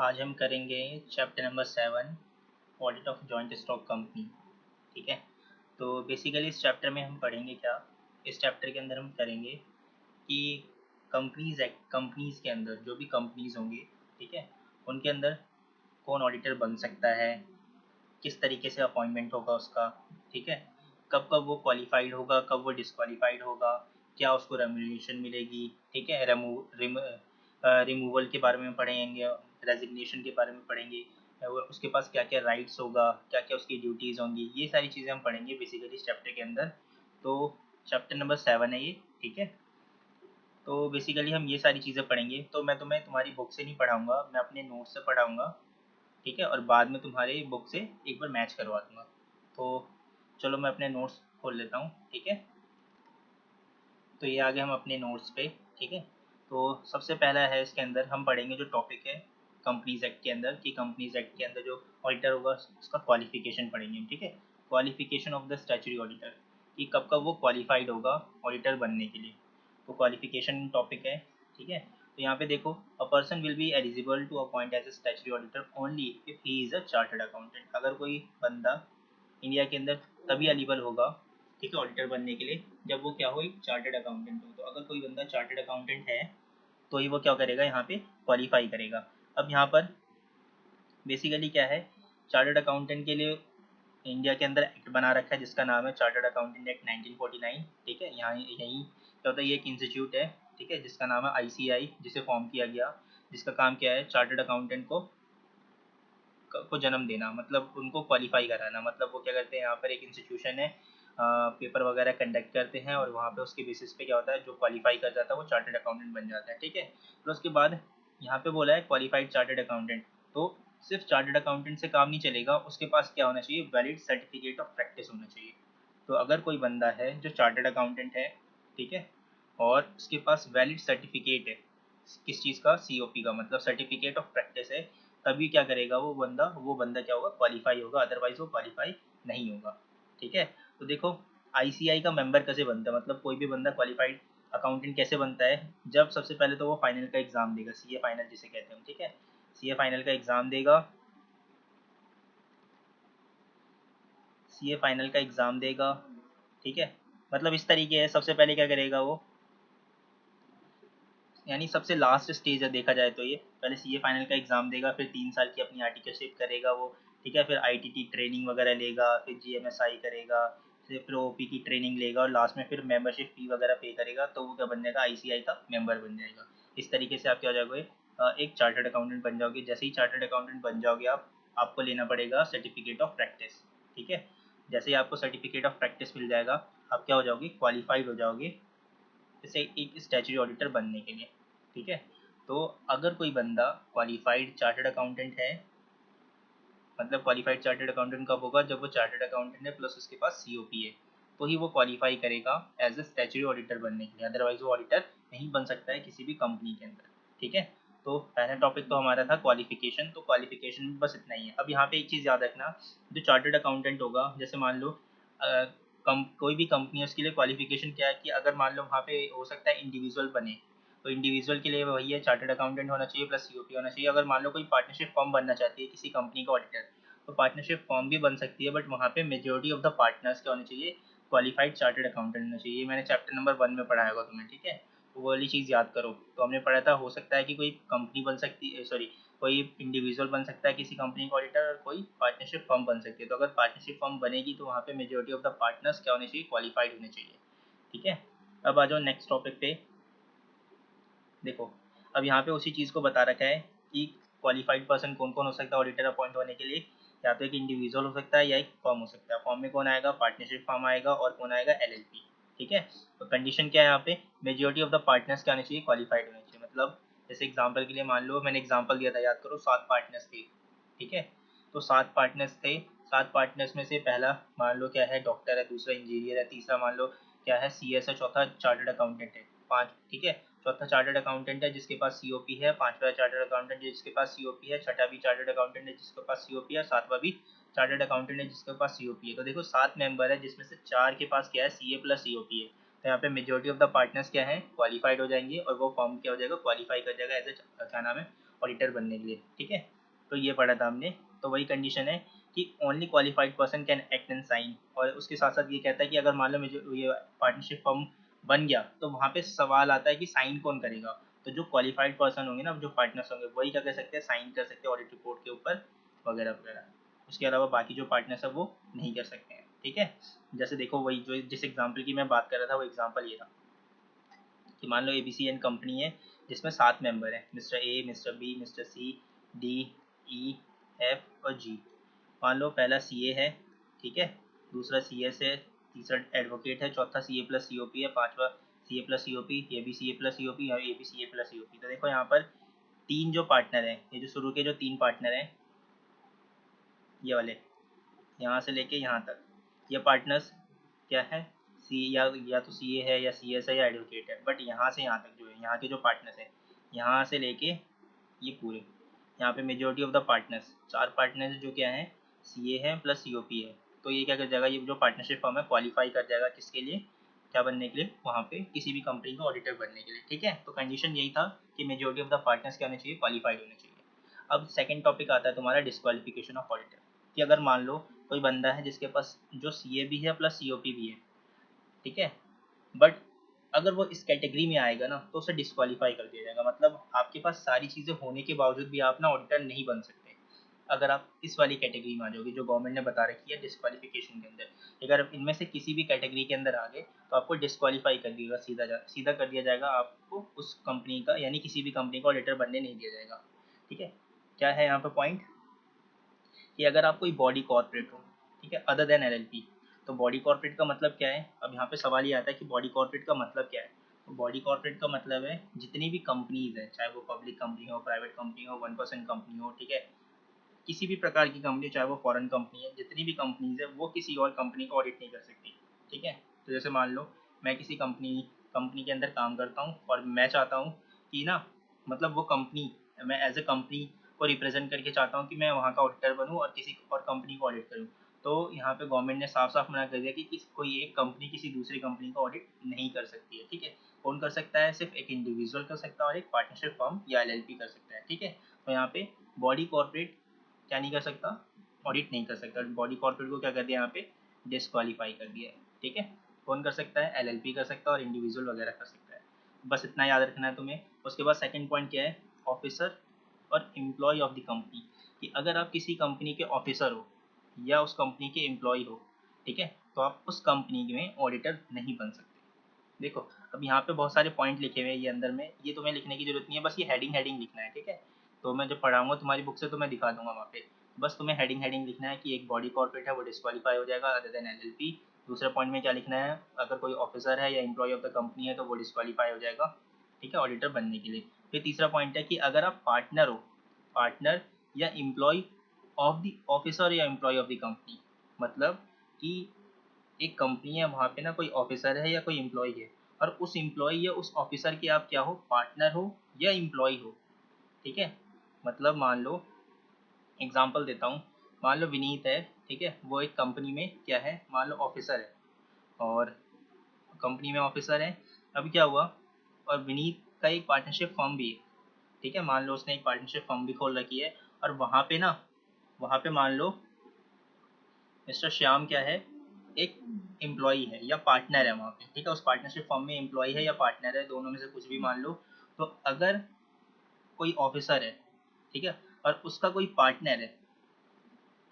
आज हम करेंगे chapter number 7 audit of joint stock company. ठीक है, तो बेसिकली इस चैप्टर में हम पढ़ेंगे क्या। इस चैप्टर के अंदर हम करेंगे कि कंपनीज़ के अंदर जो भी कंपनीज़ होंगी, ठीक है, उनके अंदर कौन ऑडिटर बन सकता है, किस तरीके से अपॉइंटमेंट होगा उसका, ठीक है, कब कब वो क्वालिफाइड होगा, कब वो डिसक्वालीफाइड होगा, क्या उसको रेम्यूनरेशन मिलेगी, ठीक है, रिमूवल के बारे में पढ़ेंगे, रेजिग्नेशन के बारे में पढ़ेंगे, उसके पास क्या क्या राइट्स होगा, क्या क्या उसकी ड्यूटीज़ होंगी, ये सारी चीज़ें हम पढ़ेंगे बेसिकली इस चैप्टर के अंदर। तो चैप्टर नंबर 7 है ये, ठीक है। तो बेसिकली हम ये सारी चीज़ें पढ़ेंगे। तो मैं तुम्हें तुम्हारी बुक से नहीं पढ़ाऊँगा, मैं अपने नोट से पढ़ाऊँगा, ठीक है, और बाद में तुम्हारे बुक से एक बार मैच करवा दूँगा। तो चलो मैं अपने नोट्स खोल लेता हूँ, ठीक है। तो ये आ गए हम अपने नोट्स पे, ठीक है। तो सबसे पहला है, इसके अंदर हम पढ़ेंगे जो टॉपिक है कंपनीज एक्ट के अंदर, कि कंपनीज एक्ट के अंदर जो ऑडिटर होगा उसका क्वालिफिकेशन पढ़ेंगे हम, ठीक है। Qualification of the statutory auditor, कि कब कब वो क्वालिफाइड होगा ऑडिटर बनने के लिए। तो क्वालिफिकेशन टॉपिक है, ठीक है। तो यहाँ पे देखो, a person will be eligible to appoint as a statutory auditor only if he is a chartered accountant. अगर कोई बंदा इंडिया के अंदर तभी एलिजिबल होगा, ठीक है, ऑडिटर बनने के लिए, जब वो क्या हो, एक चार्टर्ड अकाउंटेंट हो। तो अगर कोई बंदा चार्टर्ड अकाउंटेंट है तो ही वो क्या करेगा, यहाँ पे क्वालिफाई करेगा। अब यहाँ पर बेसिकली क्या है, चार्टर्ड अकाउंटेंट के लिए इंडिया के अंदर एक्ट बना रखा है जिसका नाम है चार्टर्ड अकाउंटेंट एक्ट 1949, ठीक है। यहाँ यही क्या होता है, ये एक इंस्टीट्यूट है, ठीक है, जिसका नाम है ICAI, जिसे फॉर्म किया गया, जिसका काम क्या है, चार्टर्ड अकाउंटेंट को जन्म देना, मतलब उनको क्वालिफाई कराना। मतलब वो क्या करते हैं, यहाँ पर एक इंस्टीट्यूशन है, पेपर वगैरह कंडक्ट करते हैं, और वहाँ पे उसके बेसिस पे क्या होता है, जो क्वालिफाई कर जाता है वो चार्टर्ड अकाउंटेंट बन जाता है, ठीक है। फिर उसके बाद यहाँ पे बोला है क्वालिफाइड चार्टर्ड अकाउंटेंट। तो सिर्फ चार्टर्ड अकाउंटेंट से काम नहीं चलेगा, उसके पास क्या होना चाहिए, वैलिड सर्टिफिकेट ऑफ प्रैक्टिस होना चाहिए। तो अगर कोई बंदा है जो चार्टर्ड अकाउंटेंट है, ठीक है, और उसके पास वैलिड सर्टिफिकेट है, किस चीज़ का, COP का, मतलब सर्टिफिकेट ऑफ प्रैक्टिस है, तभी क्या करेगा वो बंदा क्या होगा, क्वालिफाई होगा, अदरवाइज वो क्वालिफाई नहीं होगा, ठीक है। तो देखो, ICAI का मेंबर कैसे बनता है, मतलब कोई भी बंदा क्वालिफाइड अकाउंटेंट कैसे बनता है, जब सबसे पहले तो वो फाइनल का एग्जाम देगा, CA फाइनल जिसे कहते हैं, ठीक है। CA फाइनल का एग्जाम देगा, CA फाइनल का एग्जाम देगा, ठीक है। मतलब इस तरीके है, सबसे पहले क्या करेगा वो, यानी सबसे लास्ट स्टेज है देखा जाए तो, ये पहले CA फाइनल का एग्जाम देगा, फिर 3 साल की अपनी आर्टिकलशिप करेगा वो, ठीक है, फिर ITT ट्रेनिंग वगैरह लेगा, फिर GMSI करेगा, फिर OP की ट्रेनिंग लेगा, और लास्ट में फिर मेंबरशिप फी वगैरह पे करेगा, तो वो क्या बन जाएगा, ICAI का मेंबर बन जाएगा। इस तरीके से आप क्या हो जाओगे, एक चार्टर्ड अकाउंटेंट बन जाओगे। जैसे ही चार्टर्ड अकाउंटेंट बन जाओगे आप, आपको लेना पड़ेगा सर्टिफिकेट ऑफ प्रैक्टिस, ठीक है। जैसे ही आपको सर्टिफिकेट ऑफ प्रैक्टिस मिल जाएगा, आप क्या हो जाओगे, क्वालिफाइड हो जाओगे जैसे एक स्टैट्यूटरी ऑडिटर बनने के लिए, ठीक है। तो अगर कोई बंदा क्वालिफाइड चार्टर्ड अकाउंटेंट है, मतलब क्वालिफाइड चार्टर्ड अकाउंटेंट कब होगा, जब वो चार्टर्ड अकाउंटेंट है प्लस उसके पास COP है, तो ही वो क्वालिफाई करेगा एज ए स्टैट्यूटरी ऑडिटर बनने के लिए, अदरवाइज वो ऑडिटर नहीं बन सकता है किसी भी कंपनी के अंदर, ठीक है। तो पहला टॉपिक तो हमारा था क्वालिफिकेशन। तो क्वालिफिकेशन में बस इतना ही है। अब यहाँ पे एक चीज़ याद रखना, जो चार्टर्ड अकाउंटेंट होगा, जैसे मान लो कोई भी कंपनी है, उसके लिए क्वालिफिकेशन क्या है, कि अगर मान लो वहाँ पे हो सकता है इंडिविजुअल बने, तो इंडिविजुअल के लिए वही है, चार्टर्ड अकाउंटेंट होना चाहिए प्लस COP होना चाहिए। अगर मान लो कोई पार्टनरशिप फर्म बनना चाहती है किसी कंपनी का ऑडिटर, तो पार्टनरशिप फर्म भी बन सकती है, बट वहाँ पे मेजोरिटी ऑफ द पार्टनर्स क्या होने चाहिए, क्वालिफाइड चार्टर्ड अकाउंटेंट होना चाहिए। मैंने चैप्टर नंबर 1 में पढ़ाया होगा तुम्हें, ठीक है। तो वो वाली चीज़ याद करो। तो हमने पढ़ा था, हो सकता है कि कोई कंपनी बन सकती है, सॉरी, कोई इंडिविजुअल बन सकता है किसी कंपनी का ऑडिटर, और कोई पार्टनरशिप फर्म बन सकती है। तो अगर पार्टनरशिप फर्म बनेगी तो वहाँ पे मेजोरिटी ऑफ द पार्टनर्स क्या होने चाहिए, क्वालिफाइड होने चाहिए, ठीक है। अब आ जाओ नेक्स्ट टॉपिक पे। देखो, अब यहाँ पे उसी चीज़ को बता रखा है कि क्वालिफाइड पर्सन कौन कौन हो सकता है ऑडिटर अपॉइंट होने के लिए। या तो एक इंडिविजुअल हो सकता है या एक फर्म हो सकता है। फर्म में कौन आएगा, पार्टनरशिप फर्म आएगा, और कौन आएगा, LLP, ठीक है। तो कंडीशन क्या है यहाँ पे, मेजोरिटी ऑफ द पार्टनर्स क्या होने चाहिए, क्वालिफाइड होने चाहिए। मतलब जैसे एग्जाम्पल के लिए मान लो, मैंने एग्जाम्पल दिया था, याद करो, 7 पार्टनर्स थे, ठीक है। तो 7 पार्टनर्स थे, 7 पार्टनर्स में से पहला मान लो क्या है, डॉक्टर है, दूसरा इंजीनियर है, तीसरा मान लो क्या है, CS है, चौथा चार्टर्ड अकाउंटेंट है, 5, ठीक है। चौथा चार्टर्ड अकाउंटेंट है जिसके पास COP है, पांचवा चार्टर्ड अकाउंटेंट है जिसके पास COP है, छठा भी चार्टर्ड अकाउंटेंट है जिसके पास COP है, सातवां भी चार्टर्ड अकाउंटेंट है जिसके पास COP है। तो देखो 7 मेंबर है जिसमें से 4 के पास क्या है, CA प्लस COP है। तो यहाँ पे मेजोरिटी ऑफ द पार्टनर्स क्या है, क्वालिफाइड हो जाएंगे, और वो फॉर्म क्या हो जाएगा, क्वालिफाई कर जाएगा एज ए क्या नाम है, ऑडिटर बनने के लिए, ठीक है। तो ये पढ़ा था हमने। तो वही कंडीशन है कि only qualified person can act and sign, और उसके साथ साथ ये कहता है कि अगर मान लो मुझे ये पार्टनरशिप फर्म बन गया तो वहाँ पे सवाल आता है कि साइन कौन करेगा। तो जो क्वालिफाइड पर्सन होंगे ना, जो पार्टनर्स होंगे, वही क्या कर सकते हैं, साइन कर सकते हैं ऑडिट रिपोर्ट के ऊपर वगैरह वगैरह। उसके अलावा बाकी जो पार्टनर्स है वो नहीं कर सकते हैं, ठीक है। जैसे देखो वही जो जिस एग्जाम्पल की मैं बात कर रहा था वो एग्जाम्पल ये था कि मान लो ABC एन कंपनी है जिसमें 7 मेंबर हैं, mister A, mister B, mister C, D, E, F और जी। मान लो पहला CA है, ठीक है, दूसरा CS है, तीसरा एडवोकेट है, चौथा CA प्लस COP है, पांचवा CA प्लस COP, ये भी CA प्लस COP और ये भी CA प्लस COP। तो देखो यहाँ पर तीन जो पार्टनर हैं, ये जो शुरू के जो 3 पार्टनर हैं, ये वाले यहाँ से लेके यहाँ तक, ये पार्टनर्स क्या है, या तो CA है या CS है या एडवोकेट है। बट यहाँ से यहाँ तक जो है, यहाँ के जो पार्टनर्स हैं, यहाँ से लेके ये पूरे, यहाँ पे majority of the partners, 4 partners जो क्या है, CA है प्लस COP है। तो ये क्या कर जाएगा, ये जो पार्टनरशिप फर्म है क्वालिफाई कर जाएगा किसके लिए, क्या बनने के लिए, वहाँ पे किसी भी कंपनी का ऑडिटर बनने के लिए, ठीक है। तो कंडीशन यही था कि मेजोरिटी ऑफ द पार्टनर्स क्या होने चाहिए, क्वालिफाइड होने चाहिए। अब सेकंड टॉपिक आता है तुम्हारा डिस्क्वालिफिकेशन ऑफ ऑडिटर, कि अगर मान लो कोई बंदा है जिसके पास जो CA भी है प्लस COP भी है, ठीक है, बट अगर वो इस कैटेगरी में आएगा ना तो उसे डिस्क्वालीफाई कर दिया जाएगा। मतलब आपके पास सारी चीज़ें होने के बावजूद भी आप ना ऑडिटर नहीं बन सकते अगर आप इस वाली कैटेगरी में आ जाओगे जो गवर्नमेंट ने बता रखी है डिस्क्वालिफिकेशन के अंदर। अगर आप इनमें से किसी भी कैटेगरी के अंदर आ गए तो आपको डिस्क्वालीफाई कर दिएगा, सीधा कर दिया जाएगा, आपको उस कंपनी का यानी किसी भी कंपनी का ऑडिटर बनने नहीं दिया जाएगा, ठीक है। क्या है यहाँ पे पॉइंट कि अगर आप कोई बॉडी कॉर्पोरेट हो, ठीक है, अदर देन LLP। तो बॉडी कॉर्पोरेट का मतलब क्या है, अब यहाँ पे सवाल ये आता है कि बॉडी कॉर्पोरेट का मतलब क्या है। तो बॉडी कॉर्पोरेट का मतलब है जितनी भी कंपनीज है, चाहे वो पब्लिक कंपनी हो, प्राइवेट कंपनी हो, 1% कंपनी हो, ठीक है, किसी भी प्रकार की कंपनी, चाहे वो फॉरेन कंपनी है, जितनी भी कंपनीज है वो किसी और कंपनी को ऑडिट नहीं कर सकती, ठीक है। तो जैसे मान लो मैं किसी कंपनी कंपनी के अंदर काम करता हूँ और मैं चाहता हूँ कि ना, मतलब वो कंपनी, मैं एज ए कंपनी को रिप्रेजेंट करके चाहता हूँ कि मैं वहाँ का ऑडिटर बनूँ और किसी और कंपनी को ऑडिट करूँ। तो यहाँ पे गवर्नमेंट ने साफ साफ मना कर दिया कि कोई एक कंपनी किसी दूसरी कंपनी का ऑडिट नहीं कर सकती है, ठीक है। कौन कर सकता है, सिर्फ एक इंडिविजुअल कर सकता है और एक पार्टनरशिप फर्म या LLP कर सकता है, ठीक है। तो यहाँ पे बॉडी कॉर्पोरेट क्या नहीं कर सकता, ऑडिट नहीं कर सकता। बॉडी कॉर्पोरेट को क्या कर दिया यहाँ पे, डिस्क्वालीफाई कर दिया है, ठीक है। कौन कर सकता है, LLP कर सकता है और इंडिविजुअल वगैरह कर सकता है। बस इतना याद रखना है तुम्हें। उसके बाद सेकंड पॉइंट क्या है, ऑफिसर और एम्प्लॉय ऑफ द कंपनी, कि अगर आप किसी कंपनी के ऑफिसर हो या उस कंपनी के एम्प्लॉय हो, ठीक है, तो आप उस कंपनी में ऑडिटर नहीं बन सकते। देखो अब यहाँ पे बहुत सारे पॉइंट लिखे हुए हैं ये अंदर में, ये तुम्हें लिखने की जरूरत नहीं है, बस ये हेडिंग हेडिंग लिखना है, ठीक है। तो मैं जब पढ़ाऊंगा तुम्हारी बुक से तो मैं दिखा दूंगा वहाँ पे, बस तुम्हें हेडिंग हेडिंग लिखना है कि एक बॉडी कॉर्पोरेट है वो डिस्क्वालीफाई हो जाएगा अदर देन LLP। दूसरे पॉइंट में क्या लिखना है, अगर कोई ऑफिसर है या एम्प्लॉय ऑफ द कंपनी है तो वो डिस्क्वालीफाई हो जाएगा, ठीक है, ऑडिटर बनने के लिए। फिर तीसरा पॉइंट है कि अगर आप पार्टनर हो, पार्टनर या एम्प्लॉय ऑफ द ऑफिसर या एम्प्लॉय ऑफ द कंपनी, मतलब कि एक कंपनी है, वहाँ पे ना कोई ऑफिसर है या कोई एम्प्लॉय है, और उस एम्प्लॉय या उस ऑफिसर के आप क्या हो, पार्टनर हो या एम्प्लॉय हो, ठीक है। मतलब मान लो एग्जांपल देता हूँ, मान लो विनीत है, ठीक है, वो एक कंपनी में क्या है, मान लो ऑफिसर है, और कंपनी में ऑफिसर है। अब क्या हुआ, और विनीत का एक पार्टनरशिप फर्म भी है, ठीक है, मान लो उसने एक पार्टनरशिप फर्म भी खोल रखी है, और वहाँ पे ना, वहाँ पे मान लो मिस्टर श्याम क्या है, एक एम्प्लॉई है या पार्टनर है वहाँ पे, ठीक है, उस पार्टनरशिप फॉर्म में एम्प्लॉई है या पार्टनर है, दोनों में से कुछ भी मान लो। तो अगर कोई ऑफिसर है, ठीक है, और उसका कोई पार्टनर है,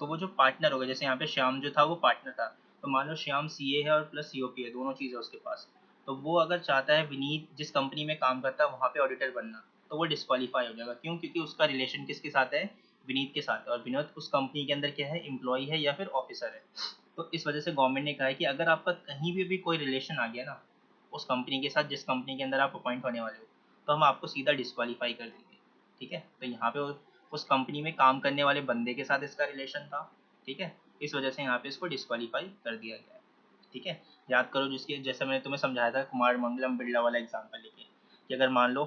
तो वो जो पार्टनर होगा, जैसे यहाँ पे श्याम जो था वो पार्टनर था, तो मान लो श्याम CA है और प्लस COP है, दोनों चीज़ है उसके पास। तो वो अगर चाहता है विनीत जिस कंपनी में काम करता है वहाँ पे ऑडिटर बनना, तो वो डिस्क्वालीफाई हो जाएगा। क्यों, क्योंकि उसका रिलेशन किसके साथ है, विनीत के साथ है, और विनीत उस कंपनी के अंदर क्या है, एम्प्लॉय है या फिर ऑफिसर है। तो इस वजह से गवर्नमेंट ने कहा है कि अगर आपका कहीं भी कोई रिलेशन आ गया ना उस कंपनी के साथ जिस कंपनी के अंदर आप अपॉइंट होने वाले हो, तो हम आपको सीधा डिस्क्वालीफाई कर देंगे, ठीक है। तो यहाँ पे उस कंपनी में काम करने वाले बंदे के साथ इसका रिलेशन था, ठीक है, इस वजह से यहाँ पे इसको डिस्क्वालीफाई कर दिया गया है, ठीक है। याद करो जिसके, जैसे मैंने तुम्हें समझाया था कुमार मंगलम बिरला वाला एग्जाम्पल लेके, कि अगर मान लो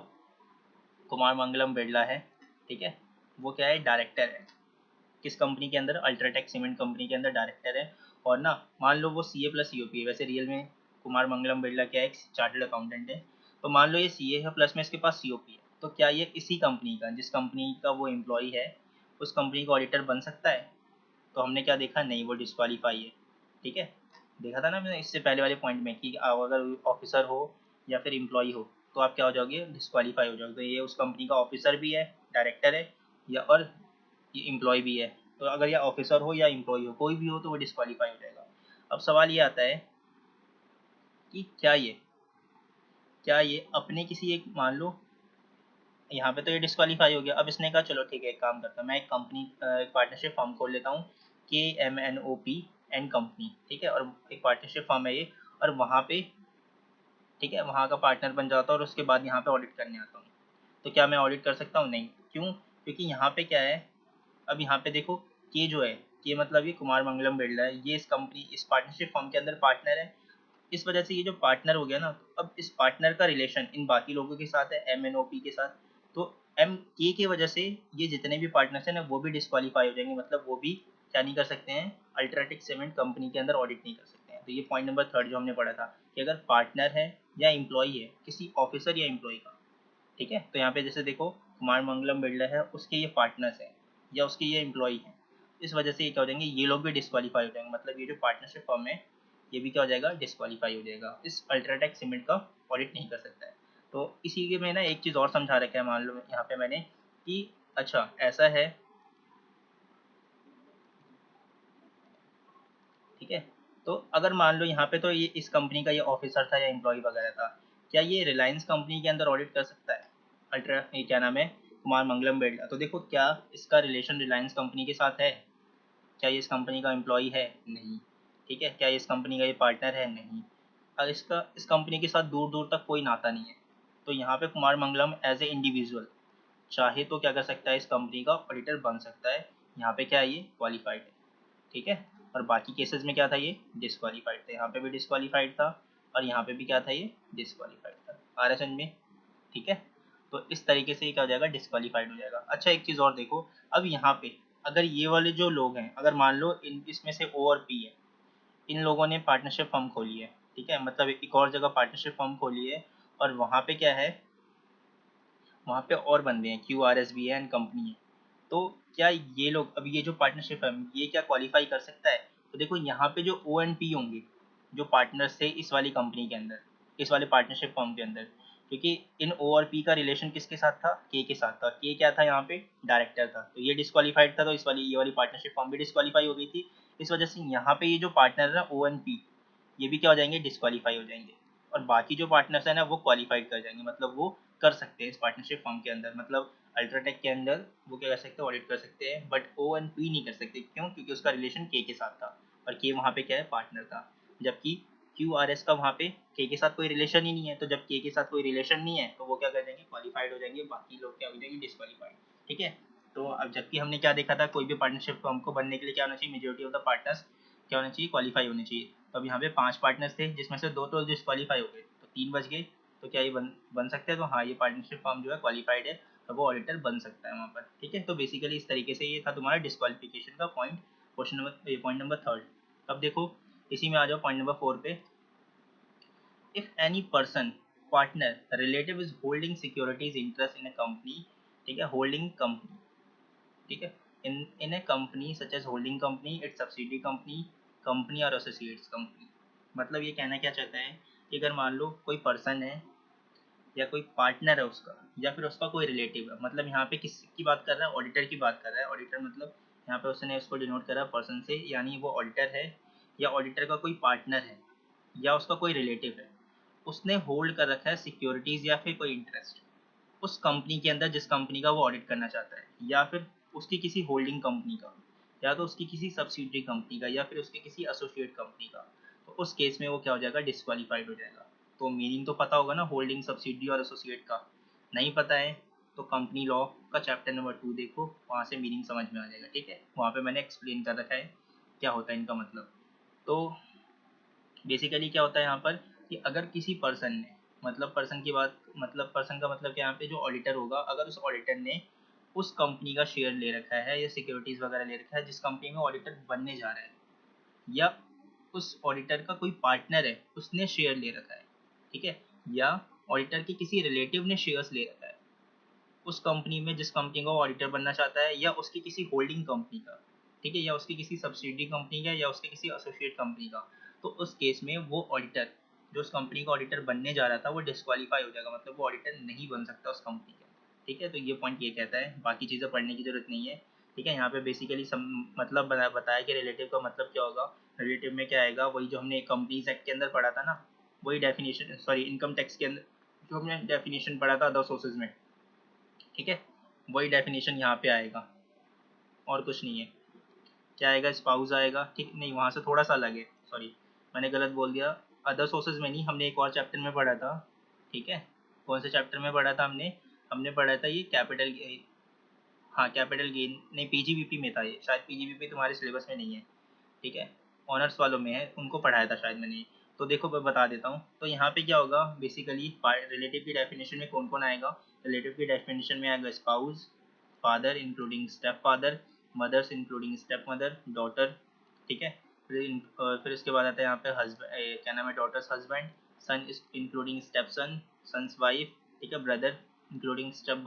कुमार मंगलम बिरला है, ठीक है, वो क्या है, डायरेक्टर है किस कंपनी के अंदर, अल्ट्राटेक सीमेंट कंपनी के अंदर डायरेक्टर है। और ना मान लो वो CA प्लस COP है, वैसे रियल में कुमार मंगलम बिरला क्या है, एक चार्टर्ड अकाउंटेंट है। तो मान लो ये CA है प्लस में इसके पास COP है, तो क्या ये इसी कंपनी का, जिस कंपनी का वो एम्प्लॉय है, उस कंपनी का ऑडिटर बन सकता है? तो हमने क्या देखा, नहीं, वो डिस्क्वालीफाई है। ठीक है, देखा था ना मैंने इससे पहले वाले पॉइंट में कि आप अगर ऑफिसर हो या फिर एम्प्लॉय हो तो आप क्या हो जाओगे, डिस्क्वालीफाई हो जाओगे। तो ये उस कंपनी का ऑफिसर भी है, डायरेक्टर है, या और ये एम्प्लॉय भी है। तो अगर या ऑफिसर हो या एम्प्लॉय हो, कोई भी हो, तो वो डिस्क्वालीफाई हो जाएगा। अब सवाल ये आता है कि क्या ये अपने किसी एक, मान लो यहाँ पे तो ये डिस्क्वालीफाई हो गया। अब इसने कहा चलो ठीक है, एक काम करता हूँ, मैं एक कंपनी, एक पार्टनरशिप फर्म खोल लेता हूँ, KMNOP एंड कंपनी। ठीक है, और एक पार्टनरशिप फर्म है ये, और वहाँ पे, ठीक है, वहाँ का पार्टनर बन जाता हूँ और उसके बाद यहाँ पे ऑडिट करने आता हूँ। तो क्या मैं ऑडिट कर सकता हूँ? नहीं। क्यों? क्योंकि यहाँ पे क्या है, अब यहाँ पे देखो, के जो है, के मतलब ये कुमार मंगलम बिरला है, ये इस कंपनी, इस पार्टनरशिप फर्म के अंदर पार्टनर है। इस वजह से ये जो पार्टनर हो गया ना, तो अब इस पार्टनर का रिलेशन इन बाकी लोगों के साथ है, MNOP के साथ। तो के की वजह से ये जितने भी पार्टनर्स हैं ना, वो भी डिस्क्वालीफाई हो जाएंगे। मतलब वो भी क्या नहीं कर सकते हैं, अल्ट्राटेक सीमेंट कंपनी के अंदर ऑडिट नहीं कर सकते हैं। तो ये पॉइंट नंबर 3 जो हमने पढ़ा था कि अगर पार्टनर है या एम्प्लॉय है किसी ऑफिसर या एम्प्लॉय का, ठीक है, तो यहाँ पे जैसे देखो, कुमार मंगलम बिरला है, उसके ये पार्टनर्स हैं या उसके ये एम्प्लॉय हैं, इस वजह से ये क्या हो जाएंगे, ये लोग भी डिस्क्वालीफाई हो जाएंगे। मतलब ये जो पार्टनरशिप फर्म है, ये भी क्या हो जाएगा, डिस्क्वालीफाई हो जाएगा, इस अल्ट्राटेक सीमेंट का ऑडिट नहीं कर सकता है। तो इसी के में ना एक चीज़ और समझा रखा है, मान लो यहाँ पे मैंने कि अच्छा ऐसा है, ठीक है। तो अगर मान लो यहाँ पे तो ये इस कंपनी का ये ऑफिसर था या एम्प्लॉय वगैरह था, क्या ये रिलायंस कंपनी के अंदर ऑडिट कर सकता है? अल्ट्रा, ये क्या नाम है, कुमार मंगलम बिरला। तो देखो, क्या इसका रिलेशन रिलायंस कंपनी के साथ है? क्या ये इस कंपनी का एम्प्लॉय है? नहीं। ठीक है, क्या ये इस कंपनी का ये पार्टनर है? नहीं। और इसका इस कंपनी के साथ दूर दूर तक कोई नाता नहीं है। तो यहाँ पे Kumar Mangalam as a individual चाहे तो क्या कर सकता है, इस कंपनी का ऑडिटर बन सकता है। यहाँ पे क्या है, ये क्वालिफाइड है। ठीक है, और बाकी केसेस में क्या था, ये डिस्क्वालीफाइड था। यहाँ पे भी डिस्क्वालीफाइड था और यहाँ पे भी क्या था, ये डिस्क्वालीफाइड था। आ रहा है समझ में? ठीक है, तो इस तरीके से ये क्या हो जाएगा, डिस्क्वालीफाइड हो जाएगा। अच्छा, एक चीज़ और देखो, अब यहाँ पे अगर ये वाले जो लोग हैं, अगर मान लो इन इसमें से O और P है, इन लोगों ने पार्टनरशिप फर्म खोली है, ठीक है, मतलब एक और जगह पार्टनरशिप फर्म खोली है, और वहाँ पे क्या है, वहाँ पे और बंदे हैं, QRS भी है एंड कंपनी है। तो क्या ये लोग, अब ये जो पार्टनरशिप है, ये क्या क्वालिफाई कर सकता है? तो देखो, यहाँ पे जो O एंड P होंगे, जो पार्टनर्स थे इस वाली कंपनी के अंदर, इस वाले पार्टनरशिप फर्म के अंदर, क्योंकि इन O और P का रिलेशन किसके साथ था, के साथ था। के क्या था, यहाँ पे डायरेक्टर था, तो ये डिस्क्वालीफाइड था, तो इस वाली ये वाली पार्टनरशिप फर्म भी डिस्क्वालीफाई हो गई थी। इस वजह से यहाँ पे ये जो पार्टनर है O एंड P, ये भी क्या हो जाएंगे, डिस्क्वालीफाई हो जाएंगे। और बाकी जो पार्टनर्स है ना, वो क्वालिफाइड कर जाएंगे, मतलब वो कर सकते हैं इस पार्टनरशिप फर्म के अंदर, मतलब अल्ट्राटेक के अंदर वो क्या कर सकते हैं, ऑडिट कर सकते हैं। बट O एंड P नहीं कर सकते। क्यों? क्योंकि उसका रिलेशन के साथ था, और के वहाँ पे क्या है, पार्टनर था। जबकि QRS का वहाँ पे के साथ कोई रिलेशन ही नहीं है। तो जब के साथ कोई रिलेशन नहीं है, तो वो क्या कर देंगे, क्वालिफाइड हो जाएंगे, बाकी लोग क्या हो जाएंगे, डिस्क्वालीफाइड। ठीक है, तो अब जबकि हमने क्या देखा था, कोई भी पार्टनरशिप फर्म को बनने के लिए क्या होना चाहिए, मेजोरिटी ऑफ द पार्टनर्स क्या होना चाहिए, क्वालिफाई होने चाहिए। तो अब यहाँ पे 5 पार्टनर्स थे, जिसमें से 2 तो डिस्क्वालीफाई हो गए, तो 3 बच गए। तो क्या ये बन सकते हैं? तो हाँ, ये पार्टनरशिप फर्म जो है क्वालिफाइड है, तो वो ऑडिटर बन सकता है वहाँ पर। ठीक है, तो बेसिकली इस तरीके से ये था तुम्हारा डिस्क्वालिफिकेशन का point, question number, point number 3। अब देखो, इसी में आ जाओ पॉइंट नंबर 4 पे। If any person, partner, relative is holding securities interest in a company, ठीक है, होल्डिंग कंपनी, ठीक है, in a company such as holding company, it's subsidy company, company और एसोसिएट्स कंपनी। मतलब ये कहना क्या चाहता है कि अगर मान लो कोई पर्सन है या कोई पार्टनर है उसका, या फिर उसका कोई रिलेटिव है, मतलब यहाँ पे किस की बात कर रहा है, ऑडिटर की बात कर रहा है। ऑडिटर मतलब यहाँ पे उसने उसको डिनोट करा पर्सन से, यानी वो ऑडिटर है, या ऑडिटर का कोई पार्टनर है, या उसका कोई रिलेटिव है, उसने होल्ड कर रखा है सिक्योरिटीज या फिर कोई इंटरेस्ट उस कंपनी के अंदर जिस कंपनी का वो ऑडिट करना चाहता है, या फिर उसकी किसी होल्डिंग कंपनी का, या तो उसकी किसी सब्सिडरी कंपनी का, या फिर उसके किसी एसोसिएट कंपनी का, तो उस केस में वो क्या हो जाएगा, डिस्क्वालीफाइड हो जाएगा। तो मीनिंग तो पता होगा ना, होल्डिंग, सब्सिडरी और एसोसिएट का। नहीं पता है तो कंपनी लॉ का चैप्टर नंबर 2 देखो, वहाँ से मीनिंग समझ में आ जाएगा। ठीक है, वहाँ पे मैंने एक्सप्लेन कर रखा है क्या होता है इनका मतलब। तो बेसिकली क्या होता है यहाँ पर कि अगर किसी पर्सन ने, मतलब पर्सन की बात, मतलब पर्सन का मतलब क्या, यहाँ पे जो ऑडिटर होगा, अगर उस ऑडिटर ने उस कंपनी का शेयर ले रखा है या सिक्योरिटीज वगैरह ले रखा है जिस कंपनी में ऑडिटर बनने जा रहा है, या उस ऑडिटर का कोई पार्टनर है उसने शेयर ले रखा है, ठीक है, या ऑडिटर के किसी रिलेटिव ने शेयर्स ले रखा है, उस कंपनी में जिस कंपनी का वो ऑडिटर बनना चाहता है, या उसकी किसी होल्डिंग कंपनी का, ठीक है, या उसकी किसी सब्सिडी कंपनी का, या उसके किसी एसोसिएट कंपनी का। तो उस केस में वो ऑडिटर जो उस कंपनी का ऑडिटर बनने जा रहा था वो डिस्क्वालीफाई हो जाएगा, मतलब वो ऑडिटर नहीं बन सकता उस कंपनी का। ठीक है, तो ये पॉइंट ये कहता है, बाकी चीज़ें पढ़ने की जरूरत नहीं है। ठीक है, यहाँ पे बेसिकली मतलब बताया कि रिलेटिव का मतलब क्या होगा। रिलेटिव में क्या आएगा, वही जो हमने कंपनीज एक्ट के अंदर पढ़ा था ना, वही डेफिनेशन, सॉरी इनकम टैक्स के अंदर जो हमने डेफिनेशन पढ़ा था अदर सोर्सेज में। ठीक है, वही डेफिनेशन यहाँ पे आएगा, और कुछ नहीं है। क्या आएगा, स्पाउस आएगा। ठीक, नहीं वहाँ से थोड़ा सा अलग है, सॉरी मैंने गलत बोल दिया। अदर सोर्सेज में नहीं, हमने एक और चैप्टर में पढ़ा था। ठीक है, कौन से चैप्टर में पढ़ा था हमने, हमने पढ़ा था ये कैपिटल, हाँ कैपिटल गेन, नहीं पीजीबीपी में था ये, शायद पीजीबीपी तुम्हारे सिलेबस में नहीं है। ठीक है, ऑनर्स वालों में है, उनको पढ़ाया था शायद मैंने। तो देखो मैं बता देता हूँ, तो यहाँ पे क्या होगा बेसिकली, रिलेटिव की डेफिनेशन में कौन कौन आएगा। रिलेटिव की डेफिनेशन में आएगा spouse, father including step father, mothers including step mother, daughter. ठीक है, फिर इसके बाद आता है यहाँ पे हस्बैंड, क्या नाम है, daughters husband, son including step son, sons wife. ठीक है, ब्रदर इंक्लूडिंग स्टेप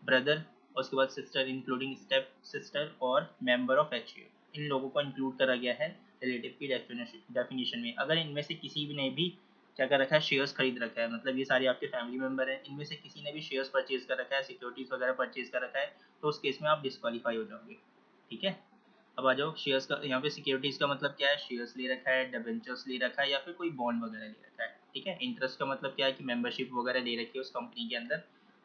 ब्रदर, और उसके बाद सिस्टर इंक्लूडिंग स्टेप सिस्टर, और मेंबर ऑफ एच, इन लोगों को इंक्लूड करा गया है रिलेटिव की डेफिनेशन में। अगर इनमें से किसी भी ने भी क्या कर रखा है, शेयर्स खरीद रखा है, मतलब ये सारे आपके फैमिली मेंबर हैं, इनमें से किसी ने भी शेयर्स परचेज कर रखा है, सिक्योरिटीज वगैरह परचेज कर रखा है, तो उस केस में आप डिस्क्वालीफाई हो जाओगे। ठीक है, अब आ जाओ शेयर्स का, यहाँ पे सिक्योरिटीज का मतलब क्या है, शेयर्स ले रखा है, डिबेंचर्स ले रखा है, या फिर कोई बॉन्ड वगैरह ले रखा है। ठीक है, इंटरेस्ट का मतलब क्या है कि मेंबरशिप वगैरह ले रखी है उस कंपनी के अंदर,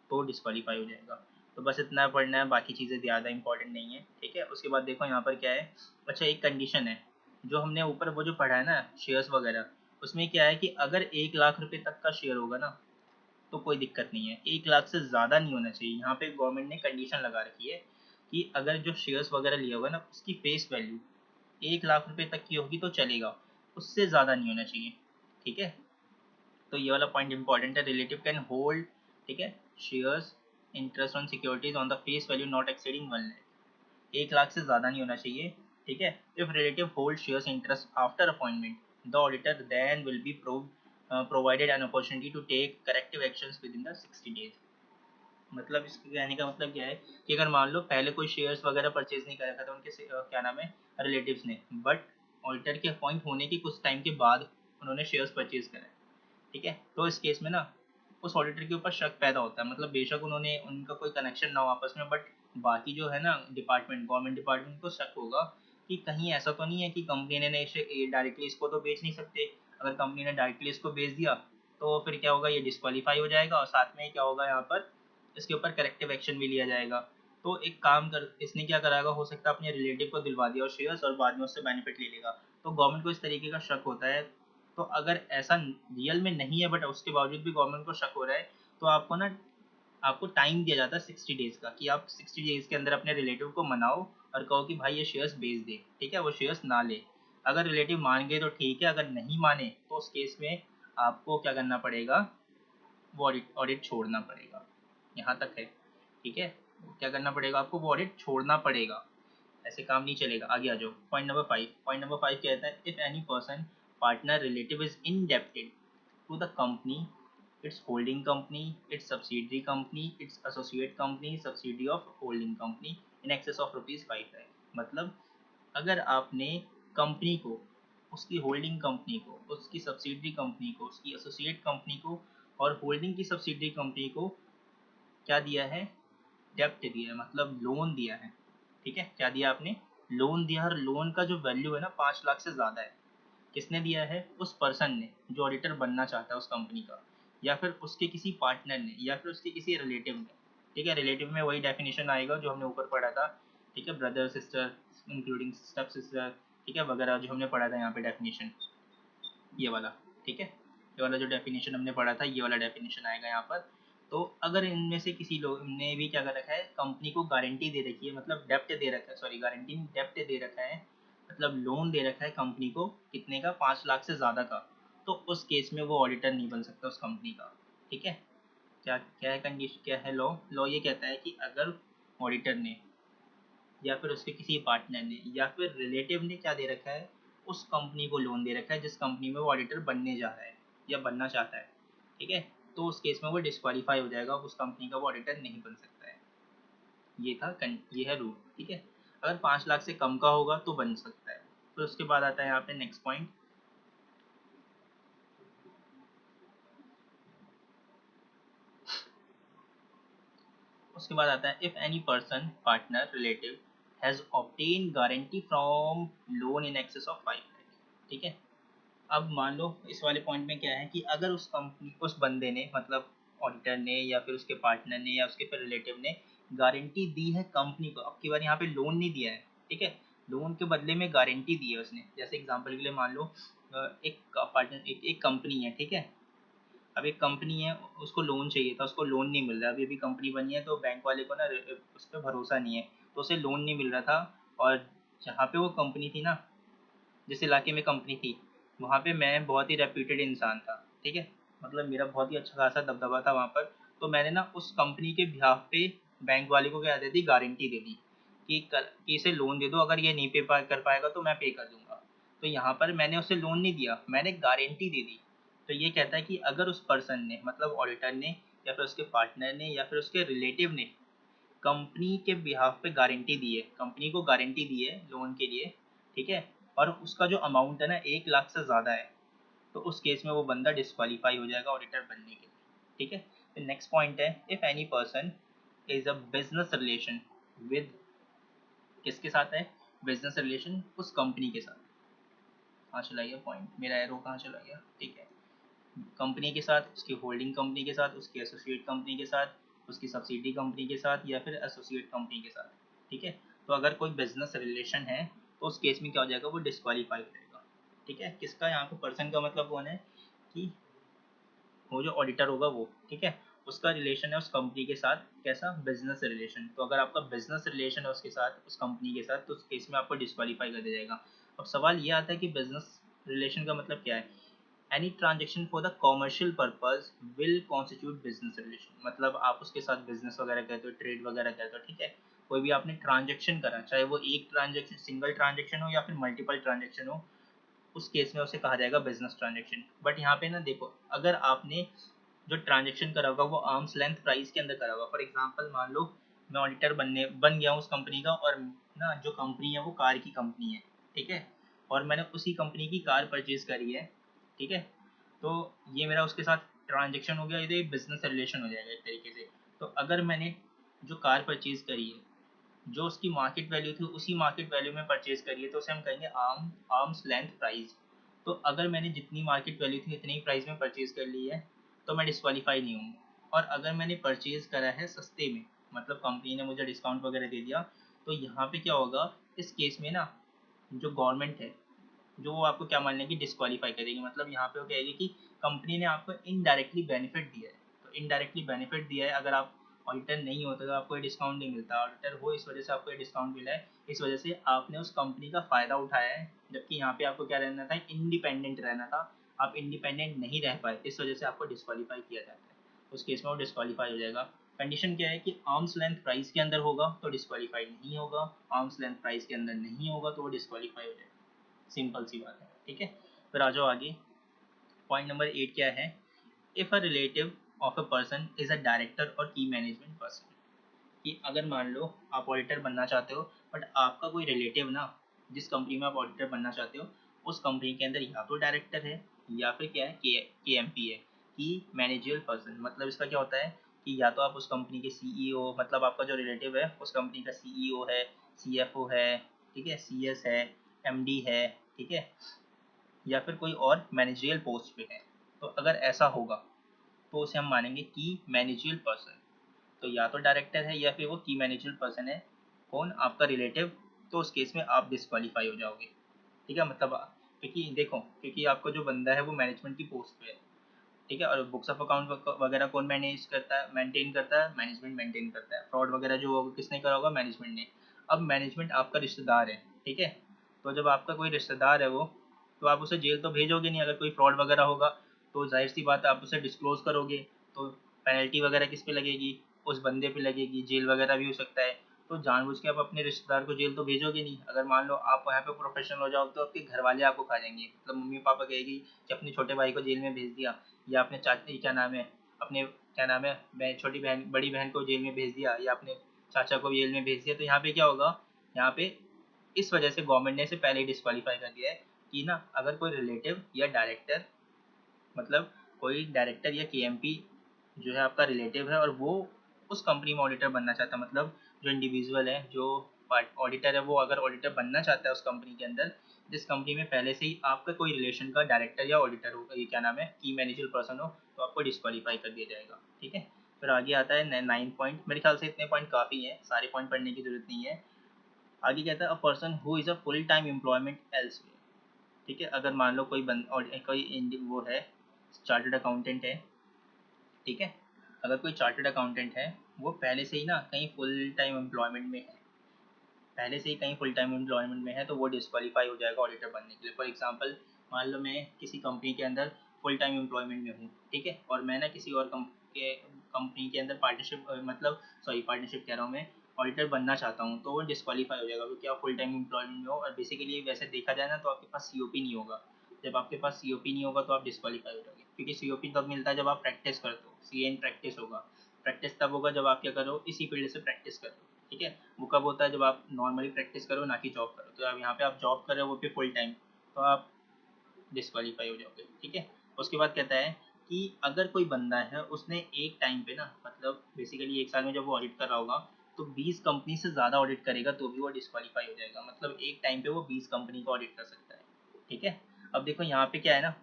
तो डिस्क्वालीफाई हो जाएगा। तो बस इतना पढ़ना है, बाकी चीज़ें ज़्यादा इंपॉर्टेंट नहीं है। ठीक है, उसके बाद देखो यहाँ पर क्या है। अच्छा, एक कंडीशन है, जो हमने ऊपर वो जो पढ़ा है ना शेयर्स वगैरह, उसमें क्या है कि अगर 1 लाख रुपए तक का शेयर होगा ना तो कोई दिक्कत नहीं है, 1 लाख से ज़्यादा नहीं होना चाहिए। यहाँ पे गवर्नमेंट ने कंडीशन लगा रखी है कि अगर जो शेयर्स वगैरह लिया होगा ना उसकी फेस वैल्यू 1 लाख रुपए तक की होगी तो चलेगा, उससे ज़्यादा नहीं होना चाहिए। ठीक है, तो ये वाला पॉइंट इंपॉर्टेंट है, रिलेटिव कैन होल्ड, ठीक है, shares interest on securities on the face value not exceeding 1 lakh, 1 lakh से ज़्यादा नहीं होना चाहिए। ठीक है, if relative hold shares interest after appointment, the auditor then will be provided an opportunity to take corrective actions within the 60 days। मतलब इसके कहने का मतलब क्या है कि अगर मान लो पहले कोई शेयर्स वगैरह परचेज नहीं कर रखा था उनके क्या नाम है, रिलेटिव्स ने, बट ऑडिटर के अपॉइंट होने के कुछ टाइम के बाद उन्होंने शेयर्स परचेज करे। ठीक है, तो इस केस में ना उस ऑडिटर के ऊपर शक पैदा होता है, मतलब बेशक उन्होंने उनका कोई कनेक्शन ना हो आपस में, बट बाकी जो है ना डिपार्टमेंट, गवर्नमेंट डिपार्टमेंट को शक होगा कि कहीं ऐसा तो नहीं है कि कंपनी ने इसे डायरेक्टली इसको तो बेच नहीं सकते। अगर कंपनी ने डायरेक्टली इसको बेच दिया तो फिर क्या होगा, ये डिस्क्वालीफाई हो जाएगा, और साथ में क्या होगा यहाँ पर इसके ऊपर करेक्टिव एक्शन भी लिया जाएगा। तो एक काम कर, इसने क्या कराएगा, हो सकता है अपने रिलेटिव को दिलवा दिया और शेयर्स, और बाद में उससे बेनिफिट ले लेगा। तो गवर्नमेंट को इस तरीके का शक होता है। तो अगर ऐसा रियल में नहीं है बट उसके बावजूद भी गवर्नमेंट को शक हो रहा है, तो आपको ना, आपको टाइम दिया जाता है 60 डेज का, कि आप 60 डेज के अंदर अपने रिलेटिव को मनाओ और कहो कि भाई ये शेयर्स बेच दे। ठीक है, वो शेयर्स ना ले। अगर रिलेटिव मान गए तो ठीक है, अगर नहीं माने तो उस केस में आपको क्या करना पड़ेगा, वो ऑडिट छोड़ना पड़ेगा। यहाँ तक है। ठीक है, क्या करना पड़ेगा आपको, वो ऑडिट छोड़ना पड़ेगा, ऐसे काम नहीं चलेगा। आगे आ जाओ, पॉइंट नंबर 5। पॉइंट नंबर 5 कहता है, if any person partner relative is indebted to the company, its holding company, its subsidiary company, its associate company, subsidiary of holding company in excess of ₹5 lakh। मतलब अगर आपने company को, उसकी holding company को, उसकी subsidiary company को, उसकी associate company को, और होल्डिंग की सब्सिडरी कंपनी को क्या दिया है, डेप्ट दिया है, मतलब लोन दिया है। ठीक है, क्या दिया आपने, लोन दिया, और लोन का जो वैल्यू है ना 5 लाख से ज़्यादा है। किसने दिया है, उस पर्सन ने जो ऑडिटर बनना चाहता है उस कंपनी का, या फिर उसके किसी पार्टनर ने, या फिर उसके किसी रिलेटिव ने। ठीक है, रिलेटिव में वही डेफिनेशन आएगा जो हमने ऊपर पढ़ा था। ठीक है, brother sister including step sister, ठीक है, वगैरह जो हमने पढ़ा था यहाँ पे डेफिनेशन, ये वाला। ठीक है, ये वाला जो डेफिनेशन हमने पढ़ा था, ये वाला डेफिनेशन आएगा यहाँ पर। तो अगर इनमें से किसी लोग ने भी क्या कर रखा है, कंपनी को गारंटी दे रखी है, मतलब डेप्ट दे रखा है, सॉरी गारंटी डेप्ट दे रखा है, मतलब लोन दे रखा है कंपनी को, कितने का, 5 लाख से ज़्यादा का, तो उस केस में वो ऑडिटर नहीं बन सकता उस कंपनी का। ठीक है, क्या क्या है कंडीशन, क्या है लॉ, लॉ ये कहता है कि अगर ऑडिटर ने, या फिर उसके किसी पार्टनर ने, या फिर रिलेटिव ने क्या दे रखा है, उस कंपनी को लोन दे रखा है जिस कंपनी में वो ऑडिटर बनने जा रहा है या बनना चाहता है। ठीक है, तो उस केस में वो डिस्क्वालीफाई हो जाएगा, उस कंपनी का वो ऑडिटर नहीं बन सकता है। ये है रूल, ठीक है। अगर 5 लाख से कम का होगा तो बन सकता है। तो उसके बाद आता है यहाँ पे नेक्स्ट पॉइंट। उसके बाद आता है if any person partner relative has obtain guarantee from loan in excess of 5 lakh, ठीक है। अब मान लो इस वाले पॉइंट में क्या है कि अगर उस कंपनी उस बंदे ने मतलब ऑडिटर ने या फिर उसके पार्टनर ने या उसके फिर रिलेटिव ने गारंटी दी है कंपनी को, अब की बार यहाँ पे लोन नहीं दिया है, ठीक है। लोन के बदले में गारंटी दी है उसने। जैसे एग्जांपल के लिए मान लो एक पार्टनर एक कंपनी है, ठीक है। अब एक कंपनी है, उसको लोन चाहिए था, उसको लोन नहीं मिल रहा। अभी अभी कंपनी बनी है तो बैंक वाले को ना उस पर भरोसा नहीं है, तो उसे लोन नहीं मिल रहा था। और जहाँ पे वो कंपनी थी ना, जिस इलाके में कंपनी थी, वहाँ पे मैं बहुत ही रेप्यूटेड इंसान था, ठीक है। मतलब मेरा बहुत ही अच्छा खासा दबदबा था वहाँ पर। तो मैंने ना उस कंपनी के बिहाफ पे बैंक वाले को क्या दे दी, गारंटी दे दी कि इसे लोन दे दो, अगर ये नहीं पे कर पाएगा तो मैं पे कर दूंगा। तो यहाँ पर मैंने उसे लोन नहीं दिया, मैंने गारंटी दे दी। तो ये कहता है कि अगर उस पर्सन ने मतलब ऑडिटर ने या फिर उसके पार्टनर ने या फिर उसके रिलेटिव ने कंपनी के बिहाफ पे गारंटी दी है, कंपनी को गारंटी दी है लोन के लिए, ठीक है। और उसका जो अमाउंट है ना 1 लाख से ज़्यादा है, तो उस केस में वो बंदा डिस्क्वालीफाई हो जाएगा ऑडिटर बनने के लिए, ठीक है। नेक्स्ट पॉइंट है if any person is a business relation with, किसके साथ है, बिजनेस रिलेशन उस कंपनी के साथ। कहाँ चला गया पॉइंट, मेरा एरो कहाँ चला गया, ठीक है। कंपनी के साथ, उसकी होल्डिंग कंपनी के साथ, उसकी एसोसिएट कंपनी के साथ, उसकी सब्सिडी कंपनी के साथ या फिर एसोसिएट कंपनी के साथ, ठीक है। तो अगर कोई बिजनेस रिलेशन है तो उस केस में क्या हो जाएगा, वो डिस्क्वालीफाई हो जाएगा, ठीक है। किसका यहाँ पे पर्सन का मतलब कौन है कि वो जो ऑडिटर होगा वो, ठीक है। उसका रिलेशन है उस कंपनी के साथ, कैसा, बिजनेस रिलेशन। तो अगर आपका बिजनेस रिलेशन है उसके साथ, उस कंपनी के साथ, तो उस केस में आपको डिस्क्वालीफाई कर दिया जाएगा। अब सवाल ये आता है कि बिजनेस रिलेशन का मतलब क्या है। Any transaction for the commercial purpose will constitute business relation. मतलब आप उसके साथ बिजनेस वगैरह करते हो, ट्रेड वगैरह करते हो, ठीक है। कोई भी आपने ट्रांजेक्शन करा, चाहे वो एक ट्रांजेक्शन सिंगल ट्रांजेक्शन हो या फिर मल्टीपल ट्रांजेक्शन हो, उस केस में उसे कहा जाएगा बिजनेस ट्रांजेक्शन। बट यहाँ पे ना देखो, अगर आपने जो ट्रांजेक्शन करा होगा वो आर्म्स लेंथ प्राइस के अंदर करा होगा। फॉर एग्जांपल मान लो मैं ऑडिटर बन गया हूँ उस कंपनी का, और ना जो कंपनी है वो कार की कंपनी है, ठीक है। और मैंने उसी कंपनी की कार परचेज करी है, ठीक है। तो ये मेरा उसके साथ ट्रांजेक्शन हो गया, ये बिजनेस रिलेशन हो जाएगा एक तरीके से। तो अगर मैंने जो कार परचेज करी है, जो उसकी मार्केट वैल्यू थी उसी मार्केट वैल्यू में परचेज करी है, तो उसे हम कहेंगे आर्म्स लेंथ प्राइस। तो अगर मैंने जितनी मार्केट वैल्यू थी इतनी ही प्राइस में परचेज कर ली है तो मैं डिस्क्वालीफाई नहीं हूँ। और अगर मैंने परचेज करा है सस्ते में, मतलब कंपनी ने मुझे डिस्काउंट वगैरह दे दिया, तो यहाँ पे क्या होगा, इस केस में ना जो गवर्नमेंट है, जो वो आपको क्या मान लेंगे, डिस्क्वालीफाई करेगी। मतलब यहाँ पे वो कहेगी कि कंपनी ने आपको इनडायरेक्टली बेनिफिट दिया है। तो इनडायरेक्टली बेनिफिट दिया है, अगर आप ऑडिटर नहीं होते तो आपको ये डिस्काउंट नहीं मिलता, ऑडिटर हो इस वजह से आपको ये डिस्काउंट मिला है, इस वजह से आपने उस कंपनी का फ़ायदा उठाया है। जबकि यहाँ पे आपको क्या रहना था, इंडिपेंडेंट रहना था, आप इंडिपेंडेंट नहीं रह पाए, इस वजह से आपको डिस्क्वालीफाई किया जाता है। उस केस में वो डिस्क्वालीफाई हो जाएगा। कंडीशन क्या है कि आर्म्स लेंथ प्राइस के अंदर होगा तो डिस्क्वालीफाई नहीं होगा, आर्म्स लेंथ प्राइस के अंदर नहीं होगा तो वो डिस्क्वालीफाई हो जाएगा। सिंपल सी बात है, ठीक है। फिर आ जाओ आगे। पॉइंट नंबर 8 क्या है, if a relative of a person is a director और की मैनेजमेंट पर्सन। कि अगर मान लो आप ऑडिटर बनना चाहते हो, बट आपका कोई रिलेटिव ना, जिस कंपनी में आप ऑडिटर बनना चाहते हो उस कंपनी के अंदर या तो डायरेक्टर है या फिर क्या है, के एम पी है, की मैनेजरियल पर्सन। मतलब इसका क्या होता है कि या तो आप उस कंपनी के सीईओ, मतलब आपका जो रिलेटिव है उस कंपनी का सीईओ है, सीएफओ है, ठीक है, सीएस है, एमडी है, ठीक है, या फिर कोई और मैनेजरियल पोस्ट पे है। तो अगर ऐसा होगा तो उसे हम मानेंगे की मैनेजरियल पर्सन। तो या तो डायरेक्टर है या फिर वो की मैनेजरियल पर्सन है, कौन, आपका रिलेटिव। तो उस केस में आप डिस्क्वालीफाई हो जाओगे, ठीक है। मतलब क्योंकि देखो, क्योंकि आपका जो बंदा है वो मैनेजमेंट की पोस्ट पे है, ठीक है। और बुक्स ऑफ अकाउंट वगैरह कौन मैनेज करता है, मेंटेन करता है, मैनेजमेंट मेंटेन करता है। फ्रॉड वगैरह जो होगा किसने करा होगा, मैनेजमेंट ने। अब मैनेजमेंट आपका रिश्तेदार है, ठीक है। तो जब आपका कोई रिश्तेदार है वो, तो आप उसे जेल तो भेजोगे नहीं। अगर कोई फ्रॉड वगैरह होगा तो जाहिर सी बात है आप उसे डिस्क्लोज करोगे, तो पेनल्टी वगैरह किस पे लगेगी, उस बंदे पे लगेगी, जेल वगैरह भी हो सकता है। तो जानबूझ के आप अपने रिश्तेदार को जेल तो भेजोगे नहीं। अगर मान लो आप वहाँ पे प्रोफेशनल हो जाओ तो आपके घर वाले आपको खा जाएंगे। मतलब मम्मी पापा कहेगी कि अपने छोटे भाई को जेल में भेज दिया, या अपने चाचा, क्या नाम है, अपने क्या नाम है छोटी बहन बड़ी बहन को जेल में भेज दिया या अपने चाचा को जेल में भेज दिया, तो यहाँ पे क्या होगा, यहाँ पे इस वजह से गवर्नमेंट ने इसे पहले ही डिस्क्वालीफाई कर दिया है कि ना अगर कोई रिलेटिव या डायरेक्टर, मतलब कोई डायरेक्टर या केएमपी जो है आपका रिलेटिव है और वो उस कंपनी में ऑडिटर बनना चाहता है, मतलब जो इंडिविजुअल है जो ऑडिटर है वो अगर ऑडिटर बनना चाहता है उस कंपनी के अंदर जिस कंपनी में पहले से ही आपका कोई रिलेशन का डायरेक्टर या ऑडिटर हो, ये क्या नाम है की मैनेजर पर्सन हो, तो आपको डिस्क्वालीफाई कर दिया जाएगा। ठीक है, फिर आगे आता है 9 पॉइंट, मेरे ख्याल से इतने पॉइंट काफ़ी हैं, सारे पॉइंट पढ़ने की जरूरत नहीं है। आगे कहता है a person who is a full time employment elsewhere. ठीक है, अगर मान लो कोई और कोई वो है चार्टर्ड अकाउंटेंट है, ठीक है, अगर कोई चार्टर्ड अकाउंटेंट है वो पहले से ही ना कहीं फुल टाइम एम्प्लॉयमेंट में है, पहले से ही कहीं फुल टाइम एम्प्लॉयमेंट में है, तो वो डिस्क्वालीफाई हो जाएगा ऑडिटर बनने के लिए। फॉर एग्जांपल मान लो मैं किसी कंपनी के अंदर फुल टाइम एम्प्लॉयमेंट में हूँ, ठीक है, और मैं ना किसी और कंपनी के अंदर पार्टनरशिप मतलब सॉरी पार्टनरशिप कह रहा हूँ मैं, ऑडिटर बनना चाहता हूँ, तो वो डिस्क्वालीफाई हो जाएगा क्योंकि आप फुल टाइम एम्प्लॉयमेंट में हो। और बेसिकली वैसे देखा जाए ना तो आपके पास सीओपी नहीं होगा, जब आपके पास सीओपी नहीं होगा तो आप डिस्क्वालीफाई हो जाओगे, क्योंकि सीओपी तब मिलता है जब आप प्रैक्टिस करते हो, सी एन प्रैक्टिस होगा, प्रैक्टिस तब होगा जब आप क्या करो इसी फील्ड से प्रैक्टिस करो। ठीक है, वो कब होता है जब आप नॉर्मली प्रैक्टिस करो ना कि जॉब करो, तो अब यहाँ पे आप जॉब कर रहे हो वो भी फुल टाइम, तो आप डिस्क्वालीफाई हो जाओगे। ठीक है, उसके बाद कहता है कि अगर कोई बंदा है उसने एक टाइम पे ना मतलब बेसिकली एक साल में जब वो ऑडिट कर रहा होगा तो 20 कंपनी से ज़्यादा ऑडिट करेगा तो भी वो डिस्क्वालीफाई हो जाएगा, मतलब एक टाइम पे वो 20 कंपनी को ऑडिट कर सकता है। ठीक है, अब देखो यहाँ पे क्या है ना,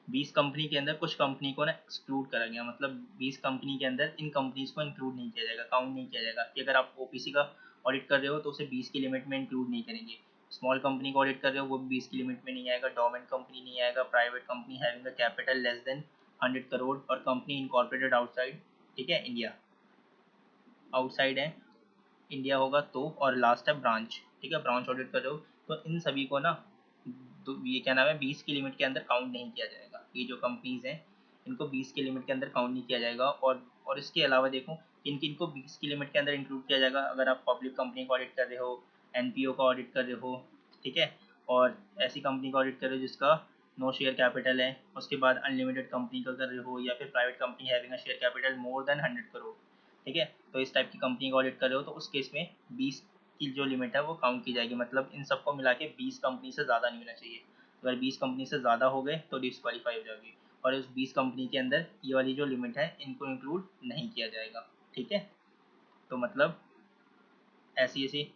20 कंपनी के अंदर कुछ कंपनी को ना एक्सक्लूड करा गया, मतलब 20 कंपनी के अंदर इन कंपनीज को इंक्लूड नहीं किया जाएगा, काउंट नहीं किया जाएगा कि अगर आप ओपीसी का ऑडिट कर रहे हो तो उसे 20 की लिमिट में इंक्लूड नहीं करेंगे। स्मॉल कंपनी को ऑडिट कर रहे हो वो भी 20 की लिमिट में नहीं आएगा, डोमेन कंपनी नहीं आएगा, private company having a capital less than 100 crore और कंपनी इनकॉर्पोरेटेड आउटसाइड, ठीक है, इंडिया, आउटसाइड है इंडिया होगा तो, और लास्ट है ब्रांच। ठीक है, ब्रांच ऑडिट कर रहे हो तो इन सभी को ना ये क्या नाम है 20 की लिमिट के अंदर काउंट नहीं किया जाएगा, ये जो कंपनीज हैं इनको 20 की लिमिट के अंदर काउंट नहीं किया जाएगा। और इसके अलावा देखो किन किन को 20 की लिमिट के अंदर इंक्लूड किया जाएगा, अगर आप पब्लिक कंपनी का ऑडिट कर रहे हो, एनपीओ का ऑडिट कर रहे हो, ठीक है, और ऐसी कंपनी का ऑडिट कर रहे हो जिसका नो शेयर कैपिटल है, उसके बाद अनलिमिटेड कंपनी का कर रहे हो, या फिर private company having a share capital more than 100 crore. ठीक है, तो इस टाइप की कंपनी का ऑडिट कर रहे हो तो उस केस में 20 की जो लिमिट है वो काउंट की जाएगी, मतलब इन सबको मिला के 20 कंपनी से ज़्यादा नहीं होना चाहिए, अगर 20 कंपनी से ज़्यादा हो गए तो डिस्क्वालीफाई हो जाएगी, और इस 20 कंपनी के अंदर ये वाली जो लिमिट है इनको इंक्लूड नहीं किया जाएगा। ठीक है, तो मतलब ऐसी ऐसी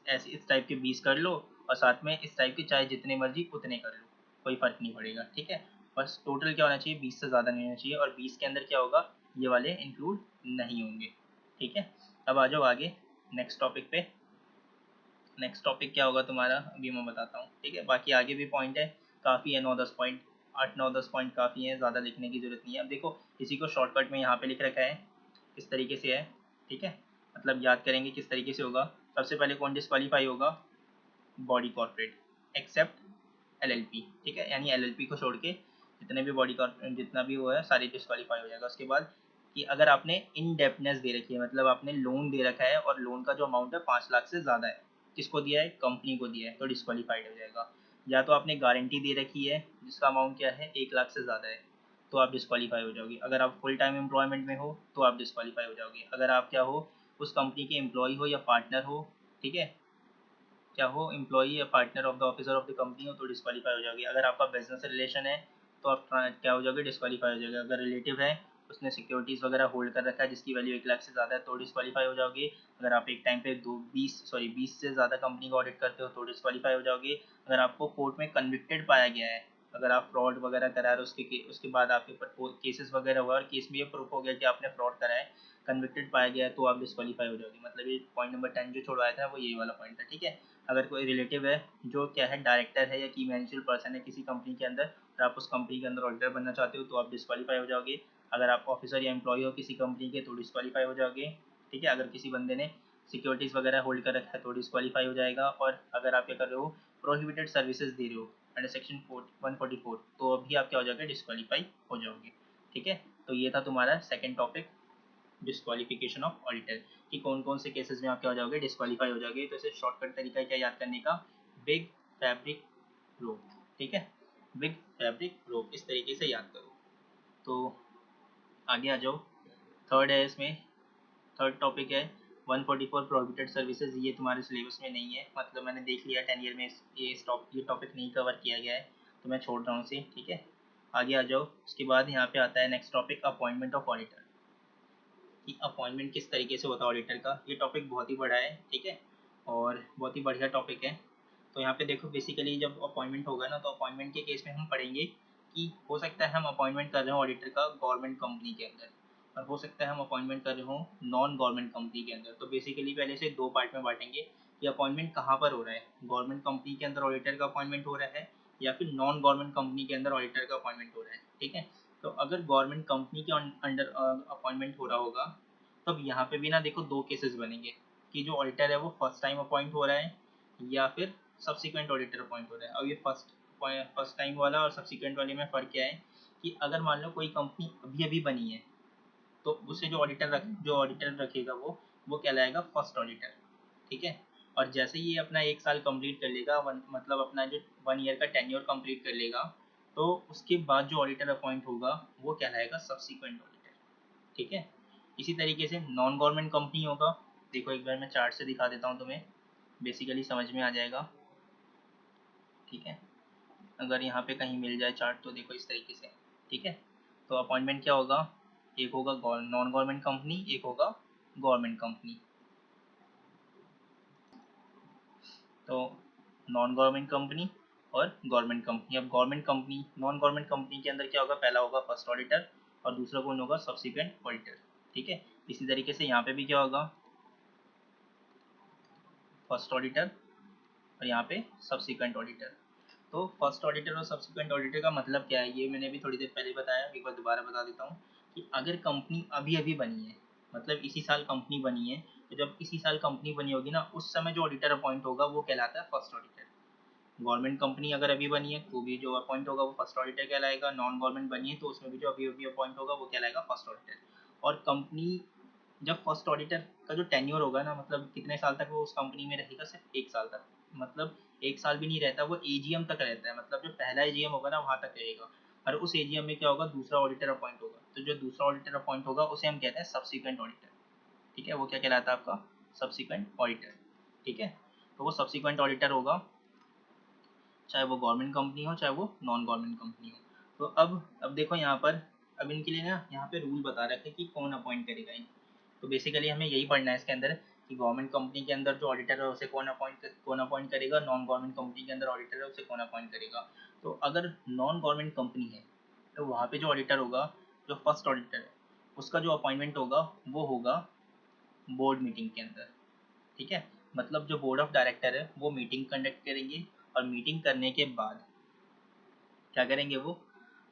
ऐसी इस टाइप के 20 कर लो और साथ में इस टाइप के चाहे जितने मर्जी उतने कर लो, कोई फ़र्क नहीं पड़ेगा। ठीक है, बस टोटल क्या होना चाहिए 20 से ज़्यादा नहीं होना चाहिए, और 20 के अंदर क्या होगा ये वाले इंक्लूड नहीं होंगे। ठीक है, अब आ जाओ आगे नेक्स्ट टॉपिक पे। नेक्स्ट टॉपिक क्या होगा तुम्हारा अभी मैं बताता हूँ। ठीक है, बाकी आगे भी पॉइंट है, काफ़ी है 9-10 पॉइंट, 8-9-10 पॉइंट काफ़ी है, ज़्यादा लिखने की ज़रूरत नहीं है। अब देखो इसी को शॉर्टकट में यहाँ पे लिख रखा है किस तरीके से है। ठीक है, मतलब याद करेंगे किस तरीके से होगा। सबसे पहले कौन डिस्क्वालीफाई होगा, बॉडी कॉर्पोरेट एक्सेप्ट एलएलपी। ठीक है, यानी एलएलपी को छोड़ के जितने भी बॉडी कॉर्पोरेट जितना भी वो है सारी डिस्क्वालीफाई हो जाएगा। उसके बाद कि अगर आपने इनडेप्टनेस दे रखी है, मतलब आपने लोन दे रखा है और लोन का जो अमाउंट है 5 लाख से ज़्यादा है, किसको दिया है, कंपनी को दिया है, तो डिस्क्वालीफाइड हो जाएगा। या तो आपने गारंटी दे रखी है जिसका अमाउंट क्या है 1 लाख से ज़्यादा है, तो आप डिस्क्वालीफाई हो जाओगे। अगर आप फुल टाइम एम्प्लॉयमेंट में हो तो आप डिस्क्वालीफाई हो जाओगे। अगर आप क्या हो उस कंपनी के एम्प्लॉय हो या पार्टनर हो, ठीक है, क्या हो एम्प्लॉई या partner of the officer of the company हो तो डिस्क्वालीफाई हो जाओगे। अगर आपका बिजनेस रिलेशन है तो आप क्या हो जाओगे, डिस्क्वालीफाई हो जाओगे। अगर रिलेटिव है उसने सिक्योरिटीज़ वगैरह होल्ड कर रखा है जिसकी वैल्यू 1 लाख से ज़्यादा है तो डिस्क्वालीफाई हो जाओगे। अगर आप एक टाइम पे 20 से ज़्यादा कंपनी का ऑडिट करते हो तो डिस्क्वालीफाई हो जाओगे। अगर आपको कोर्ट में कन्विक्टेड पाया गया है, अगर आप फ्रॉड वगैरह करा रहे हो उसके बाद आपके ऊपर केसेस वगैरह हुआ और केस में ये प्रूफ हो गया कि आपने फ्रॉड करा है, कन्विक्टेड पाया गया है, तो आप डिस्क्वालीफाई हो जाओगे। मतलब ये पॉइंट नंबर 10 जो छोड़वाया था वो यही वाला पॉइंट था। ठीक है, अगर कोई रिलेटिव है जो क्या है डायरेक्टर है या की मैनेजर पर्सन है किसी कंपनी के अंदर और आप उस कंपनी के अंदर ऑडिटर बनना चाहते हो तो आप डिस्क्वालीफाई हो जाओगे। अगर आप ऑफिसर या एम्प्लॉय हो किसी कंपनी के तो डिस्क्वालीफाई हो जाओगे। ठीक है, अगर किसी बंदे ने सिक्योरिटीज़ वगैरह होल्ड कर रखा है तो डिस्क्वालीफाई हो जाएगा। और अगर आप क्या कर रहे हो प्रोहिबिटेड सर्विसेज दे रहे हो अंडर सेक्शन 144 तो अभी आप क्या हो जाओगे, डिस्क्वालीफाई हो जाओगे। ठीक है, तो ये था तुम्हारा second topic, disqualification of auditor, कि कौन कौन से केसेस में आप क्या हो जाओगे, डिस्क्वालीफाई हो जाओगे। तो इसे शॉर्टकट तरीका है क्या याद करने का, बिग फैब्रिक रोप। ठीक है, बिग फैब्रिक रोप इस तरीके से याद करो। तो आगे आ जाओ। थर्ड है इसमें, थर्ड टॉपिक है 144 प्रोहिबिटेड सर्विसेज। ये तुम्हारे सिलेबस में नहीं है, मतलब मैंने देख लिया 10 ईयर में ये टॉपिक नहीं कवर किया गया है, तो मैं छोड़ रहा हूँ इसे, ठीक है। आगे आ जाओ। उसके बाद यहाँ पे आता है next topic, appointment of auditor, कि अपॉइंटमेंट किस तरीके से होता है ऑडिटर का। ये टॉपिक बहुत ही बड़ा है, ठीक है, और बहुत ही बढ़िया टॉपिक है। तो यहाँ पे देखो, बेसिकली जब अपॉइंटमेंट होगा ना, तो अपॉइंटमेंट के केस में हम पढ़ेंगे कि हो सकता है हम अपॉइंटमेंट कर रहे हो ऑडिटर का गवर्नमेंट कंपनी के अंदर, और हो सकता है हम अपॉइंटमेंट कर रहे हो नॉन गवर्नमेंट कंपनी के अंदर। तो बेसिकली पहले से दो पार्ट में बांटेंगे कि अपॉइंटमेंट कहाँ पर हो रहा है, गवर्नमेंट कंपनी के अंदर ऑडिटर का अपॉइंटमेंट हो रहा है या फिर नॉन गवर्नमेंट कंपनी के अंदर ऑडिटर का अपॉइंटमेंट हो रहा है, ठीक है। तो अगर गवर्नमेंट कंपनी के अंडर अपॉइंटमेंट हो रहा होगा, तब यहाँ पे भी ना देखो दो केसेस बनेंगे कि जो ऑडिटर है वो फर्स्ट टाइम अपॉइंट हो रहा है या फिर सब्सिक्वेंट ऑडिटर अपॉइंट हो रहा है। अब ये फर्स्ट टाइम वाला और सब्सिक्वेंट वाले में फ़र्क क्या है कि अगर मान लो कोई कंपनी अभी अभी बनी है, तो उसे जो ऑडिटर रखेगा वो कहलाएगा फर्स्ट ऑडिटर, ठीक है। और जैसे ही ये अपना एक साल कंप्लीट कर लेगा, मतलब अपना जो 1 ईयर का टेन्योर कंप्लीट कर लेगा, तो उसके बाद जो ऑडिटर अपॉइंट होगा वो कहलाएगा सब्सिक्वेंट ऑडिटर, ठीक है। इसी तरीके से नॉन गवर्नमेंट कंपनी होगा। देखो एक बार मैं चार्ट से दिखा देता हूँ तुम्हें, बेसिकली समझ में आ जाएगा, ठीक है। अगर यहाँ पे कहीं मिल जाए चार्ट तो देखो इस तरीके से, ठीक है। तो अपॉइंटमेंट क्या होगा, एक होगा नॉन गवर्नमेंट कंपनी, एक होगा गवर्नमेंट कंपनी। तो नॉन गवर्नमेंट कंपनी और गवर्नमेंट कंपनी। अब government company, non government company के अंदर क्या होगा, पहला होगा फर्स्ट ऑडिटर और दूसरा कौन होगा, सब्सिक्वेंट ऑडिटर, ठीक है। इसी तरीके से यहाँ पे भी क्या होगा, फर्स्ट ऑडिटर और यहाँ पे सब्सिक्वेंट ऑडिटर। तो फर्स्ट ऑडिटर और सब्सिक्वेंट ऑडिटर का मतलब क्या है, ये मैंने भी थोड़ी देर पहले बताया, एक बार दोबारा बता देता हूँ कि अगर कंपनी अभी अभी बनी है, मतलब इसी साल कंपनी बनी है, तो जब इसी साल कंपनी बनी होगी ना, उस समय जो ऑडिटर अपॉइंट होगा वो कहलाता है फर्स्ट ऑडिटर। गवर्नमेंट कंपनी अगर अभी बनी है तो भी जो अपॉइंट होगा वो फर्स्ट ऑडिटर कहलाएगा, नॉन गवर्नमेंट बनी है तो उसमें भी जो अभी अभी अपॉइंट होगा वो कहलाएगा फर्स्ट ऑडिटर। और कंपनी जब फर्स्ट ऑडिटर का जो टेन्योर होगा ना, मतलब कितने साल तक वो उस कंपनी में रहेगा, सिर्फ एक साल तक, मतलब एक साल भी नहीं रहता, वो एजीएम तक रहता है, मतलब जो पहला एजीएम होगा ना वहाँ तक रहेगा। और उस एजीएम में क्या होगा, दूसरा ऑडिटर अपॉइंट होगा, तो जो दूसरा ऑडिटर अपॉइंट होगा उसे हम कहते हैं सब्सिक्वेंट ऑडिटर, ठीक है। वो क्या कहलाता है, आपका सब्सिक्वेंट ऑडिटर, ठीक है। तो वो सब्सिक्वेंट ऑडिटर होगा, चाहे वो गवर्नमेंट कंपनी हो चाहे वो नॉन गवर्नमेंट कंपनी हो। तो अब देखो यहाँ पर, अब इनके लिए ना यहाँ पे रूल बता रखे कि कौन अपॉइंट करेगा इन। तो बेसिकली हमें यही पढ़ना है इसके अंदर कि गवर्नमेंट कंपनी के अंदर जो ऑडिटर है उसे कौन अपॉइंट करेगा, नॉन गवर्नमेंट कंपनी के अंदर ऑडिटर है उसे कौन अपॉइंट करेगा। तो अगर नॉन गवर्नमेंट कंपनी है तो वहाँ पे जो ऑडिटर होगा, जो फर्स्ट ऑडिटर है, उसका जो अपॉइंटमेंट होगा वो होगा बोर्ड मीटिंग के अंदर, ठीक है। मतलब जो बोर्ड ऑफ डायरेक्टर है वो मीटिंग कंडक्ट करेंगे, और मीटिंग करने के बाद क्या करेंगे, वो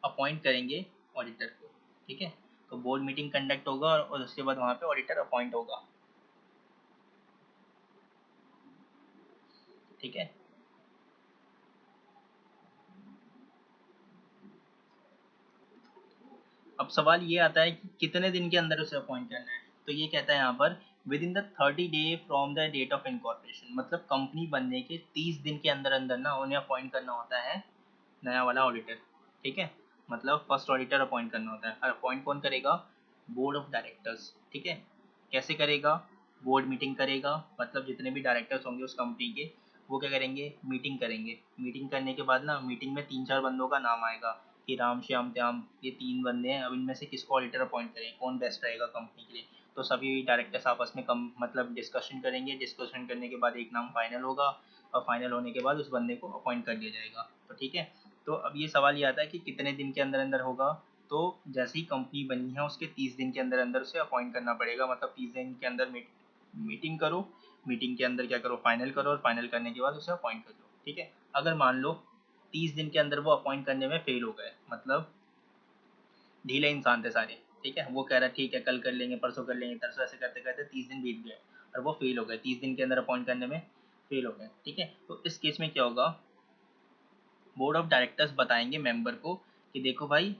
अपॉइंट करेंगे ऑडिटर को, ठीक है। तो बोर्ड मीटिंग कंडक्ट होगा और उसके बाद वहाँ पे ऑडिटर अपॉइंट होगा, ठीक है। अब सवाल ये आता है कि कितने दिन के अंदर उसे अपॉइंट करना है। तो ये कहता है यहाँ पर within the 30 day from the date of incorporation, मतलब कंपनी बनने के 30 दिन के अंदर अंदर ना उन्हें अपॉइंट करना होता है नया वाला ऑडिटर, ठीक है। मतलब फर्स्ट ऑडिटर अपॉइंट करना होता है, और अपॉइंट कौन करेगा, बोर्ड ऑफ डायरेक्टर्स, ठीक है। कैसे करेगा, बोर्ड मीटिंग करेगा, मतलब जितने भी डायरेक्टर्स होंगे उस कंपनी के, वो क्या करेंगे, मीटिंग करेंगे। मीटिंग करने के बाद ना मीटिंग में 3-4 बंदों का नाम आएगा कि राम श्याम त्याम, ये 3 बंदे हैं, अब इनमें से किसको ऑडिटर अपॉइंट करें, कौन बेस्ट रहेगा कंपनी के लिए। तो सभी डायरेक्टर्स आपस में मतलब डिस्कशन करेंगे, डिस्कशन करने के बाद एक नाम फाइनल होगा, और फाइनल होने के बाद उस बंदे को अपॉइंट कर दिया जाएगा, तो ठीक है। तो अब ये सवाल ये आता है कि कितने दिन के अंदर अंदर होगा। तो जैसे ही कंपनी बनी है उसके 30 दिन के अंदर अंदर उसे अपॉइंट करना पड़ेगा, मतलब 30 दिन के अंदर मीटिंग करो, मीटिंग के अंदर क्या करो, फाइनल करो, और फाइनल करने के बाद उसे अपॉइंट कर लो, ठीक है। अगर मान लो 30 दिन के अंदर वो अपॉइंट करने में फेल हो गए, मतलब ढीले इंसान थे सारे, ठीक है, वो कह रहा ठीक है कल कर लेंगे, परसों कर लेंगे, तरसों, ऐसे करते करते 30 दिन बीत गए और वो फेल हो गए, 30 दिन के अंदर अपॉइंट करने में फेल हो गए, ठीक है। तो इस केस में क्या होगा, बोर्ड ऑफ डायरेक्टर्स बताएंगे मेंबर को कि देखो भाई,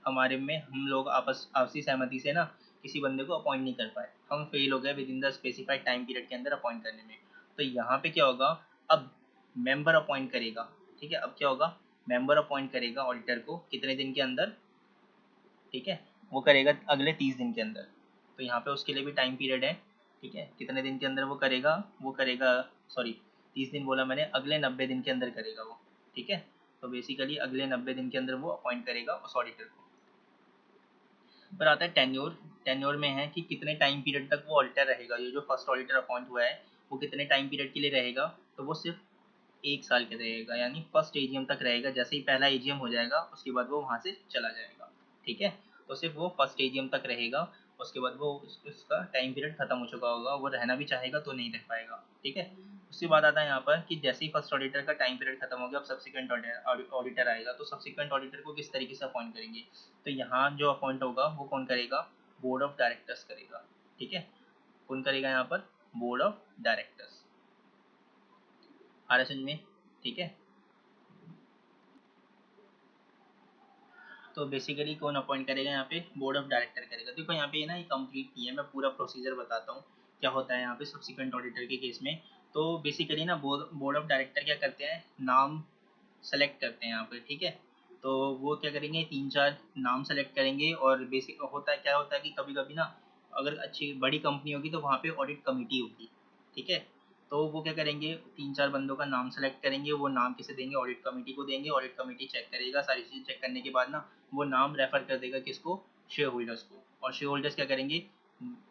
हमारे में हम लोग आपसी सहमति से ना किसी बंदे को अपॉइंट नहीं कर पाए, हम फेल हो गए with in the specified time period के अंदर अपॉइंट करने में। तो यहाँ पे क्या होगा, अब मेंबर अपॉइंट करेगा, ठीक है। अब क्या होगा, मेंबर अपॉइंट करेगा ऑडिटर को कितने दिन के अंदर, ठीक है, वो करेगा अगले 30 दिन के अंदर। तो यहाँ पे उसके लिए भी टाइम पीरियड है, ठीक है, कितने दिन के अंदर वो करेगा सॉरी 30 दिन बोला मैंने, अगले 90 दिन के अंदर करेगा वो, ठीक है। तो बेसिकली अगले 90 दिन के अंदर वो अपॉइंट करेगा उस ऑडिटर को। पर आता है टेन्योर। टेन्योर में है कि कितने टाइम पीरियड तक वो ऑडिटर रहेगा। ये जो फर्स्ट ऑडिटर अपॉइंट हुआ है वो कितने टाइम पीरियड के लिए रहेगा, तो वो सिर्फ 1 साल के रहेगा, यानी फर्स्ट एजीएम तक रहेगा। जैसे ही पहला एजीएम हो जाएगा उसके बाद वो वहाँ से चला जाएगा, ठीक है। तो सिर्फ वो फर्स्ट एजीएम तक रहेगा, उसके बाद वो उसका टाइम पीरियड खत्म हो चुका होगा, वो रहना भी चाहेगा तो नहीं रह पाएगा, ठीक है। उसके बाद आता है यहाँ पर कि जैसे ही फर्स्ट ऑडिटर का टाइम पीरियड खत्म हो गया, अब सब्सिक्वेंट ऑडिटर आएगा। तो सब्सिक्वेंट ऑडिटर को किस तरीके से अपॉइंट करेंगे, तो यहाँ जो अपॉइंट होगा वो कौन करेगा, बोर्ड ऑफ डायरेक्टर्स करेगा, ठीक है। कौन करेगा यहाँ पर, बोर्ड ऑफ डायरेक्टर्स। आ रहा समझ में, ठीक है। तो बेसिकली कौन अपॉइंट करेगा यहाँ पे, बोर्ड ऑफ डायरेक्टर करेगा। देखो यहाँ पे ना ये कंप्लीट नहीं है, मैं पूरा प्रोसीजर बताता हूँ क्या होता है यहाँ पे सब्सिक्वेंट ऑडिटर के केस में। तो बेसिकली ना बोर्ड ऑफ डायरेक्टर क्या करते हैं, नाम सेलेक्ट करते हैं यहाँ पे, ठीक है। तो वो क्या करेंगे, 3-4 नाम सेलेक्ट करेंगे। और बेसिक होता है क्या होता है कि कभी कभी ना अगर अच्छी बड़ी कंपनी होगी तो वहाँ पे ऑडिट कमेटी होगी, ठीक है। तो वो क्या करेंगे, 3-4 बंदों का नाम सेलेक्ट करेंगे, वो नाम किसे देंगे, ऑडिट कमेटी को देंगे। ऑडिट कमेटी चेक करेगा, सारी चीज़ें चेक करने के बाद ना वो नाम रेफर कर देगा किसको, शेयर होल्डर्स को। और शेयर होल्डर्स क्या करेंगे,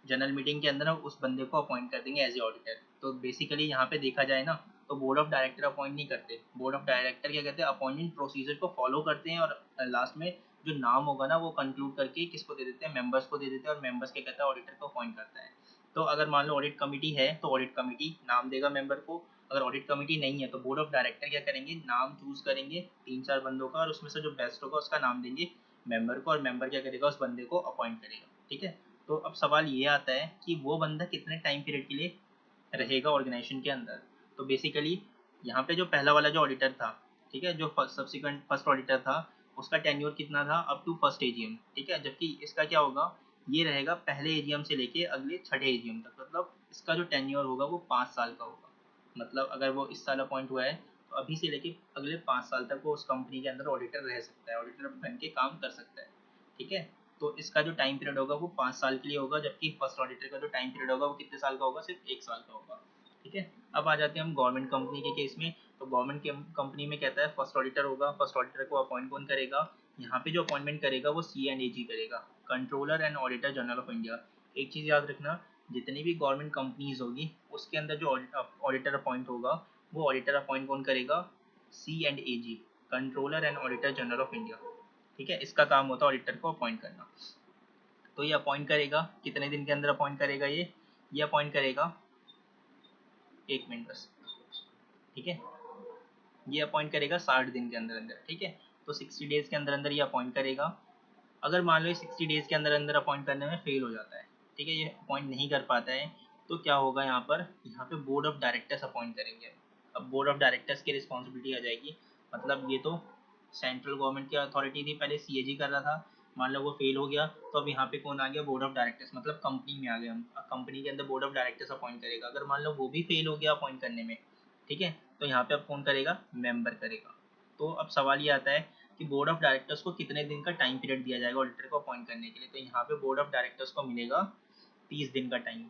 जनरल मीटिंग के अंदर उस बंदे को अपॉइंट कर देंगे एज ए ऑडिटर। तो बेसिकली यहाँ पे देखा जाए ना तो बोर्ड ऑफ डायरेक्टर अपॉइंट नहीं करते। बोर्ड ऑफ डायरेक्टर क्या कहते हैं, अपॉइंटमेंट प्रोसीजर को फॉलो करते हैं, और लास्ट में जो नाम होगा ना वो कंक्लूड करके किसको दे देते हैं, मेंबर्स को दे देते हैं। और मेंबर्स क्या कहता है, ऑडिटर को अपॉइंट करता है। तो अगर मान लो ऑडिट कमेटी है तो ऑडिट कमेटी नाम देगा मेंबर को। अगर ऑडिट कमेटी नहीं है तो बोर्ड ऑफ डायरेक्टर क्या करेंगे, नाम चूज करेंगे 3-4 बंदों का, और उसमें से जो बेस्ट होगा उसका नाम देंगे मेंबर को, और मेंबर क्या करेगा, उस बंदे को अपॉइंट करेगा, ठीक है। तो अब सवाल ये आता है कि वो बंदा कितने टाइम पीरियड के लिए रहेगा ऑर्गेनाइजेशन के अंदर। तो बेसिकली यहाँ पे जो पहला वाला जो ऑडिटर था, ठीक है, जो सब्सिक्वेंट फर्स्ट ऑडिटर था, उसका टेन्योर कितना था, अप टू फर्स्ट एजीएम, ठीक है। जबकि इसका क्या होगा, ये रहेगा पहले एजीएम से लेके अगले छठे एजीएम तक। मतलब इसका जो टेन्योर होगा वो 5 साल का होगा। मतलब अगर वो इस साल अपॉइंट हुआ है तो अभी से लेके अगले 5 साल तक वो उस कंपनी के अंदर ऑडिटर रह सकता है, ऑडिटर बन के काम कर सकता है, ठीक है। तो इसका जो टाइम पीरियड होगा वो 5 साल के लिए होगा, जबकि फर्स्ट ऑडिटर का जो टाइम पीरियड होगा वो कितने साल का होगा, सिर्फ 1 साल का होगा, ठीक है। अब आ जाते हैं हम गवर्नमेंट कंपनी के केस में। तो गवर्नमेंट कंपनी में कहता है फर्स्ट ऑडिटर होगा, फर्स्ट ऑडिटर को अपॉइंट कौन करेगा, यहाँ पे जो अपॉइंटमेंट करेगा वो CNAG करेगा, controller and auditor general of India. एक चीज़ याद रखना, जितनी भी गवर्नमेंट कंपनीज होगी उसके अंदर जो ऑडिटर अपॉइंट होगा वो ऑडिटर अपॉइंट कौन करेगा, C&AG, controller and auditor general of India, ठीक है। इसका काम होता है ऑडिटर को अपॉइंट करना। तो ये अपॉइंट करेगा कितने दिन के अंदर अपॉइंट करेगा, ये अपॉइंट करेगा, 1 मिनट बस, ठीक है। ये अपॉइंट करेगा 60 दिन के अंदर अंदर, ठीक है। तो 60 डेज के अंदर अंदर ये अपॉइंट करेगा। अगर मान लो ये 60 डेज के अंदर अंदर अपॉइंट करने में फेल हो जाता है, ठीक है, ये अपॉइंट नहीं कर पाता है, तो क्या होगा यहाँ पे बोर्ड ऑफ डायरेक्टर्स अपॉइंट करेंगे। अब बोर्ड ऑफ डायरेक्टर्स की रिस्पॉन्सिबिलिटी आ जाएगी। मतलब ये तो सेंट्रल गवर्नमेंट की अथॉरिटी थी, पहले CAG कर रहा था, मान लो वो फेल हो गया तो अब यहाँ पे कौन आ गया, बोर्ड ऑफ डायरेक्टर्स, मतलब कंपनी में आ गए हम। अब कंपनी के अंदर बोर्ड ऑफ डायरेक्टर्स अपॉइंट करेगा। अगर मान लो वो भी फेल हो गया अपॉइंट करने में, ठीक है, तो यहाँ पे अब कौन करेगा, मेंबर करेगा। तो अब सवाल ये आता है कि बोर्ड ऑफ डायरेक्टर्स को कितने दिन का टाइम पीरियड दिया जाएगा ऑडिटर को अपॉइंट करने के लिए। तो यहाँ पे बोर्ड ऑफ डायरेक्टर्स को मिलेगा 30 दिन का टाइम,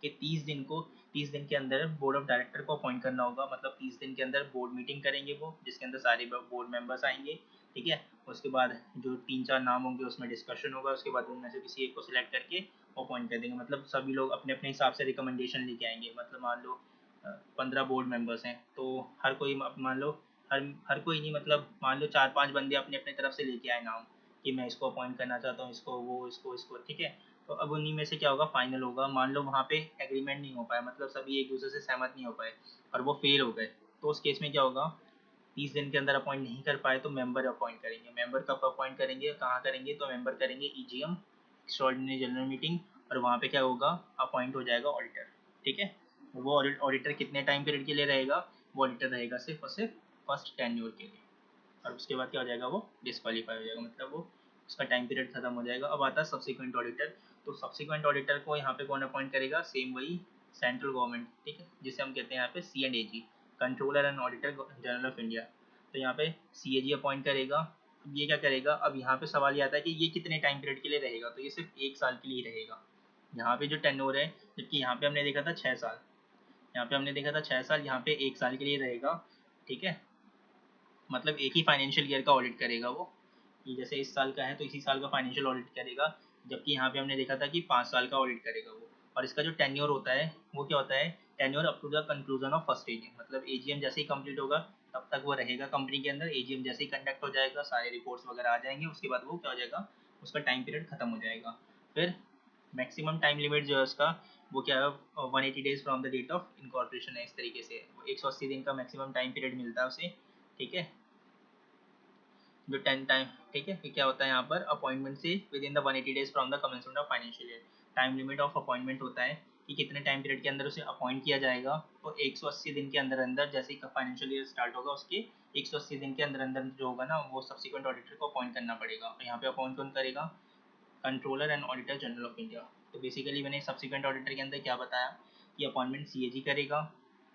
कि 30 दिन के अंदर बोर्ड ऑफ डायरेक्टर को अपॉइंट करना होगा। मतलब 30 दिन के अंदर बोर्ड मीटिंग करेंगे वो, जिसके अंदर सारे बोर्ड मेंबर्स आएंगे, ठीक है। उसके बाद जो 3-4 नाम होंगे उसमें डिस्कशन होगा, उसके बाद उनमें से किसी एक को सिलेक्ट करके अपॉइंट कर देंगे। मतलब सभी लोग अपने अपने हिसाब से रिकमेंडेशन लेके आएंगे। मतलब मान लो 15 बोर्ड मेंबर्स हैं तो हर कोई मान लो हर कोई नहीं, मतलब मान लो 4-5 बंदे अपने अपने तरफ से लेके आए नाम कि मैं इसको अपॉइंट करना चाहता हूँ, इसको वो इसको, ठीक है। तो अब उन्हीं में से क्या होगा, फाइनल होगा। मान लो वहाँ पे एग्रीमेंट नहीं हो पाया, मतलब सभी एक दूसरे से सहमत नहीं हो पाए और वो फेल हो गए, तो उस केस में क्या होगा, 30 दिन के अंदर अपॉइंट नहीं कर पाए तो मेंबर अपॉइंट करेंगे। मेंबर कब अपॉइंट करेंगे, कहाँ करेंगे, तो मेंबर करेंगे EGM, एक्स्ट्राऑर्डिनरी जनरल मीटिंग, और वहाँ पे क्या होगा, अपॉइंट हो जाएगा ऑडिटर, ठीक है। वो ऑडिटर कितने टाइम पीरियड के लिए रहेगा, वो ऑडिटर रहेगा सिर्फ और सिर्फ फर्स्ट टेन्योर के लिए, और उसके बाद क्या हो जाएगा, वो डिस्क्वालीफाई हो जाएगा, मतलब वो उसका टाइम पीरियड खत्म हो जाएगा। अब आता है सब्सिक्वेंट ऑडिटर। तो सब्सिक्वेंट ऑडिटर को यहाँ पे कौन अपॉइंट करेगा, सेम वही सेंट्रल गवर्नमेंट, ठीक है, जिसे हम कहते हैं यहाँ पे C&AG, controller and auditor general of India. तो यहाँ पे CAG अपॉइंट करेगा, ये क्या करेगा, अब यहाँ पे सवाल ये आता है कि ये कितने टाइम पीरियड के लिए रहेगा, तो ये सिर्फ 1 साल के लिए रहेगा। यहाँ पे जो टेन्योर है, जबकि यहाँ पे हमने देखा था 6 साल, यहाँ पे हमने देखा था 6 साल, यहाँ पे 1 साल के लिए रहेगा। ठीक है, मतलब एक ही फाइनेंशियल ईयर का ऑडिट करेगा वो, कि जैसे इस साल का है तो इसी साल का फाइनेंशियल ऑडिट करेगा, जबकि यहाँ पे हमने देखा था कि 5 साल का ऑडिट करेगा वो। और इसका जो टेन्योर होता है वो क्या होता है, tenure up to the conclusion of first AGM, मतलब एजीएम जैसे ही कंप्लीट होगा तब तक वो रहेगा कंपनी के अंदर। एजीएम जैसे ही कंडक्ट हो जाएगा, सारे रिपोर्ट्स वगैरह आ जाएंगे, उसके बाद वो क्या हो जाएगा, उसका टाइम पीरियड खत्म हो जाएगा। फिर मैक्सिमम टाइम लिमिट जो है उसका, वो क्या है, 180 days from the date of incorporation है। इस तरीके से 180 दिन का मैक्सिमम टाइम पीरियड मिलता है उसे। ठीक है, जो 10 टाइम, ठीक है, फिर क्या होता है यहाँ पर, अपॉइंटमेंट से with in the 180 days from the commencement of financial year. Time limit of appointment होता है कि कितने टाइम पीरियड के अंदर उसे अपॉइंट किया जाएगा, तो 180 दिन के अंदर अंदर, जैसे ही फाइनेंशियल ईयर स्टार्ट होगा उसके 180 दिन के अंदर अंदर जो होगा ना, वो सब्सिक्वेंट ऑडिटर को अपॉइंट करना पड़ेगा। और यहाँ पे अपॉइंट कौन करेगा, controller and auditor general of India. तो बेसिकली मैंने सब्सिक्वेंट ऑडिटर के अंदर क्या बताया कि अपॉइंटमेंट सीएजी करेगा।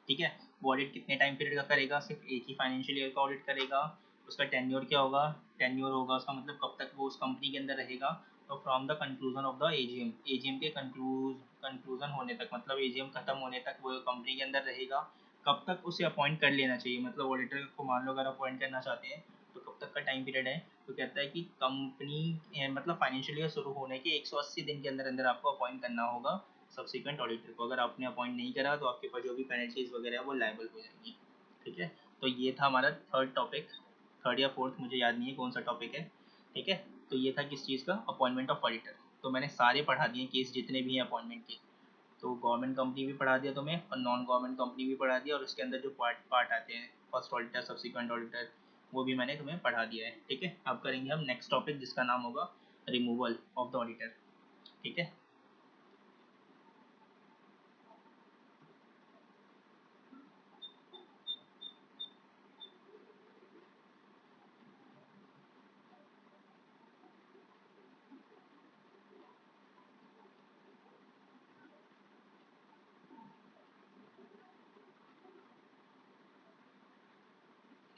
ठीक है, वो ऑडिट कितने टाइम पीरियड का करेगा, सिर्फ एक ही फाइनेंशियल ईयर का ऑडिट करेगा। उसका टेन्योर क्या होगा, टेन्योर होगा उसका मतलब कब तक वो उस कंपनी के अंदर रहेगा, तो from the conclusion of the AGM, AGM के कंक्लूजन होने तक, मतलब एजीएम खत्म होने तक वो कंपनी के अंदर रहेगा। कब तक उसे अपॉइंट कर लेना चाहिए, मतलब ऑडिटर को मान लो अगर अपॉइंट करना चाहते हैं तो कब तक का टाइम पीरियड है, तो कहता है कि कंपनी मतलब फाइनेंशियल ईयर शुरू होने के 180 दिन के अंदर अंदर आपको अपॉइंट करना होगा सब्सिक्वेंट ऑडिटर को। अगर आपने अपॉइंट नहीं करा तो आपके पास जो भी पेनल्टीज वगैरह है वो लायबल हो जाएंगी। ठीक है, तो ये था हमारा थर्ड टॉपिक, थर्ड या फोर्थ मुझे याद नहीं है कौन सा टॉपिक है। ठीक है, तो ये था किस चीज़ का, अपॉइंटमेंट ऑफ ऑडिटर। तो मैंने सारे पढ़ा दिए केस जितने भी हैं अपॉइंटमेंट के। तो गवर्नमेंट कंपनी भी पढ़ा दिया तुम्हें और नॉन गवर्नमेंट कंपनी भी पढ़ा दिया, और उसके अंदर जो पार्ट पार्ट आते हैं, फर्स्ट ऑडिटर, सब्सिक्वेंट ऑडिटर, वो भी मैंने तुम्हें पढ़ा दिया है। ठीक है, अब करेंगे हम नेक्स्ट टॉपिक जिसका नाम होगा रिमूवल ऑफ द ऑडिटर। ठीक है,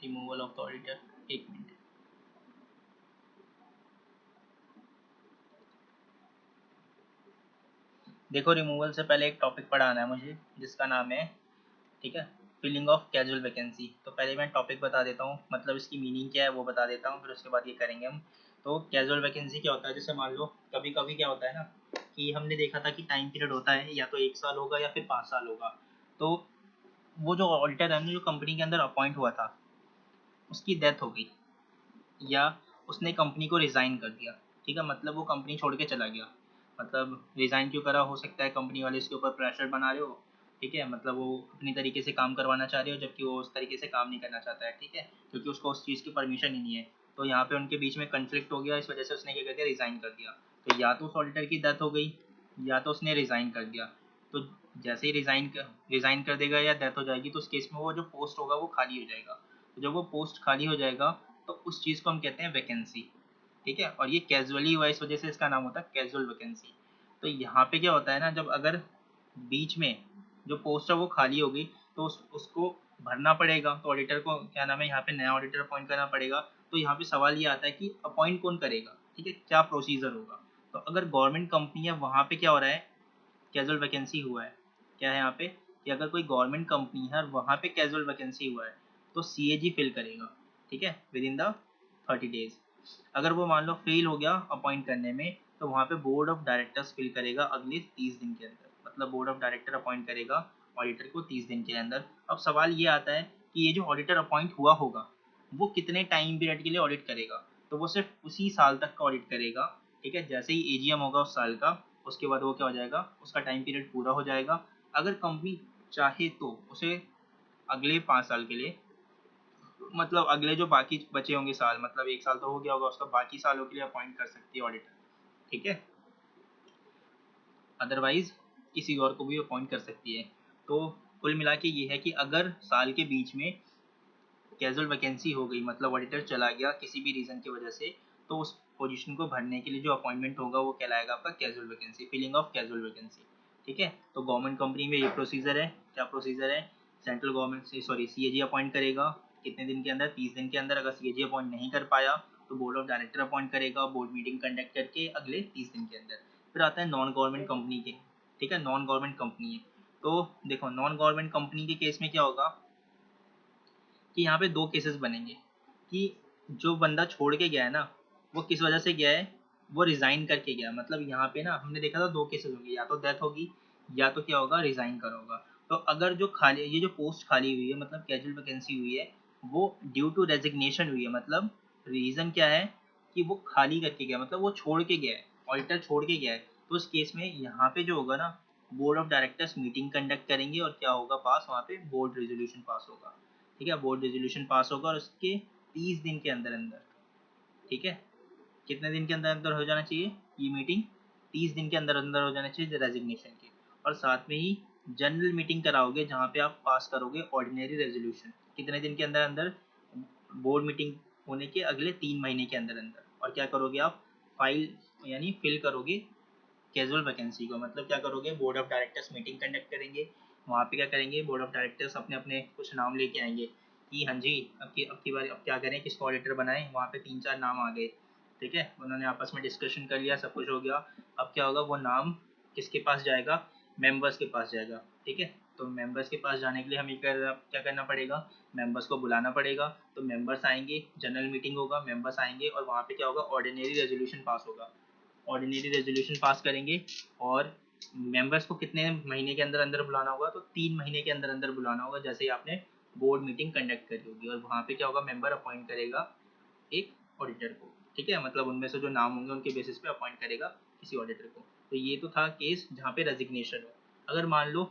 रिमूवल ऑफ द ऑडिटर, एक मिनट। देखो, रिमूवल से पहले एक टॉपिक पढ़ाना है मुझे जिसका नाम है, ठीक है, फिलिंग ऑफ कैजुअल वैकेंसी। तो पहले मैं टॉपिक बता देता हूँ, मतलब इसकी मीनिंग क्या है वो बता देता हूँ, फिर उसके बाद ये करेंगे हम। तो कैजुअल वैकेंसी क्या होता है, जैसे मान लो कभी कभी क्या होता है ना, कि हमने देखा था कि टाइम पीरियड होता है या तो 1 साल होगा या फिर 5 साल होगा। तो वो जो ऑडिटर है ना, जो कंपनी के अंदर अपॉइंट हुआ था, उसकी डेथ हो गई, या उसने कंपनी को रिज़ाइन कर दिया। ठीक है, मतलब वो कंपनी छोड़ के चला गया। मतलब रिज़ाइन क्यों करा, हो सकता है कंपनी वाले इसके ऊपर प्रेशर बना रहे हो। ठीक है, मतलब वो अपनी तरीके से काम करवाना चाह रहे हो, जबकि वो उस तरीके से काम नहीं करना चाहता है। ठीक है, क्योंकि उसको उस चीज़ की परमिशन ही नहीं है। तो यहाँ पे उनके बीच में कन्फ्लिक्ट हो गया, इस वजह से उसने क्या कर दिया, रिज़ाइन कर दिया। तो या तो उस ऑडिटर की डेथ हो गई, या तो उसने रिज़ाइन कर दिया। तो जैसे ही रिज़ाइन कर देगा या डेथ हो जाएगी, तो उस केस में वो जो पोस्ट होगा वो खाली हो जाएगा। तो जब वो पोस्ट खाली हो जाएगा तो उस चीज़ को हम कहते हैं वैकेंसी। ठीक है, और ये कैजुअली हुआ इस वजह से इसका नाम होता है कैजुअल वैकेंसी। तो यहाँ पे क्या होता है ना, जब अगर बीच में जो पोस्ट है वो खाली हो गई, तो उसको भरना पड़ेगा। तो ऑडिटर को क्या नाम है, यहाँ पे नया ऑडिटर अपॉइंट करना पड़ेगा। तो यहाँ पे सवाल ये आता है कि अपॉइंट कौन करेगा, ठीक है, क्या प्रोसीजर होगा। तो अगर गवर्नमेंट कंपनी है वहाँ पे क्या हो रहा है, कैजुअल वैकेंसी हुआ है, क्या है यहाँ पे, कि अगर कोई गवर्नमेंट कंपनी है और वहाँ पे कैजुअल वैकेंसी हुआ है, तो सीएजी फिल करेगा। ठीक है, विद इन द 30 डेज। अगर वो मान लो फेल हो गया अपॉइंट करने में, तो वहाँ पे बोर्ड ऑफ डायरेक्टर्स फिल करेगा अगले 30 दिन के अंदर। मतलब बोर्ड ऑफ डायरेक्टर अपॉइंट करेगा ऑडिटर को 30 दिन के अंदर। अब सवाल ये आता है कि ये जो ऑडिटर अपॉइंट हुआ होगा वो कितने टाइम पीरियड के लिए ऑडिट करेगा, तो वो सिर्फ उसी साल तक का ऑडिट करेगा। ठीक है, जैसे ही एजीएम होगा उस साल का, उसके बाद वो क्या हो जाएगा, उसका टाइम पीरियड पूरा हो जाएगा। अगर कंपनी चाहे तो उसे अगले 5 साल के लिए, मतलब अगले जो बाकी बचे होंगे साल, मतलब 1 साल तो हो गया होगा उसका, बाकी सालों के लिए अपॉइंट कर सकती है ऑडिटर। ठीक है, अदरवाइज किसी और को भी अपॉइंट कर सकती है। तो कुल मिला के ये है कि अगर साल के बीच में कैजुअल वैकेंसी हो गई, मतलब ऑडिटर चला गया किसी भी रीज़न की वजह से, तो उस पोजीशन को भरने के लिए जो अपॉइंटमेंट होगा वो कहलाएगा आपका casual vacancy, filling of casual vacancy. ठीक है, तो गवर्नमेंट कंपनी में ये प्रोसीजर है। क्या प्रोसीजर है, सेंट्रल गवर्नमेंट से, सॉरी, सीएजी अपॉइंट करेगा कितने दिन के अंदर, 30 दिन के अंदर। अगर सीएजी अपॉइंट नहीं कर पाया तो बोर्ड ऑफ डायरेक्टर अपॉइंट करेगा बोर्ड मीटिंग कंडक्ट करके अगले 30 दिन के अंदर। फिर आता है नॉन गवर्नमेंट कंपनी के, ठीक है, नॉन गवर्नमेंट कंपनी है। तो देखो नॉन गवर्नमेंट कंपनी के केस में क्या होगा कि यहाँ पे दो केसेस बनेंगे कि जो बंदा छोड़ के गया है ना वो किस वजह से गया है, वो रिजाइन करके गया। मतलब यहाँ पे ना हमने देखा था दो केसेस होंगे, या तो डेथ होगी या तो क्या होगा रिजाइन करा होगा। तो अगर जो खाली ये जो पोस्ट खाली हुई है मतलब कैजुअल वैकेंसी हुई है वो ड्यू टू रेजिग्नेशन हुई है, मतलब रीजन क्या है कि वो खाली करके गया, मतलब वो छोड़ के गया है, ऑडिटर छोड़ के गया है। तो उस केस में यहाँ पे जो होगा ना board of directors meeting conduct करेंगे और क्या होगा पास, वहाँ पे बोर्ड रेजोल्यूशन पास होगा। ठीक है, बोर्ड रेजोल्यूशन पास होगा और उसके 30 दिन के अंदर अंदर, ठीक है, कितने दिन के अंदर अंदर हो जाना चाहिए ये मीटिंग, 30 दिन के अंदर अंदर हो जाना चाहिए रेजिग्नेशन के। और साथ में ही जनरल मीटिंग कराओगे जहाँ पे आप पास करोगे ऑर्डिनरी रेजोल्यूशन, कितने दिन के अंदर अंदर, बोर्ड मीटिंग होने के अगले 3 महीने के अंदर अंदर। और क्या करोगे आप, फाइल यानी फिल करोगे कैजुअल वैकेंसी को। मतलब क्या करोगे, board of directors meeting conduct करेंगे, वहाँ पे क्या करेंगे बोर्ड ऑफ डायरेक्टर्स अपने अपने कुछ नाम लेके आएंगे कि हाँ जी अब की बार अब क्या करें, किसको ऑडिटर बनाएं। वहाँ पे 3-4 नाम आ गए, ठीक है, उन्होंने आपस में डिस्कशन कर लिया, सब कुछ हो गया। अब क्या होगा, वो नाम किसके पास जाएगा, मेंबर्स के पास जाएगा, ठीक है। तो मेंबर्स के पास जाने के लिए हमें क्या करना पड़ेगा, मेंबर्स को बुलाना पड़ेगा। तो मेंबर्स आएंगे, जनरल मीटिंग होगा, मेंबर्स आएंगे और वहाँ पे क्या होगा, ऑर्डिनरी रेजोल्यूशन पास होगा। ऑर्डिनरी रेजोल्यूशन पास करेंगे और मेंबर्स को कितने महीने के अंदर अंदर बुलाना होगा, तो 3 महीने के अंदर अंदर बुलाना होगा, जैसे ही आपने बोर्ड मीटिंग कंडक्ट करी होगी। और वहाँ पे क्या होगा, मेंबर अपॉइंट करेगा एक ऑडिटर को, ठीक है, मतलब उनमें से जो नाम होंगे उनके बेसिस पे अपॉइंट करेगा किसी ऑडिटर को। तो ये तो था केस जहाँ पे रेजिग्नेशन हो। अगर मान लो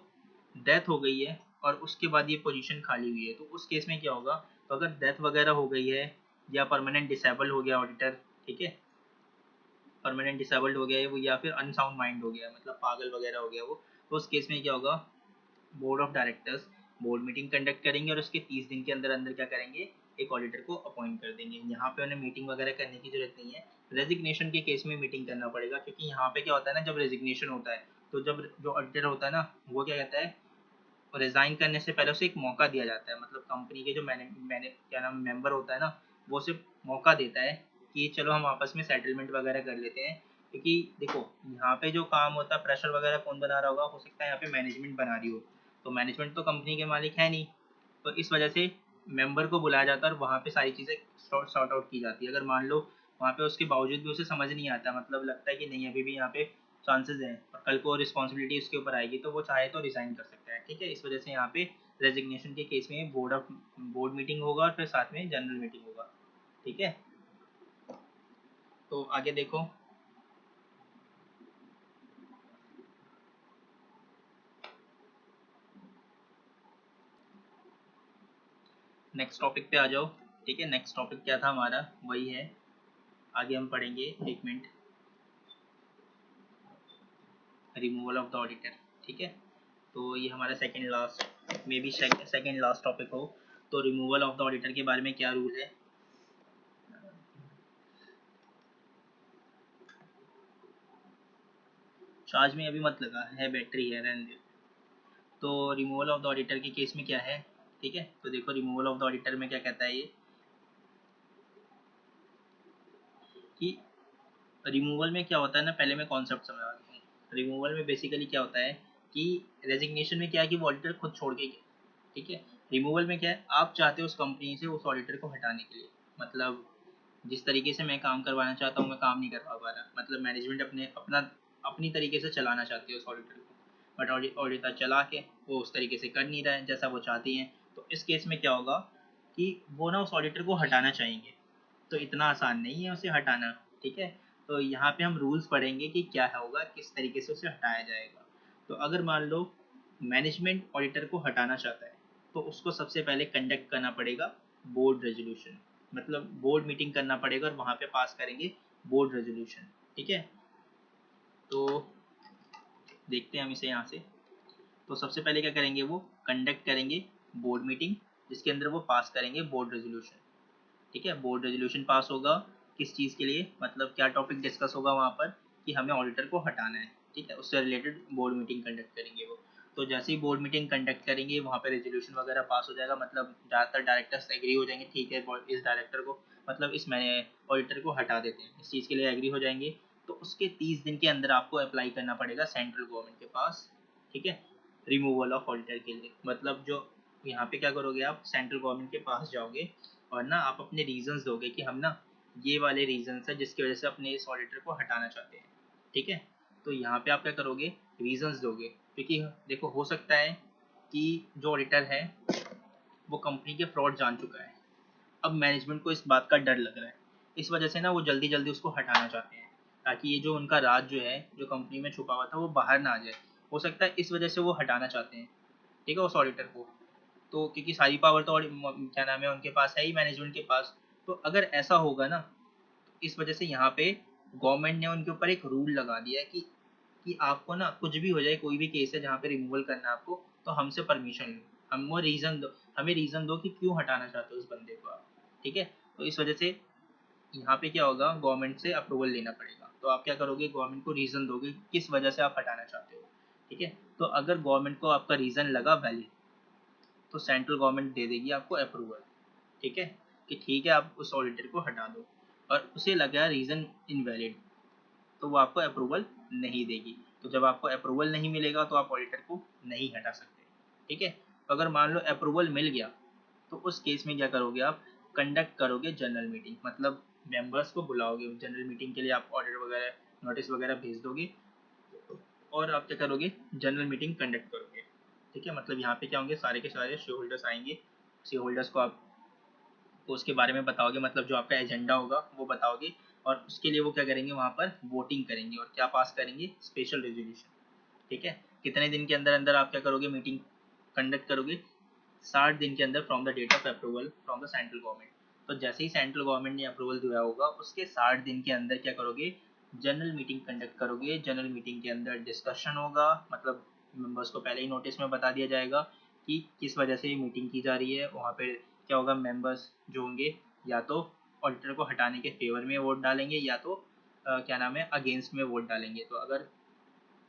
डेथ हो गई है और उसके बाद ये पोजीशन खाली हुई है, तो उस केस में क्या होगा, तो अगर डेथ वगैरह हो गई है या परमानेंट डिसेबल हो गया ऑडिटर, ठीक है, परमानेंट डिसेबल्ड हो गया है वो, या फिर अनसाउंड माइंड हो गया मतलब पागल वगैरह हो गया वो, तो उस केस में क्या होगा, board of directors board meeting conduct करेंगे और उसके 30 दिन के अंदर अंदर क्या करेंगे, एक ऑडिटर को अपॉइंट कर देंगे। यहाँ पे उन्हें मीटिंग वगैरह करने की जरूरत नहीं है। रेजिग्नेशन के केस में मीटिंग करना पड़ेगा, क्योंकि यहाँ पे क्या होता है ना, जब रेजिग्नेशन होता है तो जब जो ऑडिटर होता है ना वो क्या कहता है, रिजाइन करने से पहले उसे एक मौका दिया जाता है। मतलब कंपनी के जो मैंने क्या नाम मेंबर होता है ना वो उसे मौका देता है कि चलो हम आपस में सेटलमेंट वगैरह कर लेते हैं। क्योंकि देखो यहाँ पे जो काम होता है प्रेशर वगैरह कौन बना रहा होगा, हो सकता है यहाँ पे मैनेजमेंट बना रही हो, तो मैनेजमेंट तो कंपनी के मालिक है नहीं, तो इस वजह से मेंबर को बुलाया जाता है और वहाँ पे सारी चीज़ें सॉर्ट आउट की जाती है। अगर मान लो वहाँ पे उसके बावजूद भी उसे समझ नहीं आता, मतलब लगता है कि नहीं अभी भी यहाँ पे चांसेस हैं और कल को रिस्पॉन्सिबिलिटी उसके ऊपर आएगी, तो वो चाहे तो रिजाइन कर सकता है, ठीक है। इस वजह से यहाँ पे रेजिग्नेशन के केस में बोर्ड मीटिंग होगा और फिर साथ में जनरल मीटिंग होगा, ठीक है। तो आगे देखो, नेक्स्ट टॉपिक पे आ जाओ, ठीक है। नेक्स्ट टॉपिक क्या था हमारा, वही है, आगे हम पढ़ेंगे, 1 minute, removal of the auditor, ठीक है। तो ये हमारा second last, may be second last topic हो। तो रिमूवल ऑफ द ऑडिटर के बारे में क्या रूल है, चार्ज में अभी मत लगा है, बैटरी है, रहने दे। तो रिमूवल ऑफ द ऑडिटर के केस में क्या है, ठीक है। तो देखो रिमूवल ऑफ द ऑडिटर में क्या कहता है ये, कि रिमूवल में क्या होता है ना, पहले मैं कॉन्सेप्ट समझा दूँ। रिमूवल में बेसिकली क्या होता है कि रेजिग्नेशन में क्या है कि वो ऑडिटर खुद छोड़ के गया, ठीक है। रिमूवल में क्या है, आप चाहते हो उस कंपनी से उस ऑडिटर को हटाने के लिए, मतलब जिस तरीके से मैं काम करवाना चाहता हूँ मैं काम नहीं करवा पा रहा, मतलब मैनेजमेंट अपनी तरीके से चलाना चाहती है उस ऑडिटर को, बट ऑडिटर चला के वो उस तरीके से कर नहीं रहा है जैसा वो चाहती हैं। तो इस केस में क्या होगा कि वो ना उस ऑडिटर को हटाना चाहेंगे, तो इतना आसान नहीं है उसे हटाना, ठीक है। तो यहाँ पे हम रूल्स पढ़ेंगे कि क्या होगा, किस तरीके से उसे हटाया जाएगा। तो अगर मान लो मैनेजमेंट ऑडिटर को हटाना चाहता है तो उसको सबसे पहले कंडक्ट करना पड़ेगा बोर्ड रेजोल्यूशन, मतलब बोर्ड मीटिंग करना पड़ेगा और वहाँ पे पास करेंगे बोर्ड रेजोल्यूशन, ठीक है। तो देखते हैं हम इसे यहाँ से। तो सबसे पहले क्या करेंगे, वो कंडक्ट करेंगे बोर्ड मीटिंग जिसके अंदर वो पास करेंगे बोर्ड रेजोल्यूशन, ठीक है। बोर्ड रेजोल्यूशन पास होगा किस चीज़ के लिए, मतलब क्या टॉपिक डिस्कस होगा वहाँ पर कि हमें ऑडिटर को हटाना है, ठीक है, उससे रिलेटेड बोर्ड मीटिंग कंडक्ट करेंगे वो। तो जैसे ही बोर्ड मीटिंग कंडक्ट करेंगे वहाँ पे रेजोल्यूशन वगैरह पास हो जाएगा, मतलब ज़्यादातर डायरेक्टर्स एग्री हो जाएंगे, ठीक है इस डायरेक्टर को मतलब इस ऑडिटर को हटा देते हैं, इस चीज़ के लिए एग्री हो जाएंगे, तो उसके 30 दिन के अंदर आपको अप्लाई करना पड़ेगा सेंट्रल गवर्नमेंट के पास, ठीक है, रिमूवल ऑफ ऑडिटर के लिए। मतलब जो यहाँ पे क्या करोगे, आप सेंट्रल गवर्नमेंट के पास जाओगे और ना आप अपने रीजंस दोगे कि हम ना ये वाले रीजंस है जिसकी वजह से अपने इस ऑडिटर को हटाना चाहते हैं, ठीक है। तो यहाँ पे आप क्या करोगे, रीजंस दोगे, क्योंकि देखो हो सकता है कि जो ऑडिटर है वो कंपनी के फ्रॉड जान चुका है, अब मैनेजमेंट को इस बात का डर लग रहा है, इस वजह से ना वो जल्दी जल्दी उसको हटाना चाहते हैं, ताकि ये जो उनका राज जो है जो कंपनी में छुपा हुआ था वो बाहर ना आ जाए। हो सकता है इस वजह से वो हटाना चाहते हैं, ठीक है, उस ऑडिटर को। तो क्योंकि सारी पावर तो क्या नाम है उनके पास है ही, मैनेजमेंट के पास। तो अगर ऐसा होगा ना, इस वजह से यहाँ पे गवर्नमेंट ने उनके ऊपर एक रूल लगा दिया है कि आपको ना कुछ भी हो जाए, कोई भी केस है जहाँ पे रिमूवल करना है आपको, तो हमसे परमिशन लो, हमें रीज़न दो कि क्यों हटाना चाहते हो उस बंदे को आप, ठीक है। तो इस वजह से यहाँ पे क्या होगा, गवर्नमेंट से अप्रूवल लेना पड़ेगा। तो आप क्या करोगे, गवर्नमेंट को रीज़न दोगे किस वजह से आप हटाना चाहते हो, ठीक है। तो अगर गवर्नमेंट को आपका रीज़न लगा वैलिड, तो सेंट्रल गवर्नमेंट दे देगी आपको अप्रूवल, ठीक है, कि ठीक है आप उस ऑडिटर को हटा दो। और उसे लगा रीज़न इनवैलिड, तो वो आपको अप्रूवल नहीं देगी। तो जब आपको अप्रूवल नहीं मिलेगा तो आप ऑडिटर को नहीं हटा सकते, ठीक है। तो अगर मान लो अप्रूवल मिल गया, तो उस केस में क्या करोगे, आप कंडक्ट करोगे जनरल मीटिंग, मतलब मेंबर्स को बुलाओगे जनरल मीटिंग के लिए, आप ऑर्डर वगैरह नोटिस वगैरह भेज दोगे और आप क्या करोगे, जनरल मीटिंग कंडक्ट करोगे, ठीक है। मतलब यहाँ पे क्या होंगे, सारे के सारे शेयर होल्डर्स आएंगे, शेयर होल्डर्स को आप तो उसके बारे में बताओगे, मतलब जो आपका एजेंडा होगा वो बताओगे, और उसके लिए वो क्या करेंगे, वहाँ पर वोटिंग करेंगे और क्या पास करेंगे, स्पेशल रेजोल्यूशन, ठीक है। कितने दिन के अंदर अंदर आप क्या करोगे, मीटिंग कंडक्ट करोगे, 60 दिन के अंदर from the date of approval from the central government. तो जैसे ही सेंट्रल गवर्नमेंट ने अप्रूवल दिया होगा, उसके 60 दिन के अंदर क्या करोगे, जनरल मीटिंग कंडक्ट करोगे। जनरल मीटिंग के अंदर डिस्कशन होगा, मतलब मेंबर्स को पहले ही नोटिस में बता दिया जाएगा कि किस वजह से मीटिंग की जा रही है। वहाँ पे क्या होगा, मेंबर्स जो होंगे या तो ऑडिटर को हटाने के फेवर में वोट डालेंगे, या तो क्या नाम है, अगेंस्ट में वोट डालेंगे। तो अगर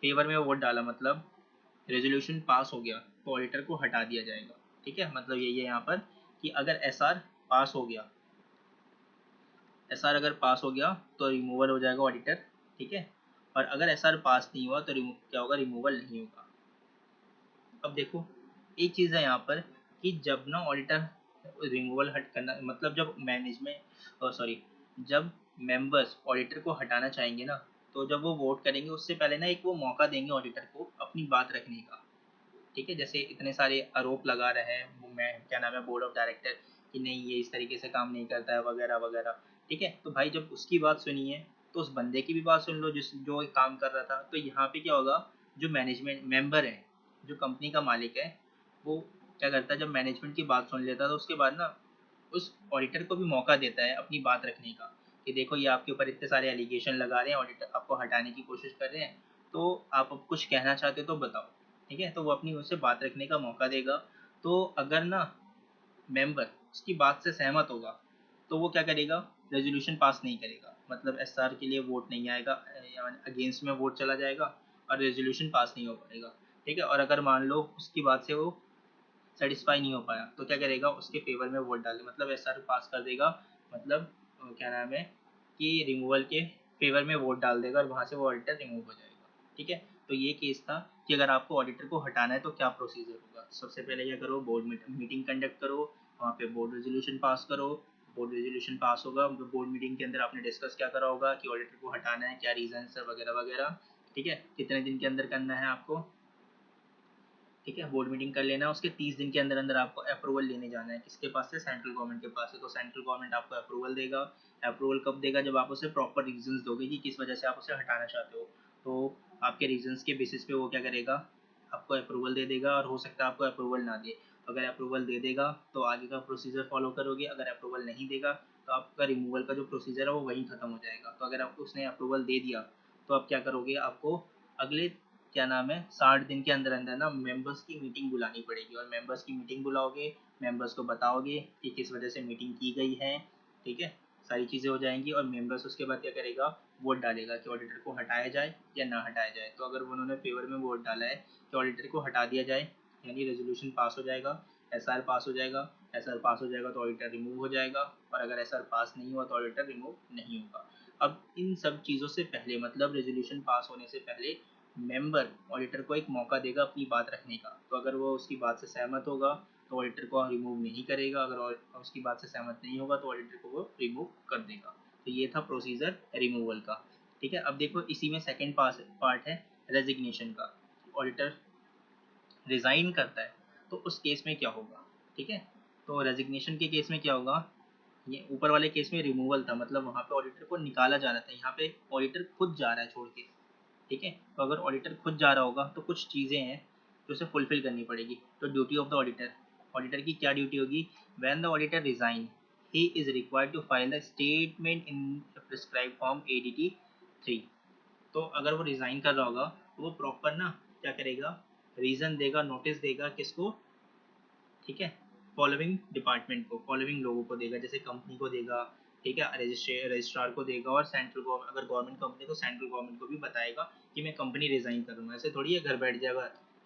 फेवर में वोट डाला, मतलब रेजोल्यूशन पास हो गया, तो ऑडिटर को हटा दिया जाएगा, ठीक है। मतलब यही है यहाँ पर कि अगर एसआर पास हो गया, एसआर अगर पास हो गया तो रिमूवल हो जाएगा ऑडिटर, ठीक है। और अगर एसआर पास नहीं हुआ तो क्या होगा, रिमूवल नहीं होगा। अब देखो एक चीज़ है यहाँ पर कि जब ना ऑडिटर रिमूवल हट करना, मतलब जब मैनेजमेंट सॉरी जब मेंबर्स ऑडिटर को हटाना चाहेंगे ना, तो जब वो वोट करेंगे उससे पहले ना एक वो मौका देंगे ऑडिटर को अपनी बात रखने का, ठीक है। जैसे इतने सारे आरोप लगा रहे हैं वो, मैं क्या नाम है, बोर्ड ऑफ डायरेक्टर, कि नहीं ये इस तरीके से काम नहीं करता है वगैरह वगैरह, ठीक है। तो भाई जब उसकी बात सुनिए तो उस बंदे की भी बात सुन लो जिस जो काम कर रहा था। तो यहाँ पे क्या होगा, जो मैनेजमेंट मेंबर है, जो कंपनी का मालिक है, वो क्या करता है, जब मैनेजमेंट की बात सुन लेता है तो उसके बाद ना उस ऑडिटर को भी मौका देता है अपनी बात रखने का, कि देखो ये आपके ऊपर इतने सारे एलिगेशन लगा रहे हैं, ऑडिटर आपको हटाने की कोशिश कर रहे हैं, तो आप अब कुछ कहना चाहते हो तो बताओ, ठीक है। तो वो अपनी उससे बात रखने का मौका देगा। तो अगर ना मेंबर उसकी बात से सहमत होगा, तो वो क्या करेगा, रेजोल्यूशन पास नहीं करेगा, मतलब एसआर के लिए वोट नहीं आएगा, अगेंस्ट में वोट चला जाएगा और रेजोल्यूशन पास नहीं हो पाएगा, ठीक है। और अगर मान लो उसकी बात से वो सेटिस्फाई नहीं हो पाया, तो क्या करेगा, उसके फेवर में वोट डाले, मतलब एसआर पास कर देगा, मतलब क्या नाम है कि रिमूवल के फेवर में वोट डाल देगा और वहाँ से वो ऑडिटर रिमूव हो जाएगा, ठीक है। तो ये केस था कि अगर आपको ऑडिटर को हटाना है तो क्या प्रोसीजर होगा। सबसे पहले क्या करो, बोर्ड मीटिंग कंडक्ट करो, वहाँ पे बोर्ड रेजोल्यूशन पास करो। बोर्ड रेजोल्यूशन पास होगा, बोर्ड मीटिंग के अंदर आपने डिस्कस क्या करा होगा कि ऑडिटर को हटाना है, क्या रीजन है वगैरह वगैरह, ठीक है। कितने दिन के अंदर करना है आपको, ठीक है, बोर्ड मीटिंग कर लेना। उसके 30 दिन के अंदर अंदर आपको अप्रूवल लेने जाना है, किसके पास से, सेंट्रल गवर्नमेंट के पास से। तो सेंट्रल गवर्नमेंट आपको अप्रूवल देगा। अप्रूवल कब देगा, जब आप उसे प्रॉपर रीजंस दोगे कि किस वजह से आप उसे हटाना चाहते हो। तो आपके रीजंस के बेसिस पे वो क्या करेगा, आपको अप्रूवल दे देगा। और हो सकता है आपको अप्रूवल ना दे, अगर अप्रूवल दे देगा तो आगे का प्रोसीजर फॉलो करोगे, अगर अप्रूवल नहीं देगा तो आपका रिमूवल का जो प्रोसीजर है वो वहीं ख़त्म हो जाएगा। तो अगर आप उसने अप्रूवल दे दिया तो आप क्या करोगे, आपको अगले क्या नाम है 60 दिन के अंदर अंदर ना मेंबर्स की मीटिंग बुलानी पड़ेगी, और मेंबर्स की मीटिंग बुलाओगे, मेंबर्स को बताओगे कि किस वजह से मीटिंग की गई है, ठीक है। सारी चीज़ें हो जाएंगी और मेंबर्स उसके बाद क्या करेगा, वोट डालेगा कि ऑडिटर को हटाया जाए या ना हटाया जाए। तो अगर उन्होंने फेवर में वोट डाला है कि ऑडिटर को हटा दिया जाए, यानी रेजोल्यूशन पास हो जाएगा। SR पास हो जाएगा, SR पास हो जाएगा तो ऑडिटर रिमूव हो जाएगा, और अगर SR पास नहीं हुआ तो ऑडिटर रिमूव नहीं होगा। अब इन सब चीज़ों से पहले, मतलब रेजोल्यूशन पास होने से पहले, मेंबर ऑडिटर को एक मौका देगा अपनी बात रखने का। तो अगर वो उसकी बात से सहमत होगा तो ऑडिटर को रिमूव नहीं करेगा, अगर उसकी बात से सहमत नहीं होगा तो ऑडिटर को वो रिमूव कर देगा। तो ये था प्रोसीजर रिमूवल का। ठीक है, अब देखो इसी में सेकेंड पार्ट है रेजिग्नेशन का। ऑडिटर रिज़ाइन करता है तो उस केस में क्या होगा। ठीक है, तो रेजिग्नेशन के केस में क्या होगा, ये ऊपर वाले केस में रिमूवल था, मतलब वहाँ पे ऑडिटर को निकाला जा रहा था, यहाँ पे ऑडिटर खुद जा रहा है छोड़ के। ठीक है, तो अगर ऑडिटर खुद जा रहा होगा तो कुछ चीज़ें हैं जो उसे फुलफिल करनी पड़ेगी। तो duty of the auditor, auditor की क्या ड्यूटी होगी, when the auditor resign he is required to file the statement in prescribe form ADT 3। तो अगर वो रिज़ाइन कर रहा होगा तो वो प्रॉपर ना क्या करेगा, रीज़न देगा, नोटिस देगा किसको, ठीक है, फॉलोइंग डिपार्टमेंट को, फॉलोइंग लोगों को देगा, जैसे कंपनी को देगा, ठीक है, रजिस्ट्रार को देगा, और सेंट्रल गवर्नमेंट, अगर गवर्नमेंट कंपनी तो सेंट्रल गवर्नमेंट को भी बताएगा कि मैं कंपनी रिज़ाइन करूँगा। ऐसे थोड़ी है घर बैठ जाएगा,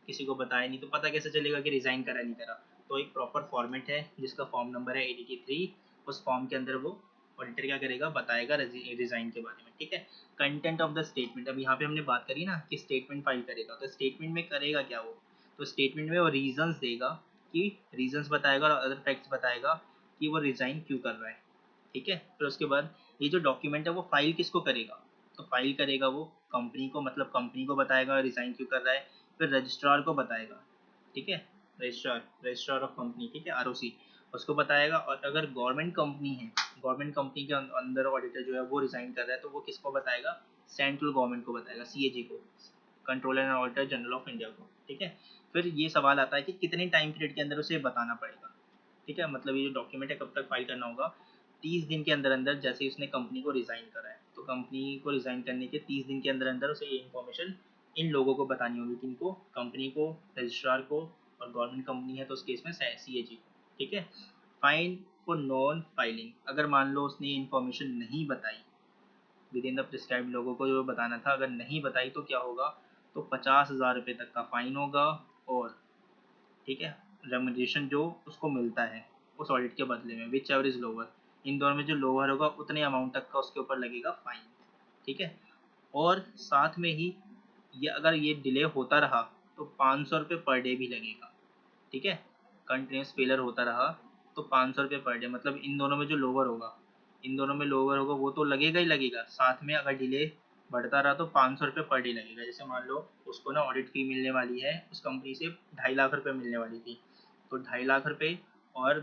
किसी को बताया नहीं तो पता कैसे चलेगा कि रिज़ाइन करा नहीं करा। तो एक प्रॉपर फॉर्मेट है जिसका फॉर्म नंबर है ADT 3। उस फॉर्म के अंदर वो ऑडिटर क्या करेगा, बताएगा रिज़ाइन के बारे में। ठीक है, कंटेंट ऑफ द स्टेटमेंट, अब यहाँ पे हमने बात करी ना कि स्टेटमेंट फाइल करेगा, तो स्टेटमेंट में करेगा क्या वो, तो स्टेटमेंट में वो रीजंस देगा, कि रीजंस बताएगा और अदर फैक्ट्स बताएगा कि वो रिजाइन क्यों कर रहा है। ठीक है, फिर उसके बाद ये जो डॉक्यूमेंट है वो फाइल किसको करेगा, तो फाइल करेगा वो कंपनी को, मतलब कंपनी को बताएगा रिजाइन क्यों कर रहा है, फिर रजिस्ट्रार को बताएगा। ठीक है, रजिस्ट्रार ऑफ कंपनी, ठीक है, ROC, उसको बताएगा। और अगर गवर्नमेंट कंपनी है, गवर्नमेंट कंपनी के अंदर ऑडिटर जो है वो रिजाइन कर रहा है तो वो किसको बताएगा, सेंट्रल गवर्नमेंट को बताएगा, CAG को, controller and auditor general of India को। ठीक है, फिर ये सवाल आता है कि कितने टाइम पीरियड के अंदर उसे बताना पड़ेगा। ठीक है, मतलब ये जो डॉक्यूमेंट है कब तक फाइल करना होगा, 30 दिन के अंदर अंदर, जैसे उसने कंपनी को रिज़ाइन करा है तो कंपनी को रिज़ाइन करने के 30 दिन के अंदर अंदर उसे ये इन्फॉर्मेशन इन लोगों को बतानी होगी, किनको, कंपनी को, रजिस्ट्रार को, और गवर्नमेंट कंपनी है तो उस केस में CAG को। ठीक है, फाइन फॉर नॉन फाइलिंग, अगर मान लो उसने इन्फॉर्मेशन नहीं बताई विद इन द प्रिस्क्राइब लोगों को जो बताना था, अगर नहीं बताई तो क्या होगा, तो 50,000 रुपये तक का फाइन होगा। और ठीक है, रेमुनरेशन जो उसको मिलता है उस ऑडिट के बदले में, विच एवर इज लोअर, इन दोनों में जो लोअर होगा उतने अमाउंट तक का उसके ऊपर लगेगा फाइन। ठीक है, और साथ में ही ये अगर ये डिले होता रहा तो 500 रुपये पर डे भी लगेगा। ठीक है, कंटिन्यूस फेलर होता रहा तो 500 रुपये पर डे, मतलब इन दोनों में जो लोअर होगा, इन दोनों में लोअर होगा वो तो लगेगा ही लगेगा, साथ में अगर डिले बढ़ता रहा तो 500 रुपये पर डे लगेगा। जैसे मान लो उसको ना ऑडिट फी मिलने वाली है उस कंपनी से 2.5 लाख रुपये मिलने वाली थी, तो 2.5 लाख रुपये और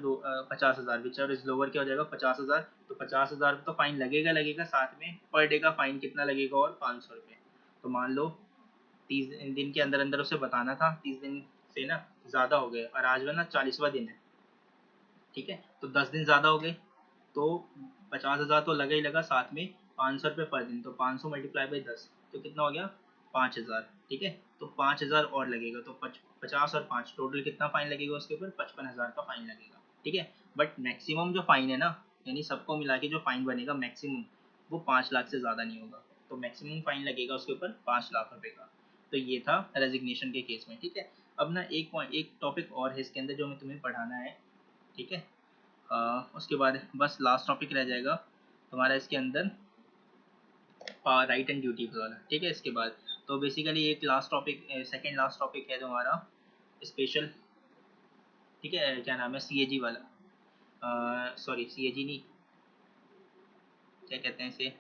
50,000, विच और इज लोअर क्या हो जाएगा, 50,000, तो 50,000 तो फाइन लगेगा लगेगा, साथ में पर डे का फाइन कितना लगेगा, और 500 रुपये। तो मान लो 30 दिन के अंदर अंदर उसे बताना था, 30 दिन से ना ज़्यादा हो गए, और आज वह ना 40वां दिन है। ठीक है, तो 10 दिन ज़्यादा हो गए, तो 50,000 तो लगा ही लगा, साथ में 500 रुपये पर दिन, तो 500 मल्टीप्लाई बाई 10 तो कितना हो गया, 5,000। ठीक है, तो 5,000 और लगेगा, तो 50 और 5 टोटल कितना फाइन लगेगा उसके ऊपर, 55,000 का फाइन लगेगा। ठीक है, बट मैक्सिमम जो फाइन है ना, यानी सबको मिला के जो फाइन बनेगा मैक्सिमम, वो 5 लाख से ज़्यादा नहीं होगा, तो मैक्सिमम फाइन लगेगा उसके ऊपर 5 लाख रुपये का। तो ये था रेजिग्नेशन के केस में। ठीक है, अब ना एक टॉपिक और है इसके अंदर जो मैं तुम्हें पढ़ाना है। ठीक है, उसके बाद बस लास्ट टॉपिक रह जाएगा तुम्हारा इसके अंदर, राइट एंड ड्यूटी वाला। ठीक है, इसके बाद तो बेसिकली एक last topic, second last topic है तुम्हारा स्पेशल। ठीक है, क्या नाम है, CAG वाला, सॉरी CAG नहीं, क्या कहते हैं इसे,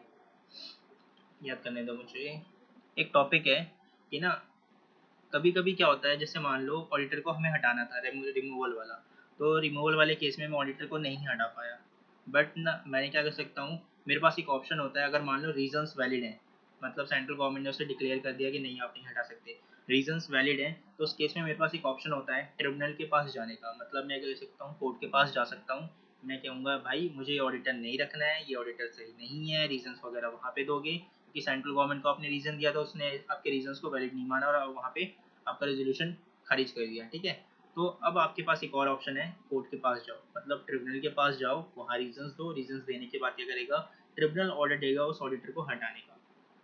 याद करने दो मुझे। एक टॉपिक है कि ना कभी कभी क्या होता है, जैसे मान लो ऑडिटर को हमें हटाना था, रिमूवल वाला, तो रिमूवल वाले केस में मैं ऑडिटर को नहीं हटा पाया, बट ना मैंने क्या कर सकता हूँ, मेरे पास एक ऑप्शन होता है, अगर मान लो रीजंस वैलिड हैं, मतलब सेंट्रल गवर्नमेंट ने उसे डिक्लेयर कर दिया कि नहीं आप नहीं हटा सकते, रीजंस वैलिड हैं, तो उस केस में मेरे पास एक ऑप्शन होता है ट्रिब्यूनल के पास जाने का, मतलब मैं क्या कर सकता हूँ, कोर्ट के पास जा सकता हूँ। मैं कहूँगा भाई मुझे ऑडिटर नहीं रखना है, ये ऑडिटर सही नहीं है, रीजंस वगैरह वहाँ पे दोगे, क्योंकि सेंट्रल गवर्नमेंट को आपने रीजन दिया तो उसने आपके रीजंस को वैलिड नहीं माना और वहाँ पे आपका रेजोल्यूशन खारिज कर दिया। ठीक है, तो अब आपके पास एक और ऑप्शन है, कोर्ट के पास जाओ, मतलब ट्रिब्यूनल के पास जाओ, वहाँ रीजंस दो, रीजंस देने के बाद क्या करेगा, ट्रिब्यूनल ऑर्डर देगा उस ऑडिटर को हटाने का।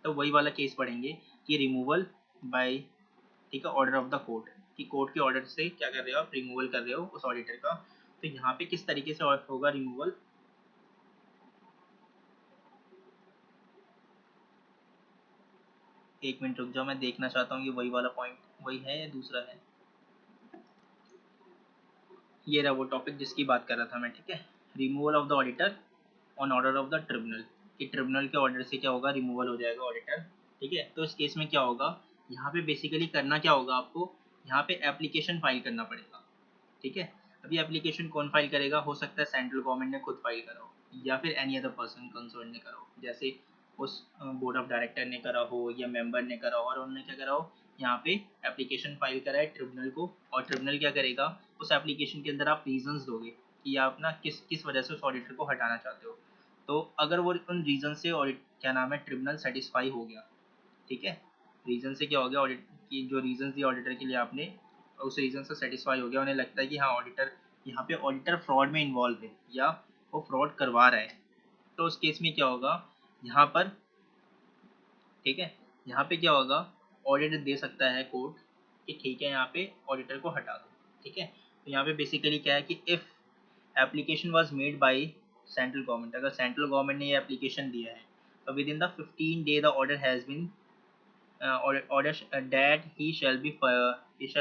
तो वही वाला केस पढ़ेंगे कि रिमूवल बाय, ठीक है, ऑर्डर ऑफ द कोर्ट। कि कोर्ट के ऑर्डर से क्या कर रहे हो आप, रिमूवल कर रहे हो उस ऑडिटर का। तो यहाँ पे किस तरीके से होगा रिमूवल, एक मिनट रुक जाओ, मैं देखना चाहता हूँ कि वही वाला पॉइंट वही है या दूसरा है। ये रहा वो टॉपिक जिसकी बात कर रहा था मैं, ठीक है। Removal of the auditor on order of the tribunal, कि ट्रिब्यूनल के ऑर्डर से क्या होगा, रिमूवल हो जाएगा ऑडिटर, ठीक है। तो इस केस में क्या होगा, यहाँ पे बेसिकली करना क्या होगा आपको, यहाँ पे एप्लीकेशन फाइल करना पड़ेगा, ठीक है। अभी एप्लीकेशन कौन फाइल करेगा, हो सकता है सेंट्रल गवर्नमेंट ने खुद फाइल करा हो या फिर एनी अदर पर्सन कंसर्न ने करा हो, जैसे उस बोर्ड ऑफ डायरेक्टर ने करा हो या मेंबर ने करा हो, और उन्होंने क्या करा हो, यहाँ पे एप्लीकेशन फाइल करा है ट्रिब्यूनल को, और ट्रिब्यूनल क्या करेगा, उस एप्लीकेशन के अंदर आप रीजंस दोगे कि आप ना किस किस वजह से उस ऑडिटर को हटाना चाहते हो। तो अगर वो उन रीजन से ऑडिट क्या नाम है ट्रिब्यूनल सेटिस्फाई हो गया, ठीक है, रीजन से क्या हो गया, ऑडिट की जो रीजन दिए ऑडिटर के लिए आपने, उस रीजन से सेटिस्फाई हो गया, उन्हें लगता है कि हाँ ऑडिटर, यहाँ पे ऑडिटर फ्रॉड में इन्वॉल्व है या वो फ्रॉड करवा रहा है, तो उस केस में क्या होगा यहाँ पर, ठीक है, यहाँ पे क्या होगा, ऑडिट दे सकता है कोर्ट कि ठीक है यहाँ पे ऑडिटर को हटा दो, ठीक है। तो यहाँ पे बेसिकली क्या है कि if application was made by central government, अगर सेंट्रल गवर्नमेंट ने ये एप्लीकेशन दिया है, तो within the 15 day the order has been order that he shall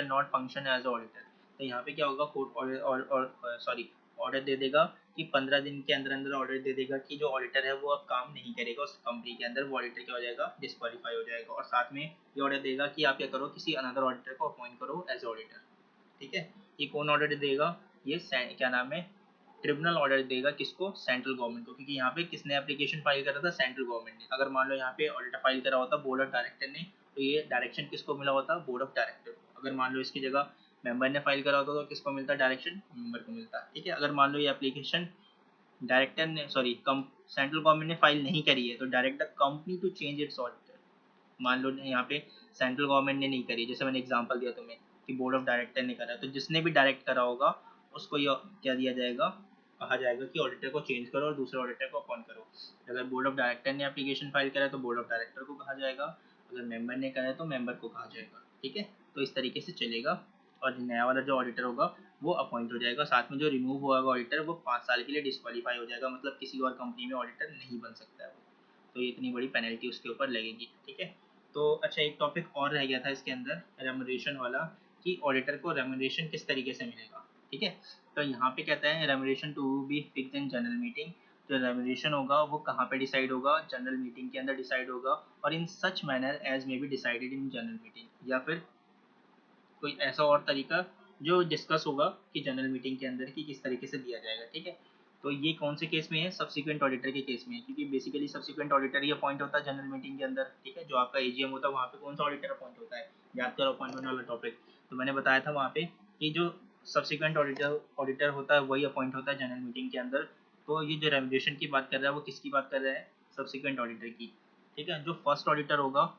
not function as auditor। तो यहाँ पे क्या होगा, कोर्ट ऑर्डर सॉरी ऑर्डर दे देगा कि 15 दिन के अंदर अंदर ऑर्डर दे देगा कि जो ऑडिटर है वो अब काम नहीं करेगा उस कंपनी के अंदर, वो ऑडिटर क्या हो जाएगा, डिस्क्वालीफाई हो जाएगा, और साथ में ये ऑर्डर देगा कि आप क्या करो, किसी अनदर ऑडिटर को अपॉइंट करो एज ऑडिटर, ठीक है। ये कौन ऑर्डर देगा, ये क्या नाम है, ट्रिब्यूनल ऑर्डर देगा किसको, सेंट्रल गवर्नमेंट को, क्योंकि यहाँ पे किसने एप्लीकेशन फाइल करा था, सेंट्रल गवर्नमेंट ने। अगर मान लो यहाँ पे ऑडिटर फाइल करा होता बोर्ड ऑफ डायरेक्टर ने, तो ये डायरेक्शन किसको मिला होता, बोर्ड ऑफ डायरेक्टर को। अगर मान लो इसकी जगह मेंबर ने फाइल करा होता तो किसको मिलता, डायरेक्शन मेंबर को मिलता, ठीक है। अगर मान लो ये एप्लीकेशन डायरेक्टर ने सॉरी सेंट्रल गवर्नमेंट ने फाइल नहीं करी है, तो direct the company to change its auditor, मान लो यहाँ पे सेंट्रल गवर्नमेंट ने नहीं करी, जैसे मैंने एग्जांपल दिया तुम्हें कि बोर्ड ऑफ डायरेक्टर ने करा, तो जिसने भी डायरेक्ट करा होगा उसको ये क्या दिया जाएगा, कहा जाएगा कि ऑडिटर को चेंज करो और दूसरे ऑडिटर को अपॉइंट करो। अगर बोर्ड ऑफ डायरेक्टर ने एप्लीकेशन फाइल करा है तो बोर्ड ऑफ डायरेक्टर को कहा जाएगा, अगर मेंबर ने करा है तो मेंबर को कहा जाएगा, ठीक है। तो इस तरीके से चलेगा, और नया वाला जो ऑडिटर होगा वो अपॉइंट हो जाएगा, साथ में जो रिमूव हुआ होगा ऑडिटर वो 5 साल के लिए डिस्क्वालीफाई हो जाएगा, मतलब किसी और कंपनी में ऑडिटर नहीं बन सकता है वो, तो ये इतनी बड़ी पेनल्टी उसके ऊपर लगेगी, ठीक है। तो अच्छा एक टॉपिक और रह गया था इसके अंदर, रेमुनरेशन वाला, कि ऑडिटर को रेमुनरेशन किस तरीके से मिलेगा, ठीक है। तो यहाँ पे कहता है remuneration to be fixed in general meeting, जो रेमुनरेशन होगा वो कहाँ पे डिसाइड होगा, जनरल मीटिंग के अंदर डिसाइड होगा, और in such manner as may be decided in general meeting, या फिर कोई ऐसा और तरीका जो डिस्कस होगा कि जनरल मीटिंग के अंदर कि किस तरीके से दिया जाएगा, ठीक है। तो ये कौन से केस में है, सब्सिक्वेंट ऑडिटर के केस में है, क्योंकि बेसिकली सब्सिक्वेंट ऑडिटर ही अपॉइंट होता है जनरल मीटिंग के अंदर, ठीक है। जो आपका एजीएम होता है वहाँ पे कौन सा ऑडिटर अपॉइंट होता है, याद करो अपॉइंटमेंट वाला टॉपिक, तो मैंने बताया था वहाँ पे कि जो सब्सिक्वेंट ऑडिटर ऑडिटर होता है वही अपॉइंट होता है जनरल मीटिंग के अंदर। तो ये जो रेमुनरेशन की बात कर रहा है वो किसकी बात कर रहा है, सब्सिक्वेंट ऑडिटर की, ठीक है। जो फर्स्ट ऑडिटर होगा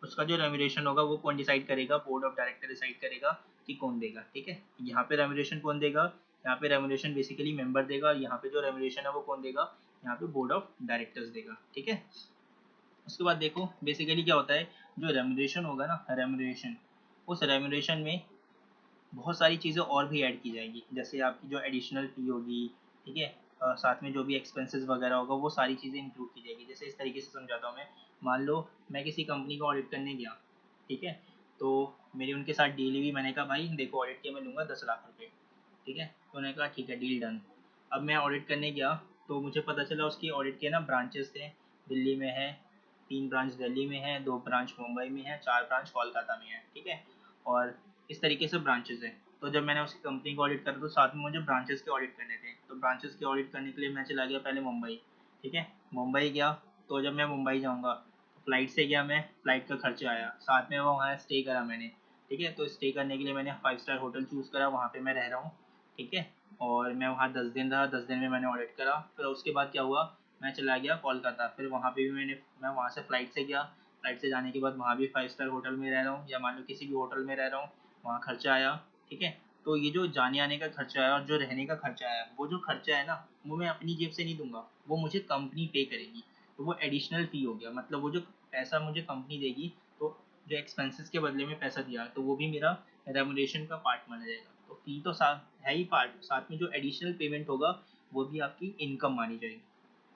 उसका जो रेमुनरेशन होगा वो कौन डिसाइड करेगा, बोर्ड ऑफ डायरेक्टर डिसाइड करेगा कि कौन देगा, ठीक है। यहाँ पे रेमुनरेशन कौन देगा, यहाँ पे रेमुनरेशन बेसिकली मेंबर देगा, और यहाँ पे जो रेमुनरेशन है वो कौन देगा, यहाँ पे बोर्ड ऑफ डायरेक्टर्स देगा, ठीक है। उसके बाद देखो बेसिकली क्या होता है, जो रेमुनरेशन होगा ना, रेमुनरेशन, उस रेमुनरेशन में बहुत सारी चीज़ें और भी ऐड की जाएगी, जैसे आपकी जो एडिशनल फी होगी, ठीक है, साथ में जो भी एक्सपेंसेस वगैरह होगा वो सारी चीज़ें इंक्लूड की जाएगी। जैसे इस तरीके से समझाता हूँ मैं, मान लो मैं किसी कंपनी को ऑडिट करने गया, ठीक है, तो मेरी उनके साथ डील हुई, मैंने कहा भाई देखो ऑडिट के मैं लूँगा 10 लाख रुपये, ठीक है। तो उन्होंने कहा ठीक है डील डन। अब मैं ऑडिट करने गया तो मुझे पता चला उसकी ऑडिट के ना ब्रांचेस थे, दिल्ली में है 3 ब्रांच, दिल्ली में है 2 ब्रांच, मुंबई में है 4 ब्रांच, कोलकाता में है, ठीक है, और इस तरीके से ब्रांचेस हैं। तो जब मैंने उसकी कंपनी को ऑडिट करा तो साथ में मुझे ब्रांचेस के ऑडिट करने थे, तो ब्रांचेस के ऑडिट करने के लिए मैं चला गया पहले मुंबई, ठीक है। मुंबई गया, तो जब मैं मुंबई जाऊँगा तो फ्लाइट से गया, मैं फ्लाइट का खर्चा आया, साथ में वहाँ स्टे करा मैंने, ठीक है। तो स्टे करने के लिए मैंने 5 स्टार होटल चूज़ करा, वहाँ पे मैं रह रहा हूँ, ठीक है, और मैं वहाँ 10 दिन रहा, 10 दिन में मैंने ऑडिट करा। फिर उसके बाद क्या हुआ, मैं चला गया कोलकाता, फिर वहाँ पे भी मैं वहाँ से फ़्लाइट से गया, फ़्लाइट से जाने के बाद वहाँ भी 5 स्टार होटल में रह रहा हूँ, या मान लो किसी भी होटल में रह रहा हूँ, वहाँ खर्चा आया, ठीक है। तो ये जो जाने आने का खर्चा है और जो रहने का खर्चा है, वो जो खर्चा है ना वो मैं अपनी जेब से नहीं दूंगा, वो मुझे कंपनी पे करेगी, तो वो एडिशनल फ़ी हो गया, मतलब वो जो पैसा मुझे कंपनी देगी, तो जो एक्सपेंसेस के बदले में पैसा दिया तो वो भी मेरा रेमुनरेशन का पार्ट माना जाएगा। तो फी तो है ही पार्ट, साथ में जो एडिशनल पेमेंट होगा वो भी आपकी इनकम मानी जाएगी,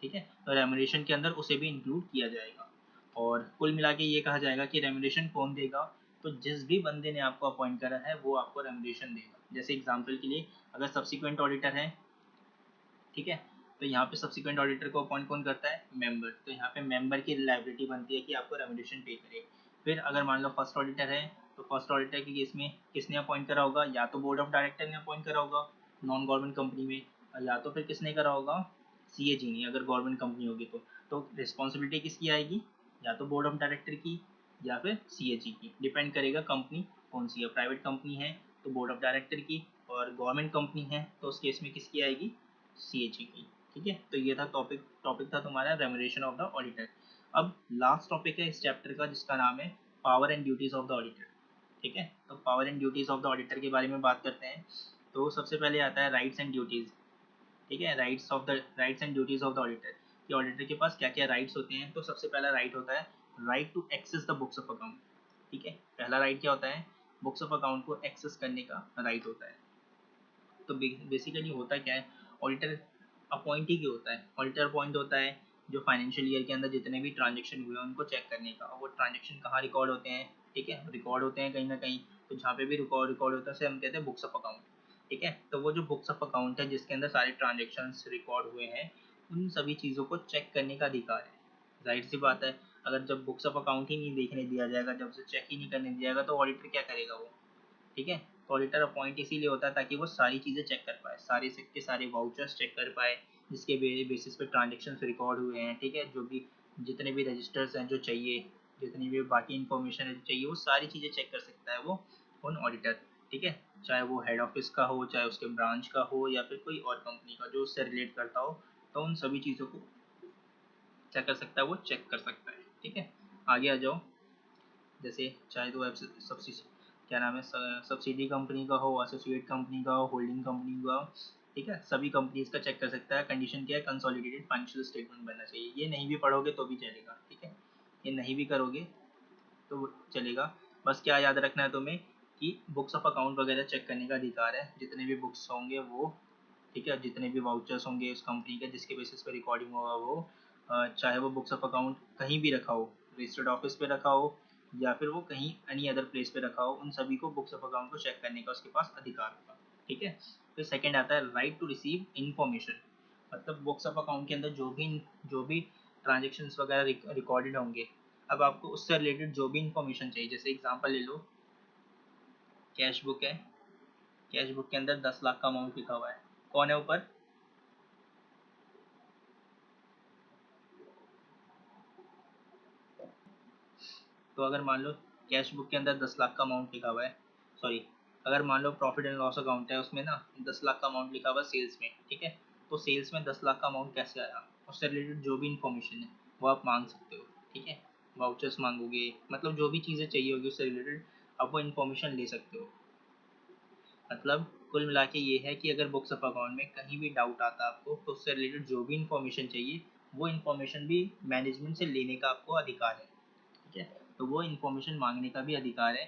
ठीक है। तो रेमुनरेशन के अंदर उसे भी इंक्लूड किया जाएगा। और कुल मिला के ये कहा जाएगा कि रेमुनरेशन कौन देगा, तो जिस भी बंदे ने आपको अपॉइंट करा है वो आपको रेमुनरेशन देगा। जैसे एग्जांपल के लिए अगर सब्सिक्वेंट ऑडिटर है, ठीक है, तो यहाँ पे सब्सिक्वेंट ऑडिटर को अपॉइंट कौन करता है, मेंबर। तो यहाँ पे मेंबर की लायबिलिटी बनती है कि आपको रेमुनरेशन पे करे। फिर अगर मान लो फर्स्ट ऑडिटर है, तो फर्स्ट ऑडिटर के केस में किसने अपॉइंट करा होगा, या तो बोर्ड ऑफ डायरेक्टर ने अपॉइंट करा होगा नॉन गवर्नमेंट कंपनी में, या तो फिर किसने करा होगा, सीएजी ने, अगर गवर्नमेंट कंपनी होगी तो रिस्पॉन्सिबिलिटी किसकी आएगी, या तो बोर्ड ऑफ डायरेक्टर की या फिर सीएजी की, डिपेंड करेगा कंपनी कौन सी है। प्राइवेट कंपनी है तो बोर्ड ऑफ डायरेक्टर की, और गवर्नमेंट कंपनी है तो उस केस में किसकी आएगी, सीएजी की, ठीक है। तो ये था टॉपिक था तुम्हारा रेमुनरेशन ऑफ द ऑडिटर। अब लास्ट टॉपिक है इस चैप्टर का जिसका नाम है power and duties of the auditor, ठीक है। तो power and duties of the auditor के बारे में बात करते हैं। तो सबसे पहले आता है राइट्स एंड ड्यूटीज, ठीक है। Rights and duties of the auditor, कि ऑडिटर के पास क्या क्या राइट्स होते हैं। तो सबसे पहला राइट होता है right to access the books of account, ठीक है। पहला राइट क्या होता है, बुक्स ऑफ अकाउंट को एक्सेस करने का राइट होता है। तो बेसिकली होता क्या है, ऑडिटर अपॉइंटी की होता है, ऑडिटर अपॉइंट होता है जो फाइनेंशियल ईयर के अंदर जितने भी ट्रांजेक्शन हुए हैं उनको चेक करने का। वो ट्रांजेक्शन कहाँ रिकॉर्ड होते हैं, ठीक है, रिकॉर्ड होते हैं कहीं ना कहीं। तो जहाँ पे भी रिकॉर्ड होता है उसे हम कहते हैं बुक्स ऑफ अकाउंट, ठीक है। तो वो जो बुक्स ऑफ अकाउंट है जिसके अंदर सारे ट्रांजेक्शन रिकॉर्ड हुए हैं, उन सभी चीज़ों को चेक करने का अधिकार है। जाहिर सी बात है, अगर जब बुक्स ऑफ अकाउंट ही नहीं देखने दिया जाएगा, जब उसे चेक ही नहीं करने दिया जाएगा, तो ऑडिटर क्या करेगा वो, ठीक है। तो ऑडिटर अपॉइंट इसीलिए होता है ताकि वो सारी चीज़ें चेक कर पाए, सारे के सारे वाउचर्स चेक कर पाए जिसके बेसिस पे ट्रांजेक्शन रिकॉर्ड हुए हैं, ठीक है। जो भी जितने भी रजिस्टर्स हैं जो चाहिए, जितनी भी बाकी इन्फॉर्मेशन है जो चाहिए, वो सारी चीज़ें चेक कर सकता है वो कौन, ऑडिटर, ठीक है। चाहे वो हेड ऑफिस का हो, चाहे उसके ब्रांच का हो, या फिर कोई और कंपनी का जो उससे रिलेट करता हो, तो उन सभी चीज़ों को क्या कर सकता है, वो चेक कर सकता है, ठीक है। आगे आ जाओ। जैसे चाहे तो वेब क्या नाम है, सब्सिडी कंपनी का हो, एसोसिएट कंपनी का हो, होल्डिंग कंपनी का हो, ठीक है, सभी कंपनीज का चेक कर सकता है। कंडीशन क्या है, कंसोलिडेटेड फाइनेंशियल स्टेटमेंट बनना चाहिए। ये नहीं भी पढ़ोगे तो भी चलेगा, ठीक है, ये नहीं भी करोगे तो चलेगा। बस क्या याद रखना है तुम्हें कि बुक्स ऑफ अकाउंट वगैरह चेक करने का अधिकार है, जितने भी बुक्स होंगे वो, ठीक है, जितने भी वाउचर्स होंगे उस कंपनी के जिसके बेसिस पे रिकॉर्डिंग होगा वो, चाहे वो बुक्स ऑफ अकाउंट कहीं भी रखा हो, रजिस्टर्ड ऑफिस पे रखा हो या फिर वो कहीं एनी अदर प्लेस पे रखा हो, उन सभी को बुक्स ऑफ अकाउंट को चेक करने का उसके पास अधिकार होगा, ठीक है। फिर सेकंड आता है राइट टू रिसीव इन्फॉर्मेशन, मतलब बुक्स ऑफ अकाउंट के अंदर जो भी ट्रांजेक्शन्स वगैरह रिकॉर्डेड होंगे, अब आपको उससे रिलेटेड जो भी इन्फॉर्मेशन चाहिए, जैसे एग्जांपल ले लो, कैश बुक है, कैश बुक के अंदर 10 लाख का अमाउंट लिखा हुआ है, कौन है ऊपर, तो अगर मान लो कैश बुक के अंदर 10 लाख का अमाउंट लिखा हुआ है, सॉरी, अगर मान लो प्रॉफिट एंड लॉस अकाउंट है, उसमें ना 10 लाख का अमाउंट लिखा हुआ है सेल्स में, ठीक है। तो सेल्स में 10 लाख का अमाउंट कैसे आया, उससे रिलेटेड जो भी इन्फॉर्मेशन है वो आप मांग सकते हो, ठीक है। वाउचर्स मांगोगे, मतलब जो भी चीज़ें चाहिए होगी उससे रिलेटेड आप वो इन्फॉर्मेशन ले सकते हो। मतलब कुल मिला के ये है कि अगर बुक्स ऑफ अकाउंट में कहीं भी डाउट आता है आपको, तो उससे रिलेटेड जो भी इन्फॉर्मेशन चाहिए वो इन्फॉर्मेशन भी मैनेजमेंट से लेने का आपको अधिकार है, ठीक है। तो वो इन्फॉर्मेशन मांगने का भी अधिकार है।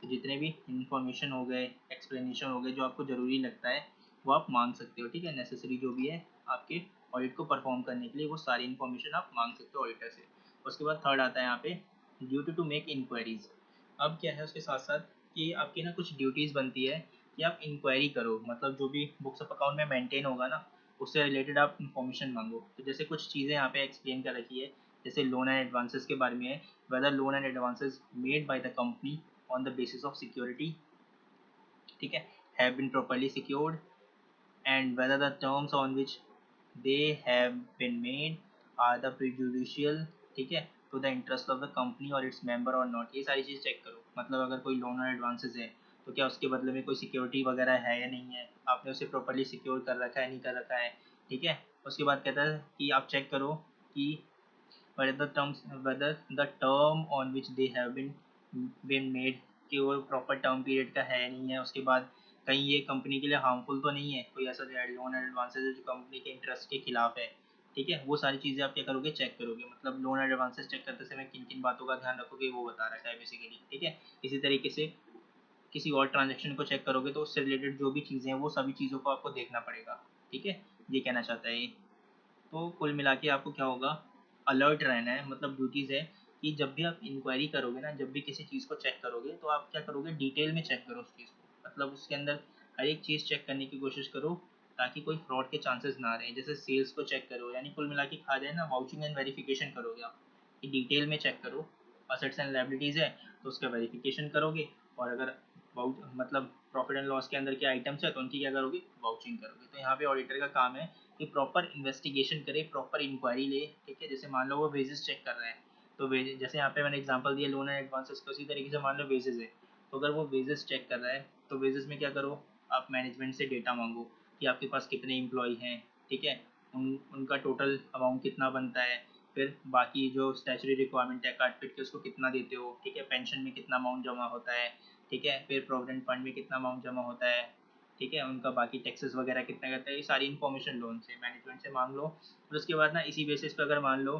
तो जितने भी इन्फॉर्मेशन हो गए, एक्सप्लेनेशन हो गए, जो आपको ज़रूरी लगता है वो आप मांग सकते हो, ठीक है। नेसेसरी जो भी है आपके ऑडिट को परफॉर्म करने के लिए, वो सारी इन्फॉर्मेशन आप मांग सकते हो ऑडिटर से। उसके बाद थर्ड आता है यहाँ पे ड्यूटी टू मेक इंक्वायरीज। अब क्या है उसके साथ साथ कि आपकी ना कुछ ड्यूटीज़ बनती है कि आप इंक्वायरी करो, मतलब जो भी बुक्स ऑफ अकाउंट में मेंटेन होगा ना, उससे रिलेटेड आप इन्फॉर्मेशन मांगो। तो जैसे कुछ चीज़ें यहाँ पे एक्सप्लेन कर रखी है, जैसे लोन एंड एडवांसेस के बारे में है, whether loan and advances made by the company on the basis of security, ठीक है, have been properly secured, and whether the terms on which they have been made are the prejudicial, ठीक है, to the interest of the company or its member or not। ये सारी चीज़ check करो। मतलब अगर कोई लोन और एडवांसेस है तो क्या उसके बदले में कोई सिक्योरिटी वगैरह है या नहीं है, आपने उसे प्रॉपरली सिक्योर कर रखा है नहीं कर रखा है, ठीक है। उसके बाद कहता है कि आप चेक करो कि whether the term on which they have been made, कि वो प्रॉपर टर्म पीरियड का है नहीं है। उसके बाद कहीं ये कंपनी के लिए हार्मफुल तो नहीं है, कोई ऐसा लोन एंड एडवांसेज है जो कंपनी के इंटरेस्ट के खिलाफ है, ठीक है। वो सारी चीज़ें आप क्या करोगे, चेक करोगे। मतलब लोन एंड एडवांसेज चेक करते समय किन किन बातों का ध्यान रखोगे वो बता रखा है बेसिकली, ठीक है। इसी तरीके से किसी और ट्रांजेक्शन को चेक करोगे तो उससे रिलेटेड जो भी चीज़ें हैं वो सभी चीज़ों को आपको देखना पड़ेगा। ठीक है, ये कहना चाहता है ये। तो कुल मिला के आपको क्या होगा, अलर्ट रहना है। मतलब ड्यूटीज़ है कि जब भी आप इंक्वायरी करोगे ना, जब भी किसी चीज़ को चेक करोगे तो आप क्या करोगे, डिटेल में चेक करो उस चीज़ को। मतलब उसके अंदर हर एक चीज़ चेक करने की कोशिश करो ताकि कोई फ्रॉड के चांसेस ना रहें। जैसे सेल्स को चेक करो, यानी कुल मिला के कहा जाए ना, वाउचिंग एंड वेरिफिकेशन करोगे आप कि डिटेल में चेक करो। असेट्स एंड लायबिलिटीज़ है तो उसका वेरिफिकेशन करोगे, और अगर मतलब प्रॉफिट एंड लॉस के अंदर के आइटम्स है तो उनकी क्या करोगे, वाउचिंग करोगे। तो यहाँ पे ऑडिटर का काम है कि प्रॉपर इन्वेस्टिगेशन करे, प्रॉपर इंक्वायरी ले। ठीक है, जैसे मान लो वो वेजेस चेक कर रहा है, तो वेजेस जैसे यहाँ पे मैंने एग्जांपल दिया लोन एंड एडवांसेस का, उसी तरीके से मान लो वेजेस है, तो अगर वो वेजेस चेक कर रहा है तो वेजेस में क्या करो, आप मैनेजमेंट से डेटा मांगो कि आपके पास कितने एम्प्लॉय हैं। ठीक है, उनका टोटल अमाउंट कितना बनता है, फिर बाकी जो स्टैचुरी रिक्वायरमेंट है काट पीट के उसको कितना देते हो। ठीक है, पेंशन में कितना अमाउंट जमा होता है। ठीक है, फिर प्रोविडेंट फंड में कितना अमाउंट जमा होता है। ठीक है, उनका बाकी टैक्सेस वगैरह कितना करता है, ये सारी इन्फॉर्मेशन लोन से मैनेजमेंट से मांग लो। फिर उसके बाद ना इसी बेसिस पे अगर मान लो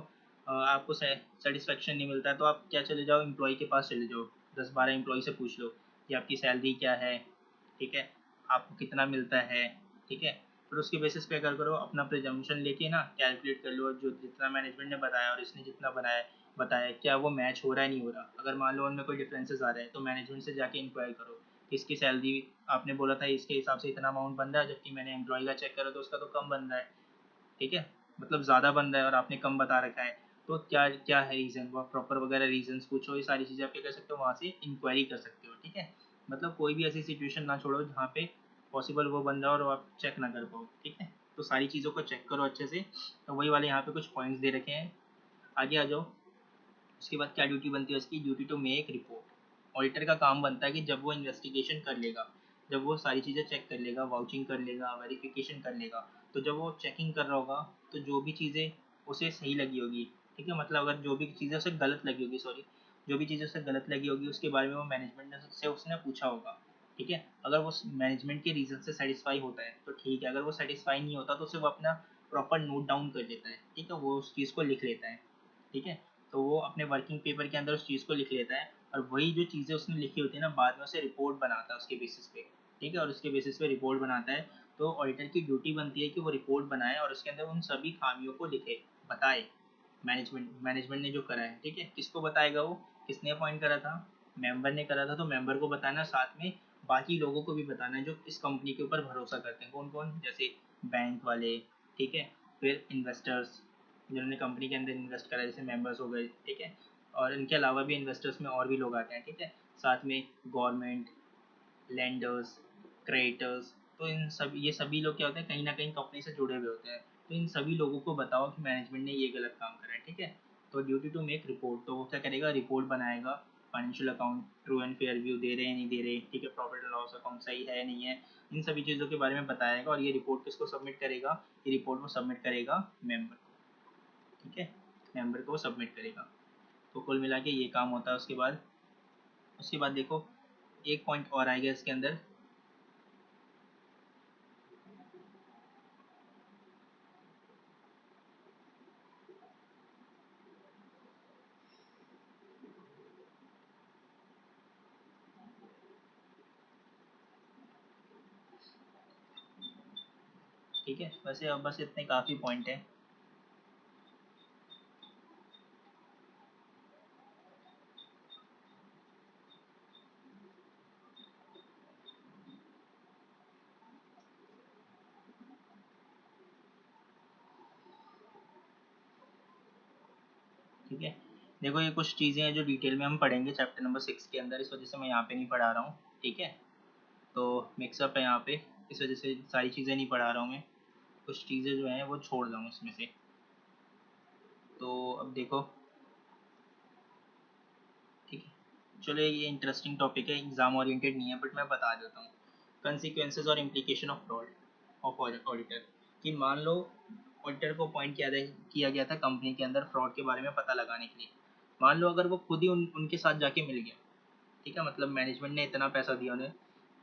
आपको सेटिस्फेक्शन नहीं मिलता है तो आप क्या, चले जाओ एम्प्लॉय के पास चले जाओ, 10-12 एम्प्लॉय से पूछ लो कि आपकी सैलरी क्या है। ठीक है, आपको कितना मिलता है। ठीक है, फिर उसके बेसिस पे क्या करो, अपना प्रिजम्पशन लेके ना कैलकुलेट कर लो, जो जितना मैनेजमेंट ने बताया और इसने जितना बनाया बताया क्या वो मैच हो रहा है नहीं हो रहा। अगर मान लो उनमें कोई डिफरेंसेस आ रहे हैं तो मैनेजमेंट से जाके इंक्वायर करो, इसकी सैलरी आपने बोला था इसके हिसाब से इतना अमाउंट बन रहा है, जबकि मैंने एम्प्लॉय का चेक करा तो उसका तो कम बन रहा है। ठीक है, मतलब ज़्यादा बन रहा है और आपने कम बता रखा है, तो क्या क्या है रीज़न, वो प्रॉपर वगैरह रीजंस पूछो। ये सारी चीज़ें आप क्या कर सकते हो, वहाँ से इंक्वायरी कर सकते हो। ठीक है, मतलब कोई भी ऐसी सिचुएशन ना छोड़ो जहाँ पे पॉसिबल वो बन रहा हो और आप चेक ना कर पाओ। ठीक है, तो सारी चीज़ों को चेक करो अच्छे से। तो वही वाले यहाँ पे कुछ पॉइंट्स दे रखे हैं, आगे आ जाओ। उसके बाद क्या ड्यूटी बनती है उसकी, duty to make report. Auditor का काम बनता है कि जब वो इन्वेस्टिगेशन कर लेगा, जब वो सारी चीज़ें चेक कर लेगा, वाउचिंग कर लेगा, वेरिफिकेशन कर लेगा, तो जब वो चेकिंग कर रहा होगा तो जो भी चीज़ें उसे सही लगी होगी, ठीक है, मतलब अगर जो भी चीज़ें उसे गलत लगी होगी, सॉरी, जो भी चीज़ें उसे गलत लगी होगी उसके बारे में वो मैनेजमेंट से उसने पूछा होगा। ठीक है, अगर वो मैनेजमेंट के रीज़न से सेटिस्फाई होता है तो ठीक है, अगर वो सेटिस्फाई नहीं होता तो उसे वो अपना प्रॉपर नोट डाउन कर लेता है। ठीक है, वो उस चीज़ को लिख लेता है। ठीक है, तो वो अपने वर्किंग पेपर के अंदर उस चीज़ को लिख लेता है, और वही जो चीज़ें उसने लिखी होती है ना, बाद में उसे रिपोर्ट बनाता है उसके बेसिस पे। ठीक है, और उसके बेसिस पे रिपोर्ट बनाता है। तो ऑडिटर की ड्यूटी बनती है कि वो रिपोर्ट बनाए और उसके अंदर उन सभी खामियों को लिखे, बताए मैनेजमेंट ने जो करा है। ठीक है, किसको बताएगा वो, किसने अपॉइंट करा था, मेंबर ने करा था, तो मेंबर को बताना, साथ में बाकी लोगों को भी बताना है जो इस कंपनी के ऊपर भरोसा करते हैं। कौन कौन, जैसे बैंक वाले। ठीक है, फिर इन्वेस्टर्स जिन्होंने कंपनी के अंदर इन्वेस्ट करा, जैसे मेंबर्स हो गए। ठीक है, और इनके अलावा भी इन्वेस्टर्स में और भी लोग आते हैं। ठीक है, साथ में गवर्नमेंट, लेंडर्स, क्रेडिटर्स। तो इन सभी, ये सभी लोग क्या होते हैं, कहीं ना कहीं कंपनी से जुड़े हुए होते हैं। तो इन सभी लोगों को बताओ कि मैनेजमेंट ने ये गलत काम करा है। ठीक है, तो ड्यूटी टू मेक रिपोर्ट, तो वो क्या करेगा, रिपोर्ट बनाएगा। Financial account true and fair view दे रहे हैं नहीं दे रहे। ठीक है, प्रॉफिट एंड लॉस अकाउंट सही है नहीं है, इन सभी चीज़ों के बारे में बताएगा। और ये रिपोर्ट किसको सबमिट करेगा, ये रिपोर्ट वो सबमिट करेगा मेंबर को। ठीक है, मेंबर को वो सबमिट करेगा। तो कुल मिला के ये काम होता है। उसके बाद देखो, एक पॉइंट और आएगा इसके अंदर। ठीक है, वैसे अब बस इतने काफ़ी पॉइंट हैं। ठीक है, देखो ये कुछ चीज़ें हैं जो डिटेल में हम पढ़ेंगे चैप्टर नंबर 6 के अंदर, इस वजह से मैं यहाँ पे नहीं पढ़ा रहा हूँ। ठीक है, तो मिक्सअप है यहाँ पे, इस वजह से सारी चीज़ें नहीं पढ़ा रहा हूँ मैं। कुछ चीज़ें जो हैं वो छोड़ रहा हूँ इसमें से। तो अब देखो, ठीक है, चलो ये इंटरेस्टिंग टॉपिक है, एग्जाम ओरिएंटेड नहीं है बट मैं बता देता हूँ। कंसिक्वेंसेज और implication of fraud of auditor. कि मान लो ऑडिटर को अपॉइंट किया गया था कंपनी के अंदर फ्रॉड के बारे में पता लगाने के लिए। मान लो अगर वो खुद ही उनके साथ जाके मिल गया। ठीक है, मतलब मैनेजमेंट ने इतना पैसा दिया उन्हें,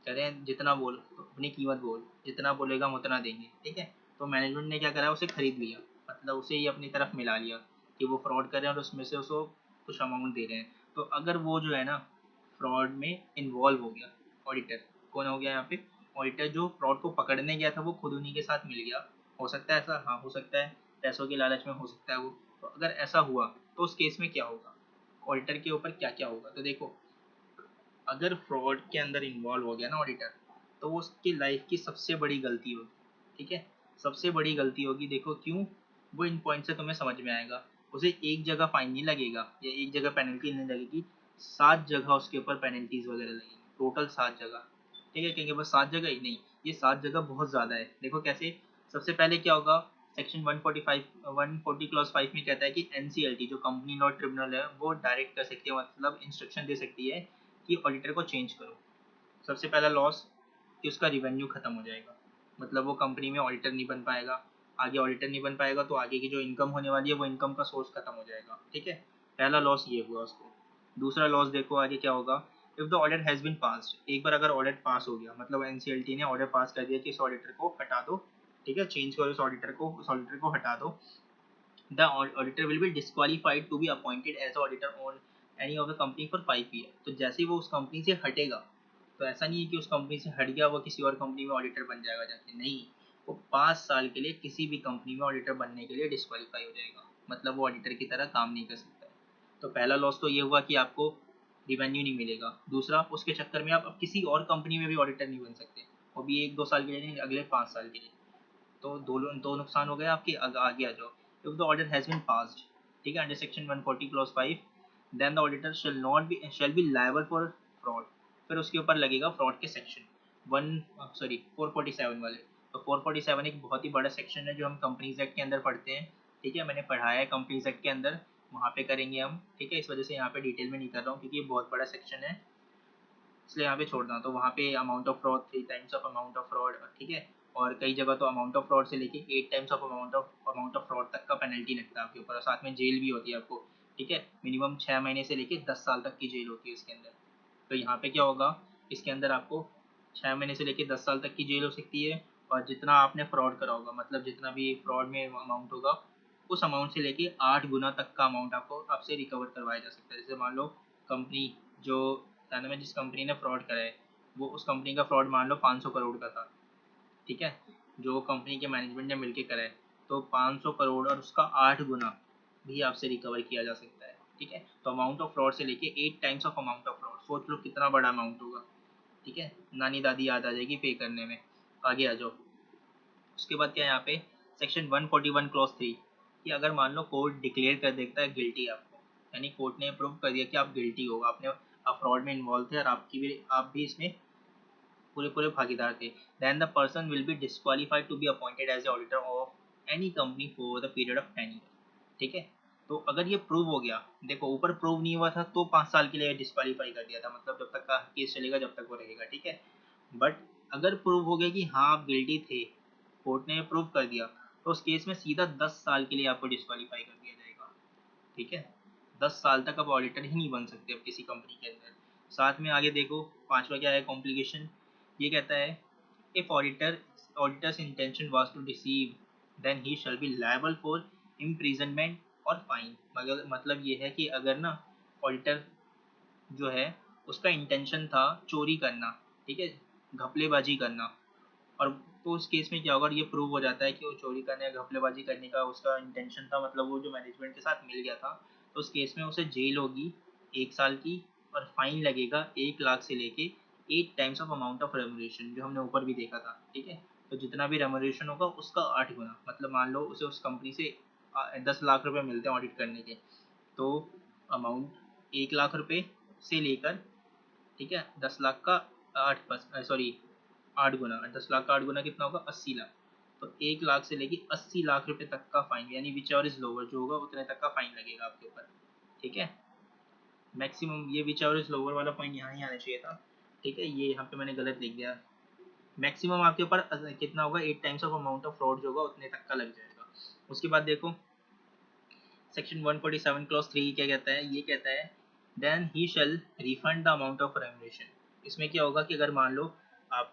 कह रहे हैं जितना बोल, तो अपनी कीमत बोल, जितना बोलेगा हम उतना देंगे। ठीक है, तो मैनेजमेंट ने क्या करा, उसे खरीद लिया, मतलब उसे ही अपनी तरफ मिला लिया कि वो फ्रॉड कर रहे हैं और उसमें से उसको कुछ अमाउंट दे रहे हैं। तो अगर वो जो है ना फ्रॉड में इन्वॉल्व हो गया, ऑडिटर कौन हो गया यहाँ पे? ऑडिटर जो फ्रॉड को पकड़ने गया था वो खुद उन्हीं के साथ मिल गया। हो सकता है ऐसा? हाँ हो सकता है, पैसों के लालच में हो सकता है वो। तो अगर ऐसा हुआ तो उस केस में क्या होगा, ऑडिटर के ऊपर क्या क्या होगा? तो देखो, अगर फ्रॉड के अंदर इन्वॉल्व हो गया ना ऑडिटर, तो वो उसकी लाइफ की सबसे बड़ी गलती होगी। ठीक है, सबसे बड़ी गलती होगी। देखो क्यों, वो इन पॉइंट से तुम्हें समझ में आएगा। उसे एक जगह फाइन नहीं लगेगा या एक जगह पेनल्टी नहीं लगेगी, 7 जगह उसके ऊपर पेनल्टीज वगैरह लगेंगी, टोटल 7 जगह। ठीक है, कहेंगे बस 7 जगह ही नहीं, ये 7 जगह बहुत ज़्यादा है। देखो कैसे, सबसे पहले क्या होगा, सेक्शन 140 क्लॉज 5 में कहता है कि एनसीएलटी जो कंपनी लॉ ट्रिब्यूनल है वो डायरेक्ट कर सकती है, मतलब इंस्ट्रक्शन दे सकती है कि ऑडिटर को चेंज करो। सबसे पहला लॉस कि उसका रिवेन्यू खत्म हो जाएगा, मतलब वो कंपनी में ऑडिटर नहीं बन पाएगा। आगे ऑडिटर नहीं बन पाएगा तो आगे की जो इनकम होने वाली है वो इनकम का सोर्स खत्म हो जाएगा। ठीक है, पहला लॉस ये हुआ उसको। दूसरा लॉस देखो आगे क्या होगा, if the audit has been passed, एक बार अगर ऑडिट पास हो गया, मतलब एनसीएलटी ने ऑर्डर पास कर दिया कि इस ऑडिटर को हटा दो, ठीक है, चेंज करो इस ऑडिटर को, उस ऑडिटर को हटा दो, the auditor will be disqualified to be appointed as auditor on any of the company for 5 years। तो जैसे ही वो उस कंपनी से हटेगा, तो ऐसा नहीं है कि उस कंपनी से हट गया वो किसी और कंपनी में ऑडिटर बन जाएगा जाके, नहीं, वो 5 साल के लिए किसी भी कंपनी में ऑडिटर बनने के लिए डिस्क्वालीफाई हो जाएगा, मतलब वो ऑडिटर की तरह काम नहीं कर सकता है। तो पहला लॉस तो ये हुआ कि आपको रिवेन्यू नहीं मिलेगा। दूसरा, उसके चक्कर में आप अब किसी और कंपनी में भी ऑडिटर नहीं बन सकते, वो भी 1-2 साल के लिए नहीं, अगले 5 साल के लिए। तो दो नुकसान हो गए आपके। आगे आ जाओ, if the order has been passed, ठीक है, under section 140 clause 5, then the auditor shall be liable for fraud. फिर उसके ऊपर लगेगा फ्रॉड के सेक्शन 447 वाले। तो 447 एक बहुत ही बड़ा सेक्शन है जो हम कंपनीज एक्ट के अंदर पढ़ते हैं। ठीक है, मैंने पढ़ाया है कंपनीज एक्ट के अंदर, वहाँ पे करेंगे हम। ठीक है, इस वजह से यहाँ पे डिटेल में नहीं कर रहा हूँ क्योंकि ये बहुत बड़ा सेक्शन है, इसलिए यहाँ पे छोड़ रहा हूँ। तो वहाँ पे amount of fraud, 3 times of amount of fraud, ठीक है, और कई जगह तो अमाउंट ऑफ फ्रॉड से लेके 8 times of amount of fraud तक का पेनल्टी लगता है आपके ऊपर, और साथ में जेल भी होती है आपको। ठीक है, मिनिमम 6 महीने से लेके 10 साल तक की जेल होती है इसके अंदर। तो यहाँ पे क्या होगा, इसके अंदर आपको 6 महीने से लेके 10 साल तक की जेल हो सकती है, और जितना आपने फ्रॉड करा होगा, मतलब जितना भी फ्रॉड में अमाउंट होगा, उस अमाउंट से लेके 8 गुना तक का अमाउंट आपको आपसे रिकवर करवाया जा सकता है। जैसे मान लो कंपनी जो थाने में जिस कंपनी ने फ्रॉड करा है, वो उस कंपनी का फ्रॉड मान लो 500 करोड़ का था। ठीक है, जो कंपनी के मैनेजमेंट ने मिलकर करा है, तो 500 करोड़ और उसका 8 गुना भी आपसे रिकवर किया जा सकता है। ठीक है, तो अमाउंट ऑफ फ्रॉड से लेके 8 times of amount of fraud, सोच लो कितना बड़ा अमाउंट होगा। ठीक है, नानी दादी याद आ जाएगी पे करने में। आगे आ जाओ, उसके बाद क्या है यहाँ पे, सेक्शन 141 क्लॉज 3, कि अगर मान लो कोर्ट डिक्लेयर कर देता है गिल्टी आपको, यानी कोर्ट ने प्रूव कर दिया कि आप गिल्टी हो, आपने आप फ्रॉड में इन्वॉल्व थे और आप भी इसमें पूरे पूरे भागीदार थे, then the person will be disqualified to be appointed as a auditor of any company for the period of 10 year. ठीक है, तो अगर ये प्रूव हो गया, देखो ऊपर प्रूव नहीं हुआ था तो 5 साल के लिए डिस्क्वालीफाई कर दिया था, मतलब जब तक का केस चलेगा जब तक वो रहेगा। ठीक है, बट अगर प्रूव हो गया कि हाँ आप गिल्टी थे, कोर्ट ने प्रूव कर दिया, तो उस केस में सीधा 10 साल के लिए आपको डिस्क्वालीफाई कर दिया जाएगा। ठीक है, 10 साल तक आप ऑडिटर ही नहीं बन सकते अब किसी कंपनी के अंदर। साथ में आगे देखो, पांचवा क्या है, कॉम्प्लिकेशन। ये कहता है, if auditors intention was to deceive, then he shall be liable for imprisonment और फाइन। मगर मतलब ये है कि अगर ना ऑडिटर जो है उसका इंटेंशन था चोरी करना, ठीक है, घपलेबाजी करना, और तो उस केस में क्या होगा, ये प्रूव हो जाता है कि वो चोरी करने या घपलेबाजी करने का उसका इंटेंशन था, मतलब वो जो मैनेजमेंट के साथ मिल गया था, तो उस केस में उसे जेल होगी 1 साल की, और फाइन लगेगा 1 लाख से लेके 8 times of amount of remuneration, जो हमने ऊपर भी देखा था। ठीक है, तो जितना भी रेमुनरेशन होगा उसका 8 गुना, मतलब मान लो उसे उस कंपनी से 10 लाख रुपए मिलते हैं ऑडिट करने के, तो अमाउंट 1 लाख रुपए से लेकर, ठीक है, 10 लाख का 8 गुना, 10 लाख का 8 गुना कितना होगा, 80 लाख। तो 1 लाख से लेके 80 लाख रुपए तक का फाइन, यानी विच एवर इज लोअर जो होगा उतने तक का फाइन लगेगा आपके ऊपर। ठीक है, मैक्सिमम, ये विच एवर इज लोअर वाला पॉइंट यहाँ ही आना चाहिए था। ठीक है, ये यहाँ पे मैंने गलत लिख दिया। मैक्सिमम आपके ऊपर कितना होगा, 8 times of amount of fraud जो होगा उतने तक का लग जाएगा। उसके बाद देखो, सेक्शन 147 क्लॉज 3 क्या कहता है, ये कहता है, then he shall refund the amount of remuneration. इसमें क्या होगा कि अगर मान लो आप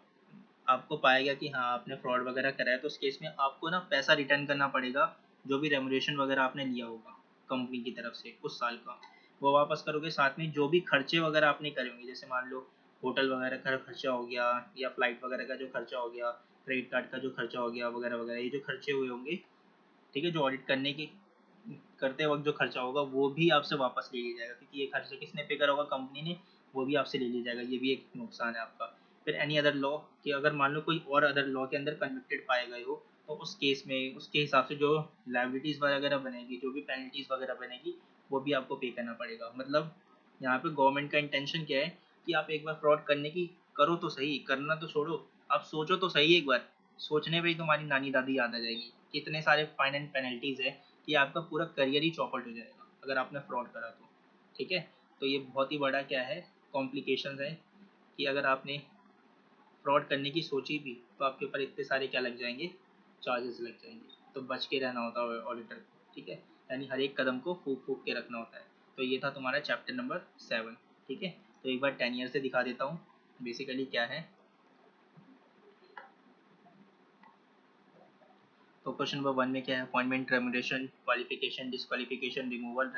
आपको पाया गया कि हाँ आपने फ्रॉड वगैरह करा है, तो उस केस में आपको ना पैसा रिटर्न करना पड़ेगा, जो भी रेमुनरेशन वगैरह आपने लिया होगा कंपनी की तरफ से उस साल का, वो वापस करोगे। साथ में जो भी खर्चे वगैरह आपने करे होंगे, जैसे मान लो होटल वगैरह का खर्चा हो गया या फ्लाइट वगैरह का जो खर्चा हो गया, क्रेडिट कार्ड का जो खर्चा हो गया वगैरह वगैरह, ये जो खर्चे हुए होंगे, ठीक है, जो ऑडिट करने की करते वक्त जो खर्चा होगा वो भी आपसे वापस ले लिया जाएगा, क्योंकि ये खर्चा किसने पे करा होगा, कंपनी ने, वो भी आपसे ले लिया जाएगा। ये भी एक नुकसान है आपका। फिर एनी अदर लॉ, कि अगर मान लो कोई और अदर लॉ के अंदर कन्विक्टेड पाए गए हो, तो उस केस में उसके हिसाब से जो लाइबिलिटीज़ वगैरह बनेगी, जो भी पेनल्टीज़ वगैरह बनेगी, वो भी आपको पे करना पड़ेगा। मतलब यहाँ पे गवर्नमेंट का इंटेंशन क्या है कि आप एक बार फ्रॉड करने की करो तो सही, करना तो छोड़ो, आप सोचो तो सही एक बार। सोचने पे ही तुम्हारी नानी दादी याद आ जाएगी। कितने सारे फाइन एंड पेनल्टीज़ है कि आपका पूरा करियर ही चौपट हो जाएगा अगर आपने फ्रॉड करा तो। ठीक है, तो ये बहुत ही बड़ा क्या है, कॉम्प्लिकेशंस है कि अगर आपने फ्रॉड करने की सोची भी तो आपके ऊपर इतने सारे क्या लग जाएंगे, चार्जेस लग जाएंगे। तो बच के रहना होता है ऑडिटर को। ठीक है, यानी हर एक कदम को फूक फूक के रखना होता है। तो ये था तुम्हारा चैप्टर नंबर 7। ठीक है, तो एक बार 10 ईयर से दिखा देता हूँ बेसिकली क्या है। तो क्वेश्चन नंबर 1 में क्या है, appointment, remuneration, qualification, disqualification, removal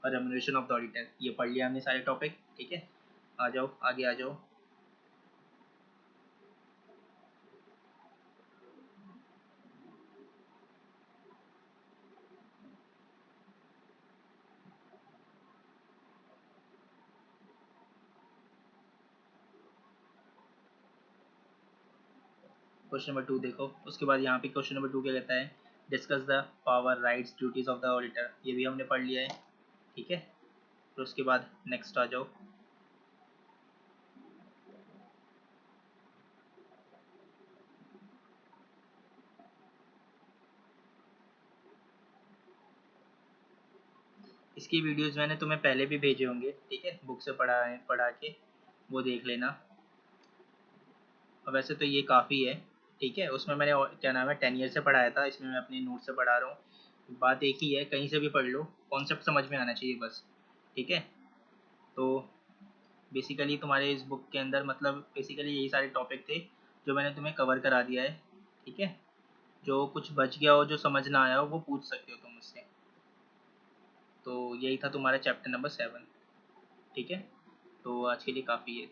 और रेमुनरेशन ऑफ द ऑडिटर। ये पढ़ लिया हमने सारे टॉपिक। ठीक है, आ जाओ आगे आ जाओ। क्वेश्चन नंबर 2 देखो, उसके बाद यहाँ पे क्वेश्चन नंबर 2 क्या कहता है, discuss the power, rights, duties of the auditor. ये भी हमने पढ़ लिया है। ठीक है, तो उसके बाद नेक्स्ट आ जाओ। इसकी वीडियोस मैंने तुम्हें पहले भी भेजे होंगे। ठीक है, बुक से पढ़ा के वो देख लेना। और वैसे तो ये काफ़ी है। ठीक है, उसमें मैंने क्या नाम है 10 ईयर से पढ़ाया था, इसमें मैं अपने नोट से पढ़ा रहा हूँ। बात एक ही है, कहीं से भी पढ़ लो, कॉन्सेप्ट समझ में आना चाहिए बस। ठीक है, तो बेसिकली तुम्हारे इस बुक के अंदर मतलब बेसिकली यही सारे टॉपिक थे जो मैंने तुम्हें कवर करा दिया है। ठीक है, जो कुछ बच गया हो, जो समझ ना आया हो, वो पूछ सकते हो तुम मुझसे। तो यही था तुम्हारा चैप्टर नंबर 7। ठीक है, तो आज के लिए काफ़ी है।